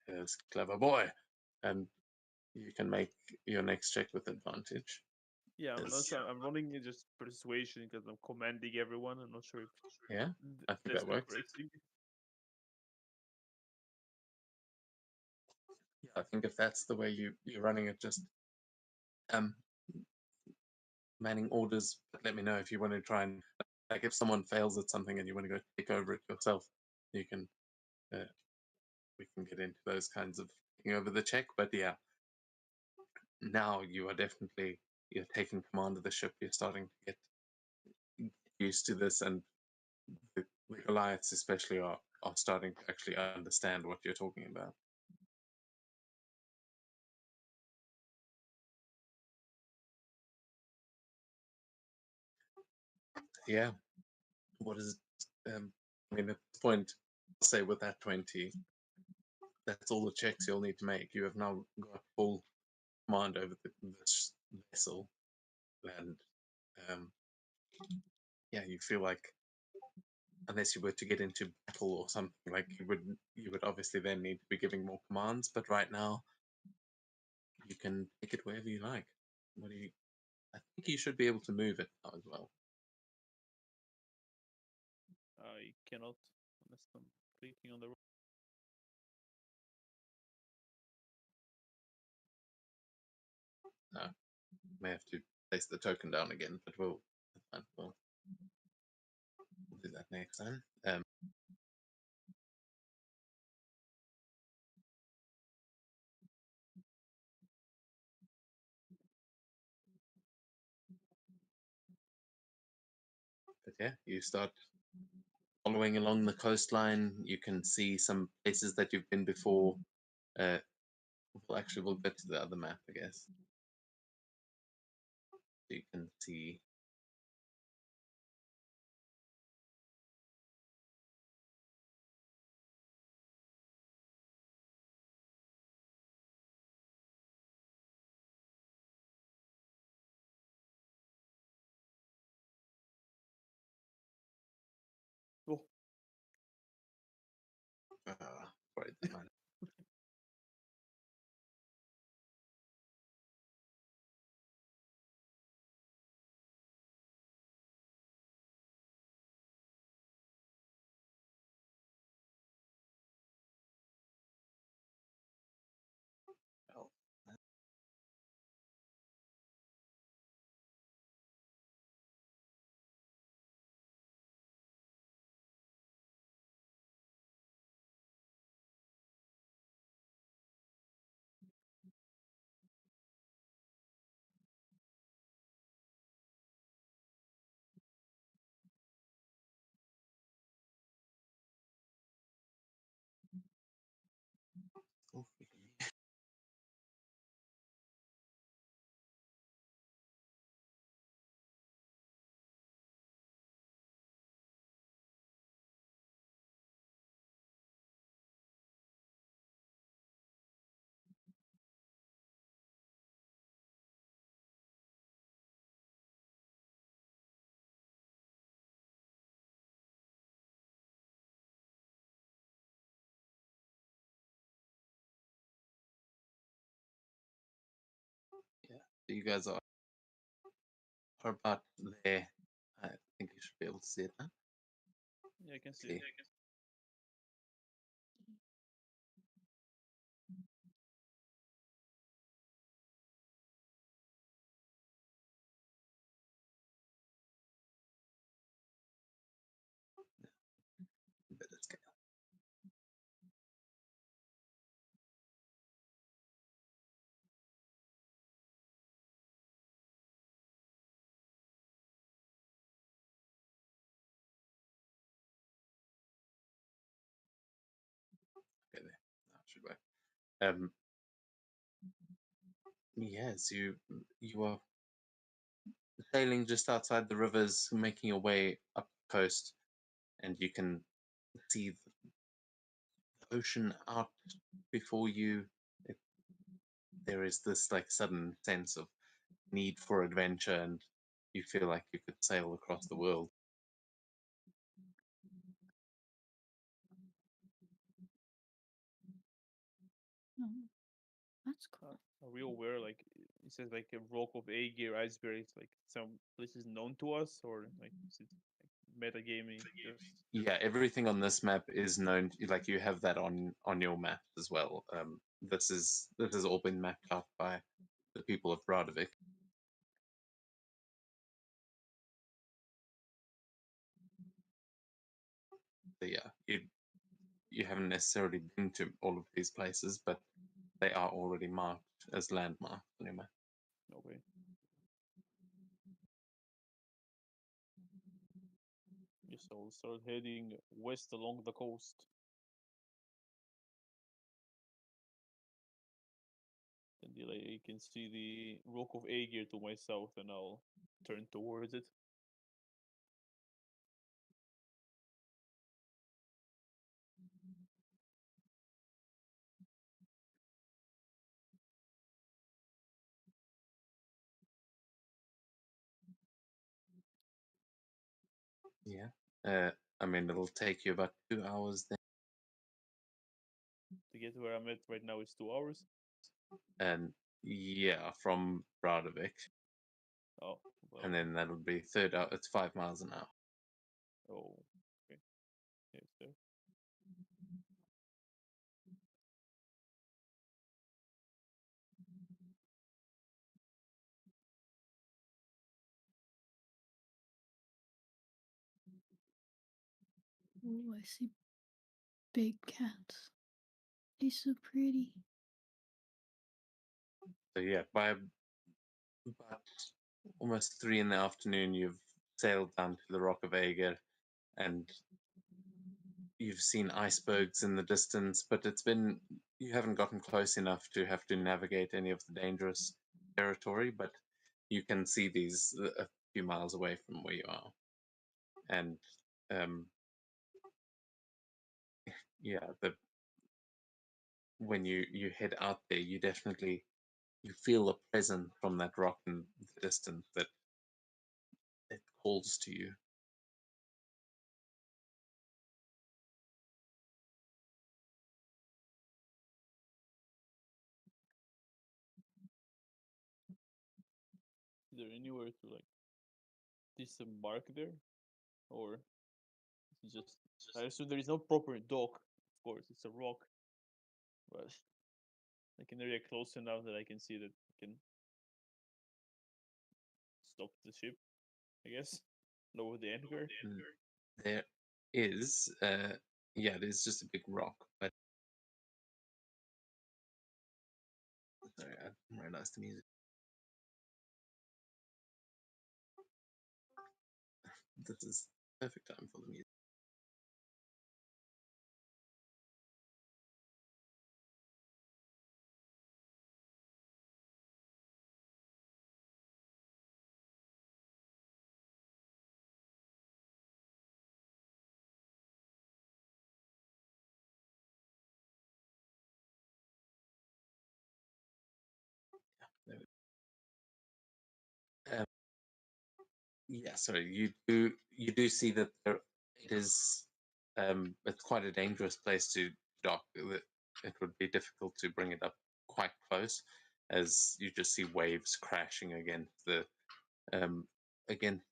Yes, clever boy. And you can make your next check with advantage. Yeah, Yes. I'm running just persuasion because I'm commanding everyone. I'm not sure if Yeah, I think that's that the works. correct thing. Yeah, I think if that's the way you're running it, just manning orders. But let me know if you want to try and, like, if someone fails at something and you want to go take over it yourself, you can. We can get into those kinds of taking over the check. But yeah, now you are definitely, you're taking command of the ship. You're starting to get used to this, and the Goliaths especially are starting to actually understand what you're talking about. Yeah. What is it? I mean, at this point, I'll say with that 20, that's all the checks you'll need to make. You have now got full command over this vessel, and yeah, you feel like, unless you were to get into battle or something, like you would obviously then need to be giving more commands. But right now, you can take it wherever you like. What do you? I think you should be able to move it now as well. I cannot unless I'm clicking on the. No, may have to place the token down again, but we'll do that next time. But yeah, you start following along the coastline. You can see some places that you've been before. Well, actually, we'll get to the other map, I guess. You can see. Oh, Sorry, that might. Oh, oh, yeah. So you guys are about there. I think you should be able to see it now. yeah, I can see Okay. it. Better scale. Okay, there. That should work. Yes, you are sailing just outside the rivers, making your way up the coast, and you can see the ocean out before you. It, there is this like sudden sense of need for adventure, and you feel like you could sail across the world. Oh, that's cool. Are we aware, like, it says like a rock of Aegir iceberg, like some places known to us, or like is it like metagaming? Just Yeah, everything on this map is known. Like you have that on your map as well. This has all been mapped out by the people of Bradovik. So yeah, you haven't necessarily been to all of these places, but they are already marked as landmarks on your map. okay. Yes, so we'll start heading west along the coast. And I can see the rock of Aegir to my south, and I'll turn towards it. Yeah. I mean, it'll take you about 2 hours then, To get where I'm at right now is 2 hours. and yeah, from Bradovik, Oh, well. and then that'll be third out. It's 5 miles an hour. Oh, okay. Yes, sir. Oh, I see big cats. He's so pretty. So yeah, by about almost 3 in the afternoon, you've sailed down to the Rock of Aegir, and you've seen icebergs in the distance, but you haven't gotten close enough to have to navigate any of the dangerous territory, but you can see these a few miles away from where you are. And yeah, when you head out there, you feel a presence from that rock in the distance that it calls to you. Is there anywhere to like disembark there, or is it just? I assume there is no proper dock. Of course, it's a rock, but like an area close enough that I can see that I can stop the ship. I guess lower the anchor. There is, yeah, it is just a big rock, but sorry, I didn't realize the music. This is perfect time for the music. There we go. Yeah, sorry, you do see that it is it's quite a dangerous place to dock. It would be difficult to bring it up quite close, as you just see waves crashing against the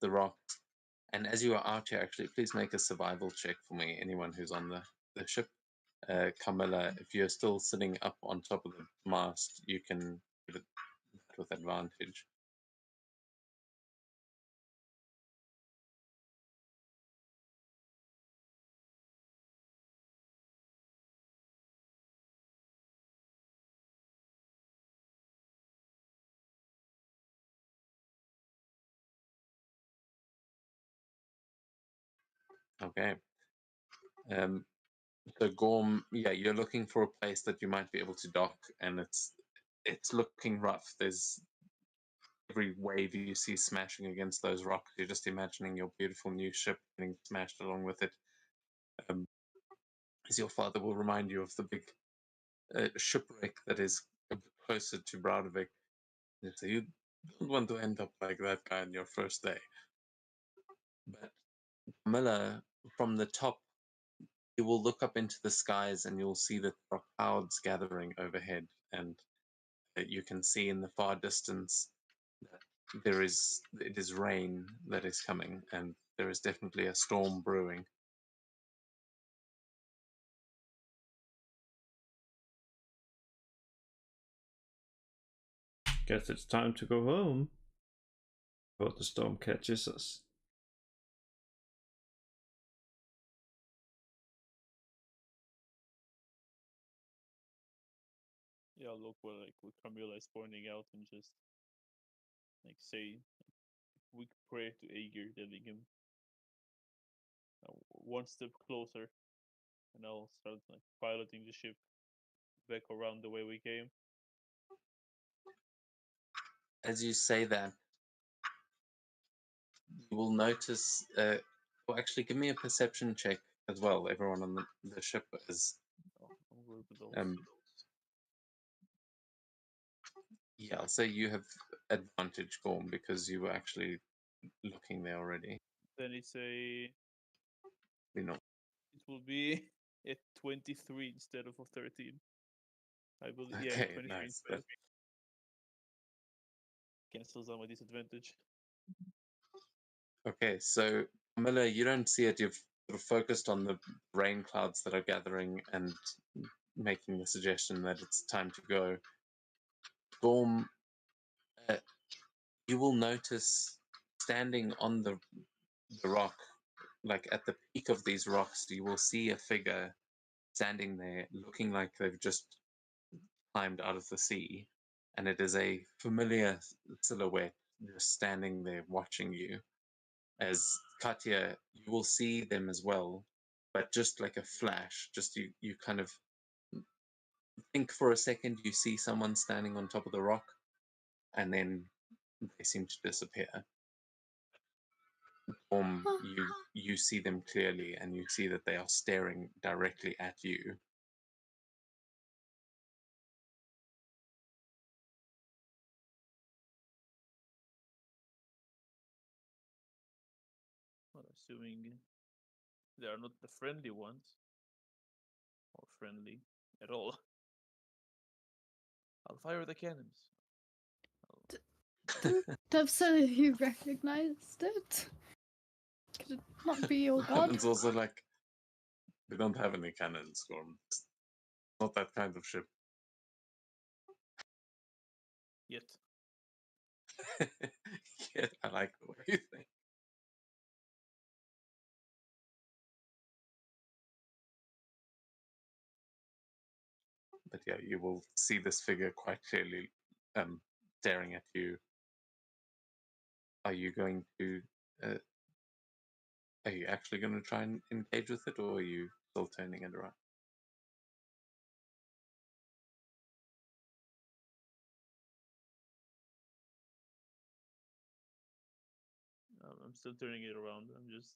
rocks. And as you are out here, actually, please make a survival check for me. Anyone who's on the ship, Camilla, if you're still sitting up on top of the mast, you can give it that with advantage. Okay. So Gorm, yeah, you're looking for a place that you might be able to dock, and it's looking rough. There's every wave you see smashing against those rocks. You're just imagining your beautiful new ship getting smashed along with it. As your father will remind you of the big shipwreck that is closer to Broudevik. So you don't want to end up like that guy on your first day. But Camilla, from the top, you will look up into the skies and you'll see that there are clouds gathering overhead, and you can see in the far distance that it is rain that is coming, and there is definitely a storm brewing. Guess it's time to go home before the storm catches us. Yeah, look what Camilla is pointing out, and just like say quick prayer to Aegir, telling him one step closer, and I'll start like piloting the ship back around the way we came. As you say that, you will notice. Well, actually, give me a perception check as well. Everyone on the ship is. Oh, I'm good with those. Yeah, I'll say you have advantage, Gorm, because you were actually looking there already. Then it's a. You know. It will be at 23 instead of a 13. I believe. Yeah, Okay, 23 nice. instead. Cancels out my disadvantage. Okay, so Camilla, you don't see it. You've sort of focused on the rain clouds that are gathering and making the suggestion that it's time to go. Gorm, you will notice standing on the rock, like at the peak of these rocks, you will see a figure standing there looking like they've just climbed out of the sea. And it is a familiar silhouette just standing there watching you. as Katya, you will see them as well, but just like a flash. Just you kind of think for a second you see someone standing on top of the rock, and then they seem to disappear. You see them clearly, and you see that they are staring directly at you. Well, assuming they are not the friendly ones, or friendly at all, I'll fire the cannons. Didn't Dev say he recognized it? Could it not be your god? It's also like, we don't have any cannons, Gorm. It's not that kind of ship. Yet. Yeah, I like the way you think. But yeah, you will see this figure quite clearly staring at you. Are you going to? Are you actually going to try and engage with it, or are you still turning it around? I'm still turning it around. I'm just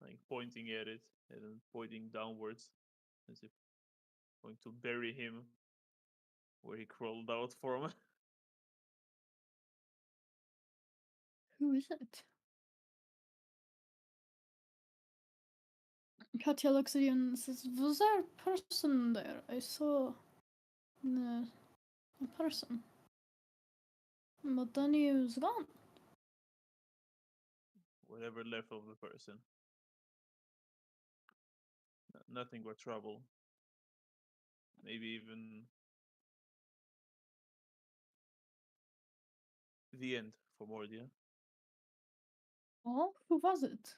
like pointing at it and then pointing downwards as if going to bury him where he crawled out from. Who is it? Katya looks at you and says, "Was there a person there? I saw a person. But then he was gone." Whatever left of the person. Nothing but trouble. Maybe even the end for Mordia. Oh, who was it?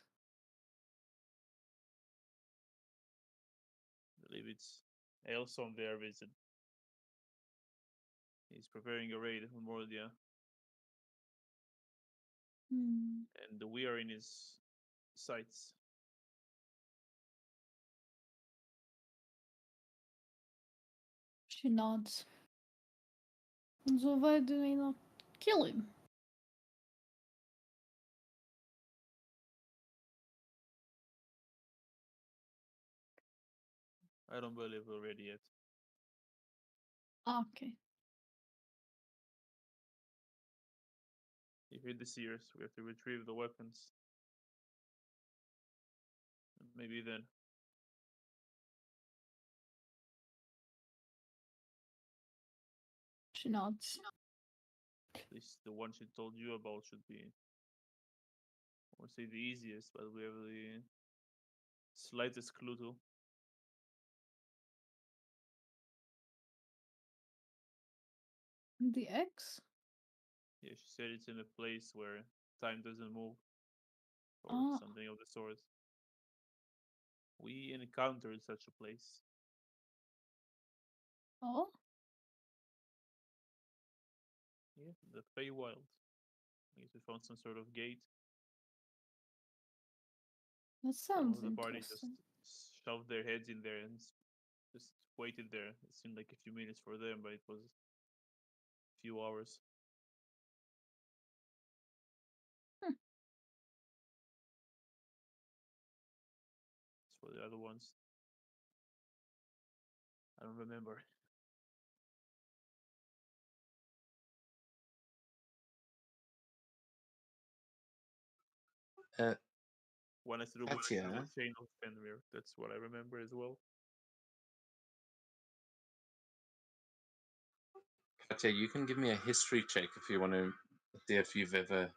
I believe it's Elson there visit. He's preparing a raid on Mordia, and we are in his sights. She nods. So why do we not kill him? I don't believe we're ready yet. Okay. If it is serious, we have to retrieve the weapons. Maybe then. She nods. At least the one she told you about should be, I won't say the easiest, but we have the slightest clue to. The X? Yeah, she said it's in a place where time doesn't move, or Ah. something of the sort. We encountered such a place. Oh, Yeah, the Feywild. I guess we found some sort of gate. that Some sounds of the party just interesting. shoved their heads in there and just waited there. It seemed like a few minutes for them, but it was a few hours. Hmm. As for the other ones, I don't remember. One has to do with Katya? the chain of Fenrir. That's what I remember as well. Katya, you can give me a history check if you want to see if you've ever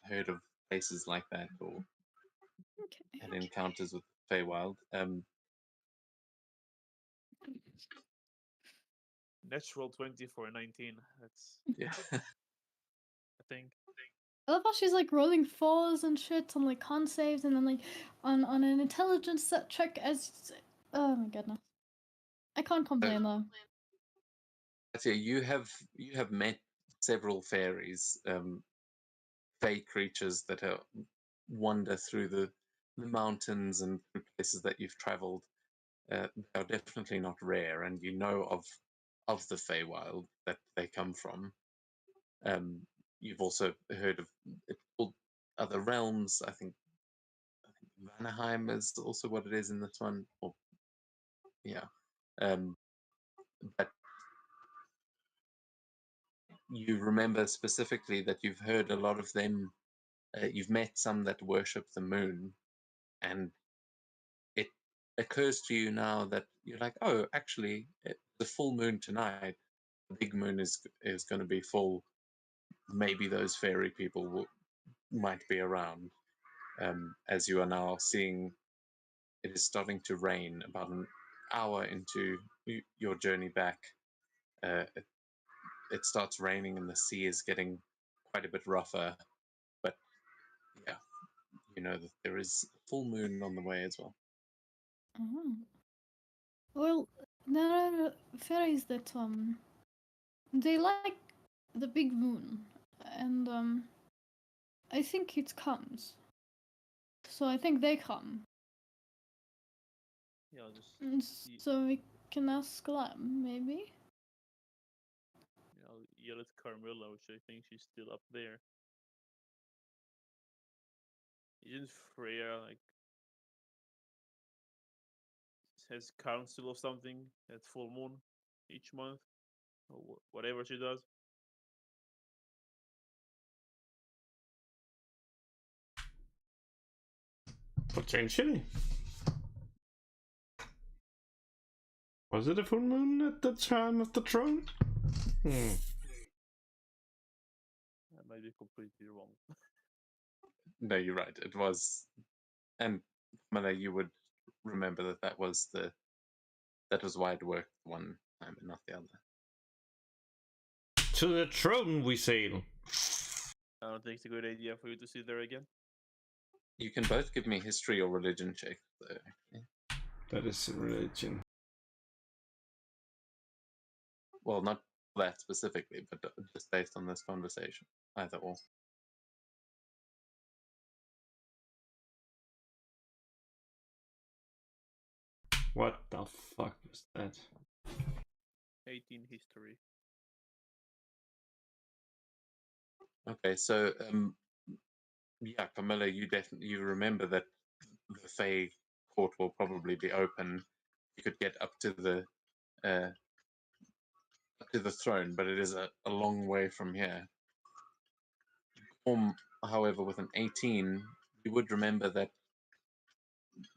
heard of places like that or Okay. had encounters with Feywild. Natural 20 for 19. That's, Yeah. I think. I love how she's like rolling fours and shit on like con saves and then like on an intelligence check as. Oh my goodness. I can't complain though. Katya, you have met several fairies, fey creatures that wander through the mountains and through places that you've traveled. They are definitely not rare, and you know of the Feywild that they come from. You've also heard of it's called other realms. I think Vanaheim is also what it is in this one. Or, yeah, but you remember specifically that you've heard a lot of them. You've met some that worship the moon, and it occurs to you now that you're like, oh, actually, the full moon tonight, the big moon is going to be full. Maybe those fairy people might be around. As you are now seeing, it is starting to rain. About an hour into your journey back, it starts raining and the sea is getting quite a bit rougher. But yeah, you know that there is a full moon on the way as well. Oh. Well, there are fairies that they like the big moon, and I think it comes. So I think they come. Yeah, I'll just And so we can ask them, maybe? I'll yell at Carmilla, which I think she's still up there. Isn't Freya like has council or something at full moon each month, or whatever she does? Potentially. Was it a full moon at the time of the throne? I might be completely wrong. No, you're right. It was, and Mala, you would remember that was why it worked one time and not the other. To the throne we sail. I don't think it's a good idea for you to sit there again. You can both give me history or religion check, though. Actually. That is religion. Well, not that specifically, but just based on this conversation, either or. What the fuck was that? 18 history. Okay, so yeah, Camilla, you remember that the Fey court will probably be open. You could get up to the throne, but it is a long way from here. However, with an 18, you would remember that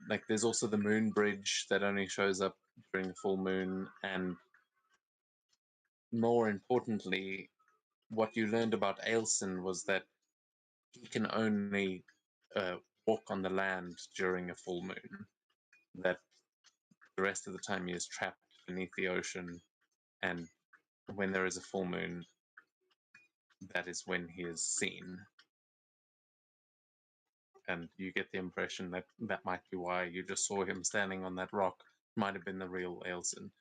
like there's also the moon bridge that only shows up during the full moon, and more importantly, what you learned about Ailson was that he can only walk on the land during a full moon. That the rest of the time he is trapped beneath the ocean, and when there is a full moon, that is when he is seen. And you get the impression that that might be why you just saw him standing on that rock. Might have been the real Ailson.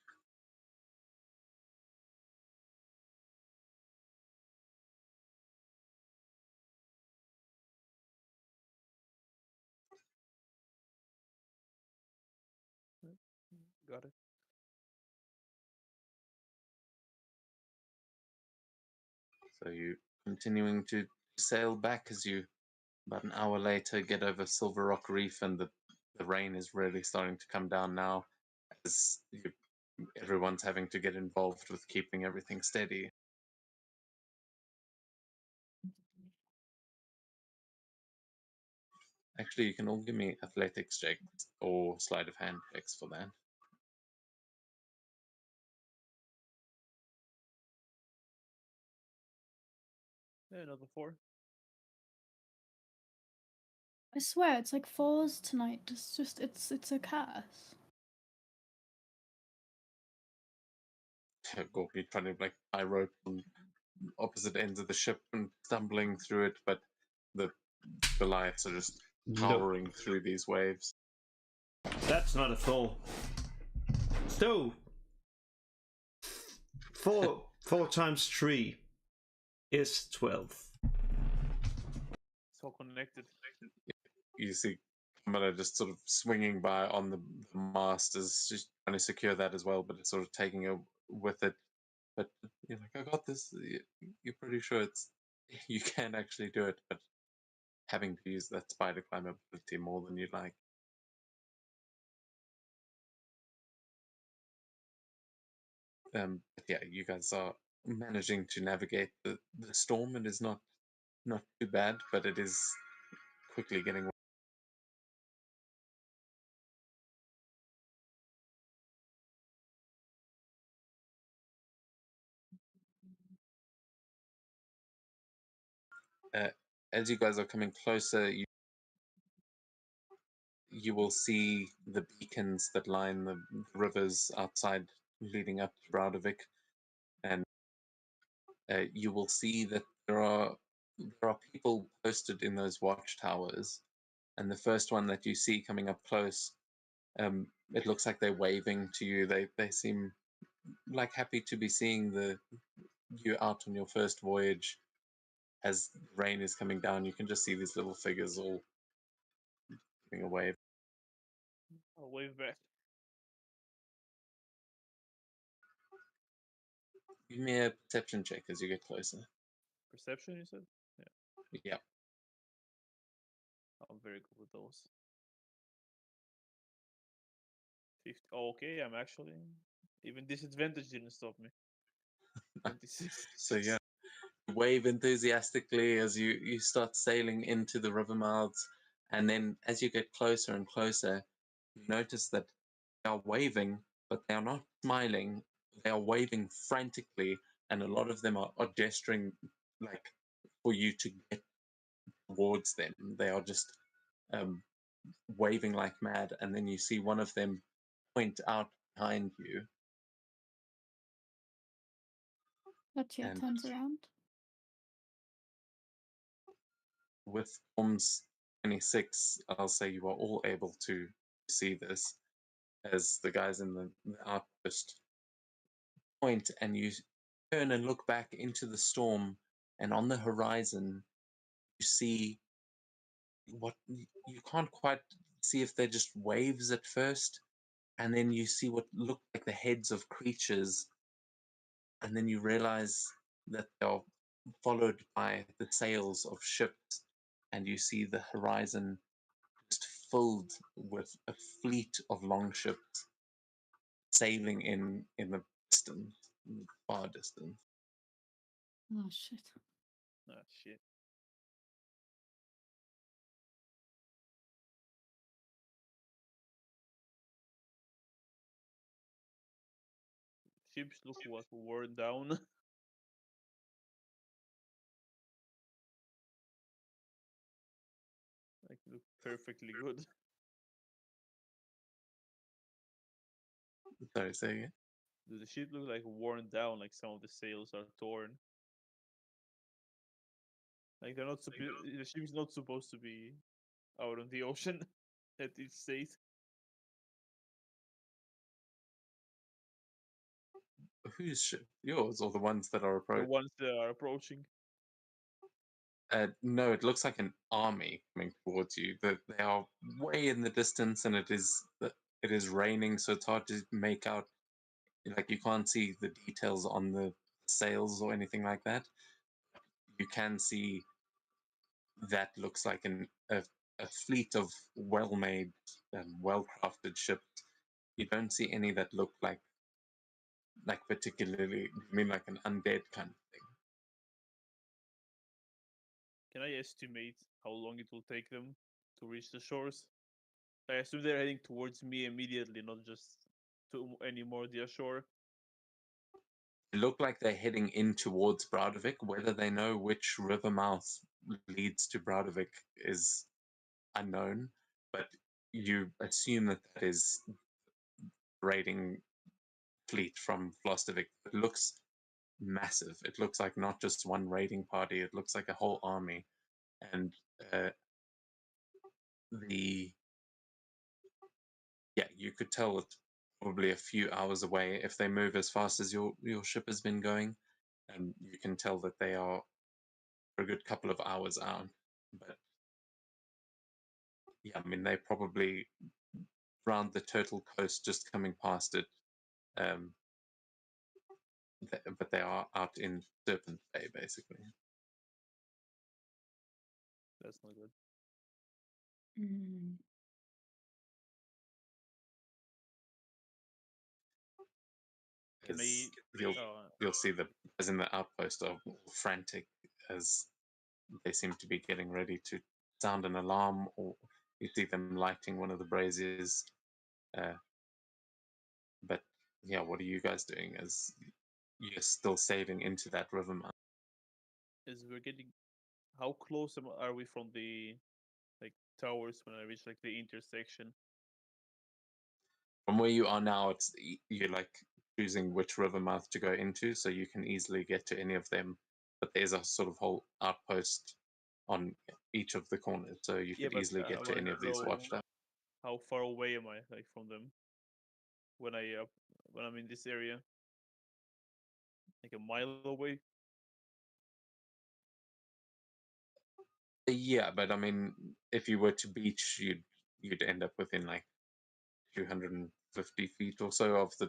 Got it. So you continuing to sail back as you, about an hour later, get over Silver Rock Reef, and the rain is really starting to come down now, as everyone's having to get involved with keeping everything steady. Actually, you can all give me athletics checks or sleight of hand checks for that. Yeah, another 4. I swear, it's like 4s tonight. It's a curse. Gorky trying to like tie rope on opposite ends of the ship and stumbling through it, but the Goliaths are just powering through these waves. That's not a fall. So 4 times 3 is 12. all connected. You see Kamala just sort of swinging by on the mast, is just trying to secure that as well, but it's sort of taking it with it. But you're like, I got this. You're pretty sure it's you can actually do it, but having to use that spider climb ability more than you'd like. But yeah, you guys are managing to navigate the storm. It is not too bad, but it is quickly getting. As you guys are coming closer, you will see the beacons that line the rivers outside leading up to Browdovik, and you will see that there are people posted in those watchtowers, and the first one that you see coming up close, it looks like they're waving to you. They seem like happy to be seeing you out on your first voyage. As rain is coming down, you can just see these little figures all giving a wave. I'll wave back. Give me a perception check as you get closer. Perception, you said? Yeah. I'm very good with those. 50. Oh, okay, I'm actually. Even disadvantage didn't stop me. 26. So yeah, wave enthusiastically as you start sailing into the river mouths, and then as you get closer and closer, you notice that they are waving, but they are not smiling. They are waving frantically, and a lot of them are gesturing like for you to get towards them. They are just waving like mad, and then you see one of them point out behind you. Lucia And turns around. with Forms 26, I'll say you are all able to see this as the guys in the outpost point, and you turn and look back into the storm, and on the horizon, you see what you can't quite see if they're just waves at first, and then you see what look like the heads of creatures, and then you realize that they're followed by the sails of ships, and you see the horizon just filled with a fleet of longships sailing in the distance, far distance. Oh shit. Ah, shit. Ships look what worn down. Like look perfectly good. Sorry, say again. Do the ship look like worn down? Like some of the sails are torn. Like they're not the ship is not supposed to be out on the ocean at its state. Whose ship? Yours or the ones that are The approaching? ones that are approaching. No, it looks like an army coming towards you. They are way in the distance, and it is raining, so it's hard to make out. Like you can't see the details on the sails or anything like that. You can see that looks like a fleet of well-made and well-crafted ships. You don't see any that look like particularly, I mean, like an undead kind of thing. Can I estimate how long it will take them to reach the shores? I assume they're heading towards me immediately, not just to any more the shore. They look like they're heading in towards Browdovik. Whether they know which river mouth leads to Browdovik is unknown, but you assume that is raiding fleet from Flostervik. It looks massive. It looks like not just one raiding party. It looks like a whole army, and you could tell it's probably a few hours away if they move as fast as your ship has been going. And you can tell that they are a good couple of hours out, but yeah, I mean, they probably round the Turtle Coast, just coming past it. But they are out in Serpent Bay, basically. That's not good. Mm. Can I? You'll see the as in the outpost are frantic as they seem to be getting ready to sound an alarm, or you see them lighting one of the braziers. But yeah, what are you guys doing as you're still sailing into that river mouth? Is we're getting? How close are we from the like towers when I reach like the intersection? From where you are now, you're like choosing which river mouth to go into, so you can easily get to any of them. But there's a sort of whole outpost on each of the corners, so you Yeah, could but easily I get to wanted any to of these know watchtowers. how far away am I like from them when when I'm in this area? Like a mile away? Yeah, but I mean, if you were to beach, you'd end up within like 250 feet or so of the.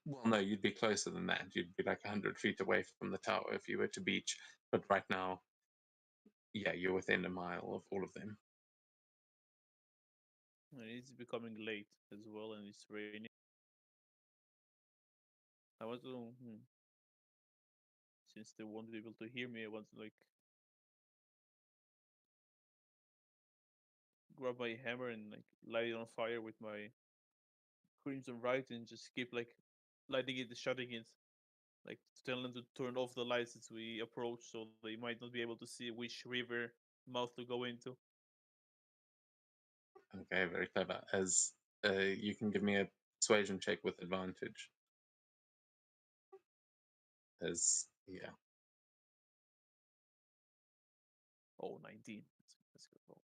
Well, no, you'd be closer than that. You'd be like 100 feet away from the tower if you were to beach. But right now, yeah, you're within a mile of all of them. And it's becoming late as well, and it's raining. I want to, since they won't be able to hear me, I want to like grab my hammer and like light it on fire with my Crimson Right and just keep like lighting it and shutting it. Like tell them to turn off the lights as we approach, so they might not be able to see which river mouth to go into. Okay, very clever. As you can give me a persuasion check with advantage. As yeah. Oh, 19. That's good roll.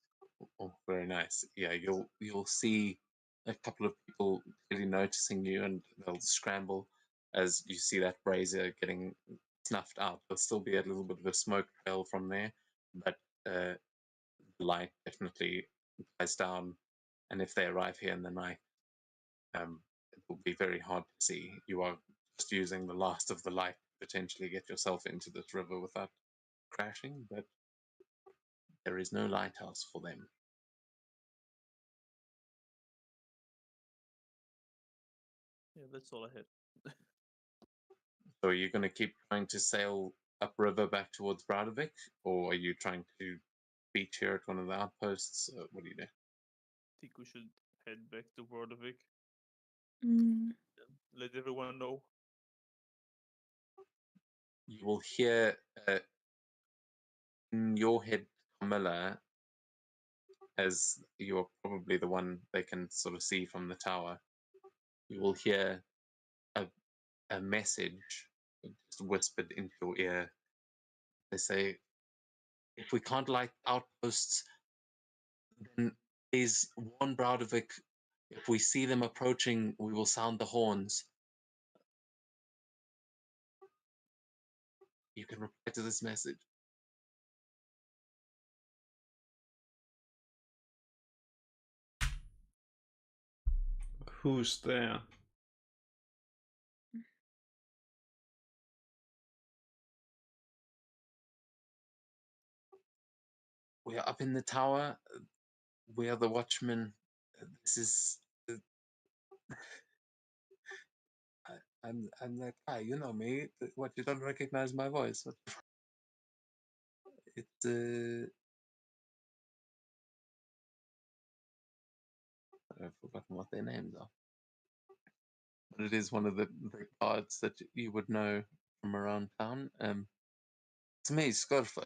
Oh, very nice. Yeah, you'll see a couple of people really noticing you, and they'll scramble as you see that brazier getting snuffed out. There'll still be a little bit of a smoke trail from there, but the light definitely dies down. And if they arrive here in the night, it will be very hard to see. You are just using the last of the light to potentially get yourself into this river without crashing, but there is no lighthouse for them. Yeah, that's all I had. So are you going to keep trying to sail upriver back towards Bradovich, or are you trying to beach here at one of the outposts? What do you do? I think we should head back to Brodovik. Mm. Let everyone know. You will hear in your head, Camilla, as you're probably the one they can sort of see from the tower. You will hear a message just whispered into your ear. They say, if we can't light outposts, then please warn Brodovik. If we see them approaching, we will sound the horns. You can reply to this message. Who's there? We are up in the tower. We are the watchmen. This is. I'm that guy. You know me. What, you don't recognize my voice? It's I've forgotten what their names are. But it is one of the guards that you would know from around town. It's me, Scorfa.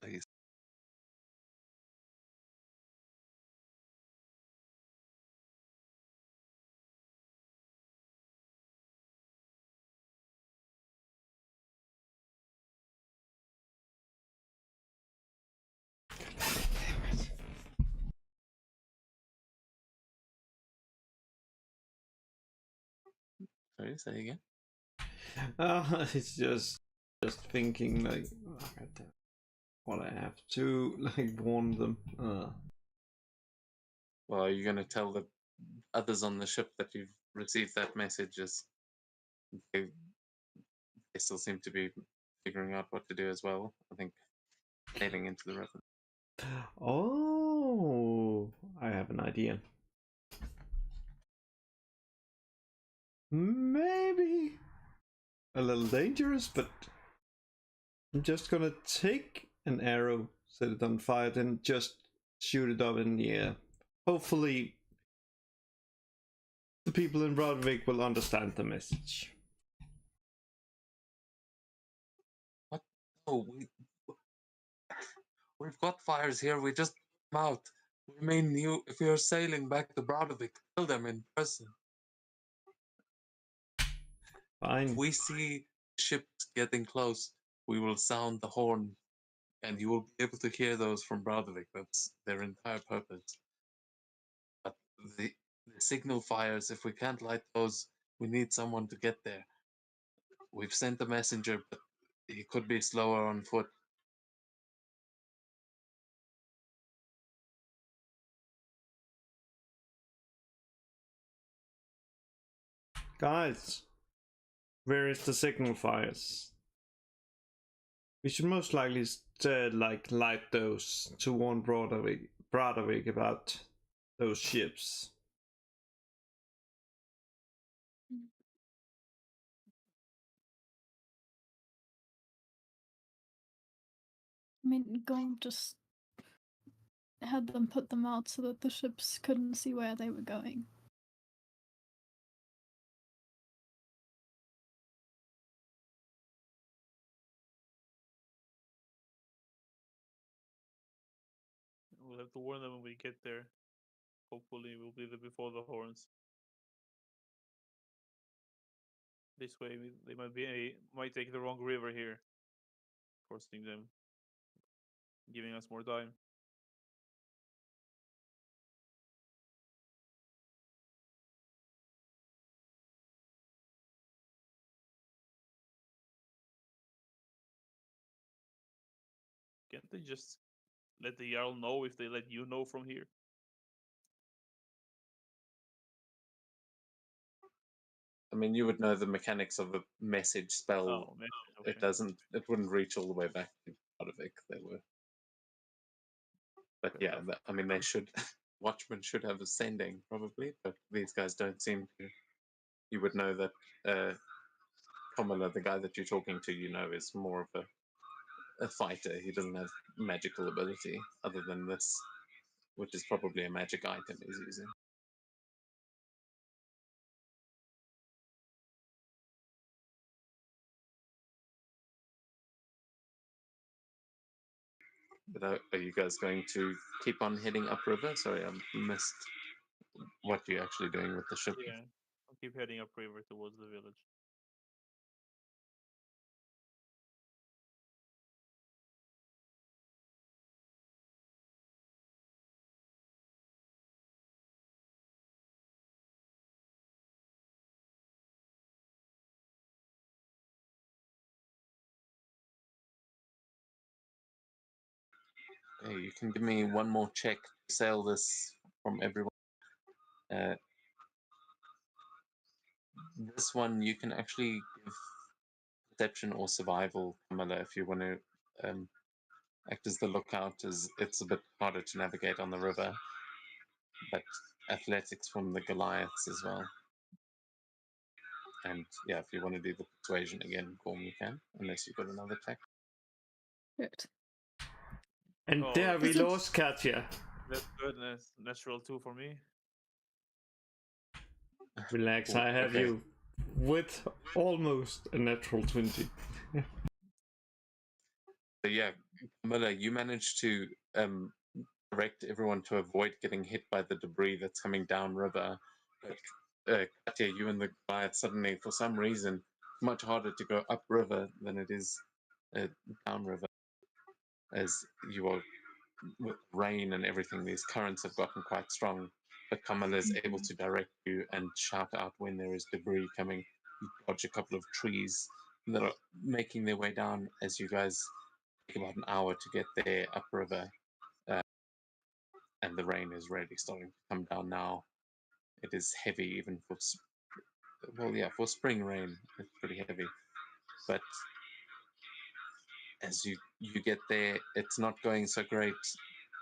Sorry, say again. It's just thinking like, oh, God damn. what I have to like warn them. Well, are you going to tell the others on the ship that you've received that message? As they still seem to be figuring out what to do as well. I think sailing into the river. Oh, I have an idea. Maybe a little dangerous, but I'm just gonna take an arrow, set it on fire, then just shoot it up in the air. Hopefully, the people in Broderick will understand the message. What? Oh, we've got fires here. We just come out. We mean you. If you're sailing back to Broderick, kill them in person. Fine. If we see ships getting close, we will sound the horn, and you will be able to hear those from Broderick. That's their entire purpose. But the signal fires, if we can't light those, we need someone to get there. We've sent a messenger, but he could be slower on foot. Guys, where is the signal fires? We should most likely like light those to warn Broderick about those ships. I mean, go just had them put them out so that the ships couldn't see where they were going. We'll have to warn them when we get there. Hopefully, we'll be there before the horns. This way, they might take the wrong river here, forcing them, giving us more time. Can't they just let the Jarl know if they let you know from here? I mean, you would know the mechanics of a message spell. Oh, man. Okay. It wouldn't reach all the way back to Broderick. They were. But Fair yeah, enough. I mean, they should. Watchmen should have a sending, probably, but these guys don't seem to. You would know that Kamala, the guy that you're talking to, is more of a fighter. He doesn't have magical ability other than this, which is probably a magic item he's using. But are you guys going to keep on heading upriver? Sorry, I missed what you're actually doing with the ship. Yeah, I'll keep heading upriver towards the village. Hey, you can give me one more check to sail this from everyone. This one you can actually give perception or survival, Camilla, if you want to act as the lookout, as it's a bit harder to navigate on the river. But athletics from the Goliaths as well. And yeah, if you want to do the persuasion again, Gorm, you can, unless you've got another attack. Correct. And Oh, there we Is it- lost Katya. That's good. That's natural 2 for me. Relax, Cool, I have okay. you with almost a natural 20. But yeah, Camilla, you managed to direct everyone to avoid getting hit by the debris that's coming downriver. But Katya, you and the Goliath suddenly, for some reason, it's much harder to go upriver than it is downriver. As you are, with rain and everything, these currents have gotten quite strong. But Kamala is able to direct you and shout out when there is debris coming. You dodge a couple of trees that are making their way down as you guys take about an hour to get there upriver, and the rain is really starting to come down now. It is heavy even for for spring rain. It's pretty heavy, but as you get there, it's not going so great.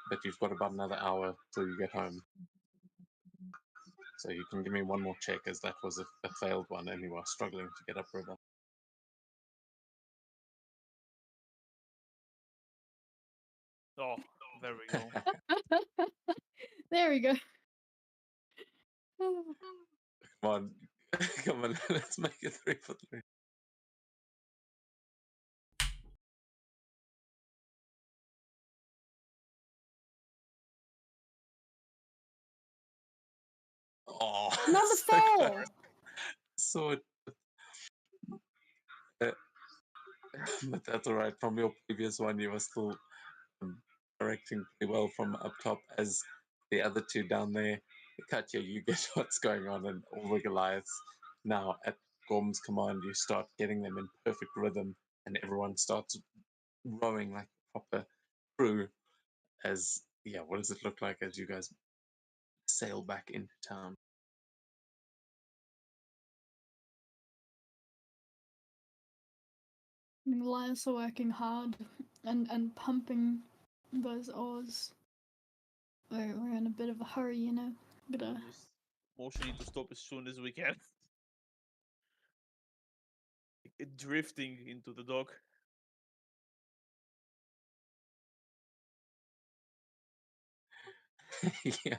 But you've got about another hour till you get home. So you can give me one more check, as that was a failed one, and you are struggling to get upriver. Oh, there we go. There we go. Come on, come on, let's make it 3 for 3. Oh, Another so fail. close. So, but that's all right. From your previous one, you were still directing pretty well from up top, as the other two down there. Katya, you get what's going on, and all the Goliaths. Now, at Gorm's command, you start getting them in perfect rhythm, and everyone starts rowing like a proper crew. As what does it look like as you guys sail back into town? The Goliaths are working hard and pumping those oars. We're in a bit of a hurry, you know. Gotta Just motioning to stop as soon as we can. Drifting into the dock. yeah.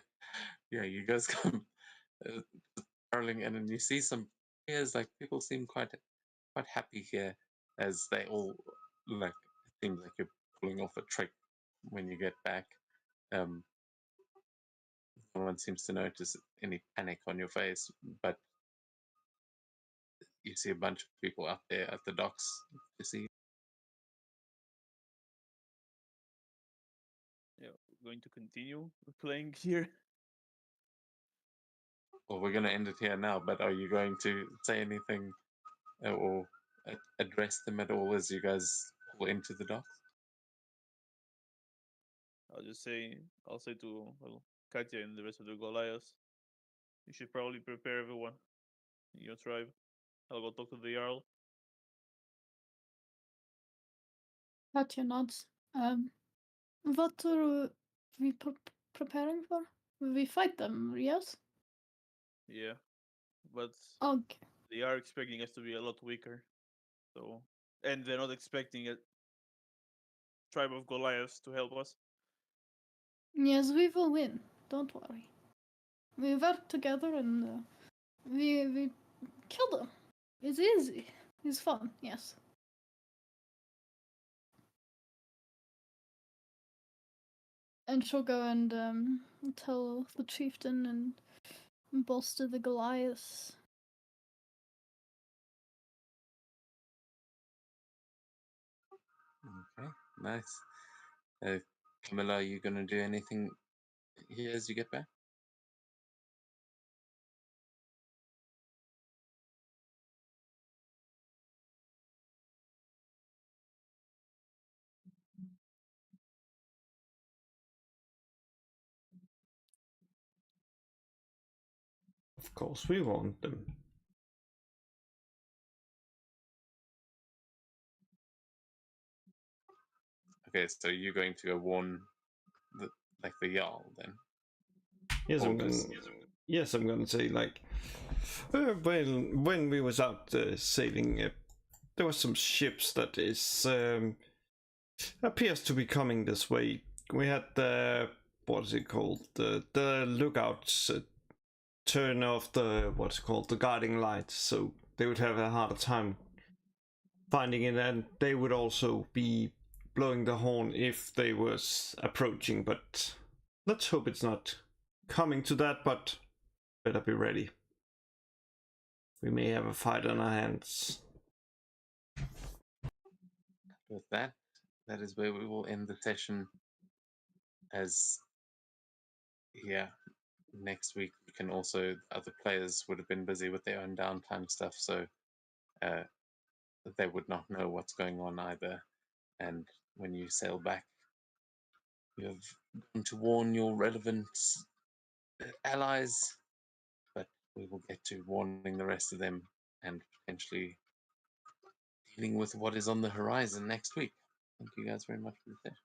You guys come barreling in, and you see some players. Like, people seem quite happy here, as they all like. It seems like you're pulling off a trick when you get back. No one seems to notice any panic on your face, but you see a bunch of people up there at the docks. You see. Yeah, going to continue playing here. Well, we're going to end it here now, but are you going to say anything or address them at all as you guys pull into the docks? I'll say to Katya and the rest of the Goliaths, you should probably prepare everyone in your tribe. I'll go talk to the Jarl. Katya nods. What are we preparing for? We fight them, yes? Yeah, but Okay. they are expecting us to be a lot weaker. So, and they're not expecting a tribe of Goliaths to help us. Yes, we will win. Don't worry. We work together and we kill them. It's easy. It's fun. Yes. And she'll go and tell the chieftain and bolster the Goliaths. Okay, nice. Camilla, are you going to do anything here as you get back? Of course, we want them. Okay, so you're going to go warn the Jarl then? Yes, Or I'm gonna. just- Yes, I'm gonna say like, when we was out sailing, there was some ships that is appears to be coming this way. We had the what is it called, the lookouts turn off the what's it called, the guiding lights, so they would have a harder time finding it, and they would also be blowing the horn if they was approaching. But let's hope it's not coming to that, but better be ready. We may have a fight on our hands. With that is where we will end the session. As next week we can also, other players would have been busy with their own downtime stuff, so they would not know what's going on either, and when you sail back. You have gone to warn your relevant allies, but we will get to warning the rest of them and potentially dealing with what is on the horizon next week. Thank you guys very much for the session.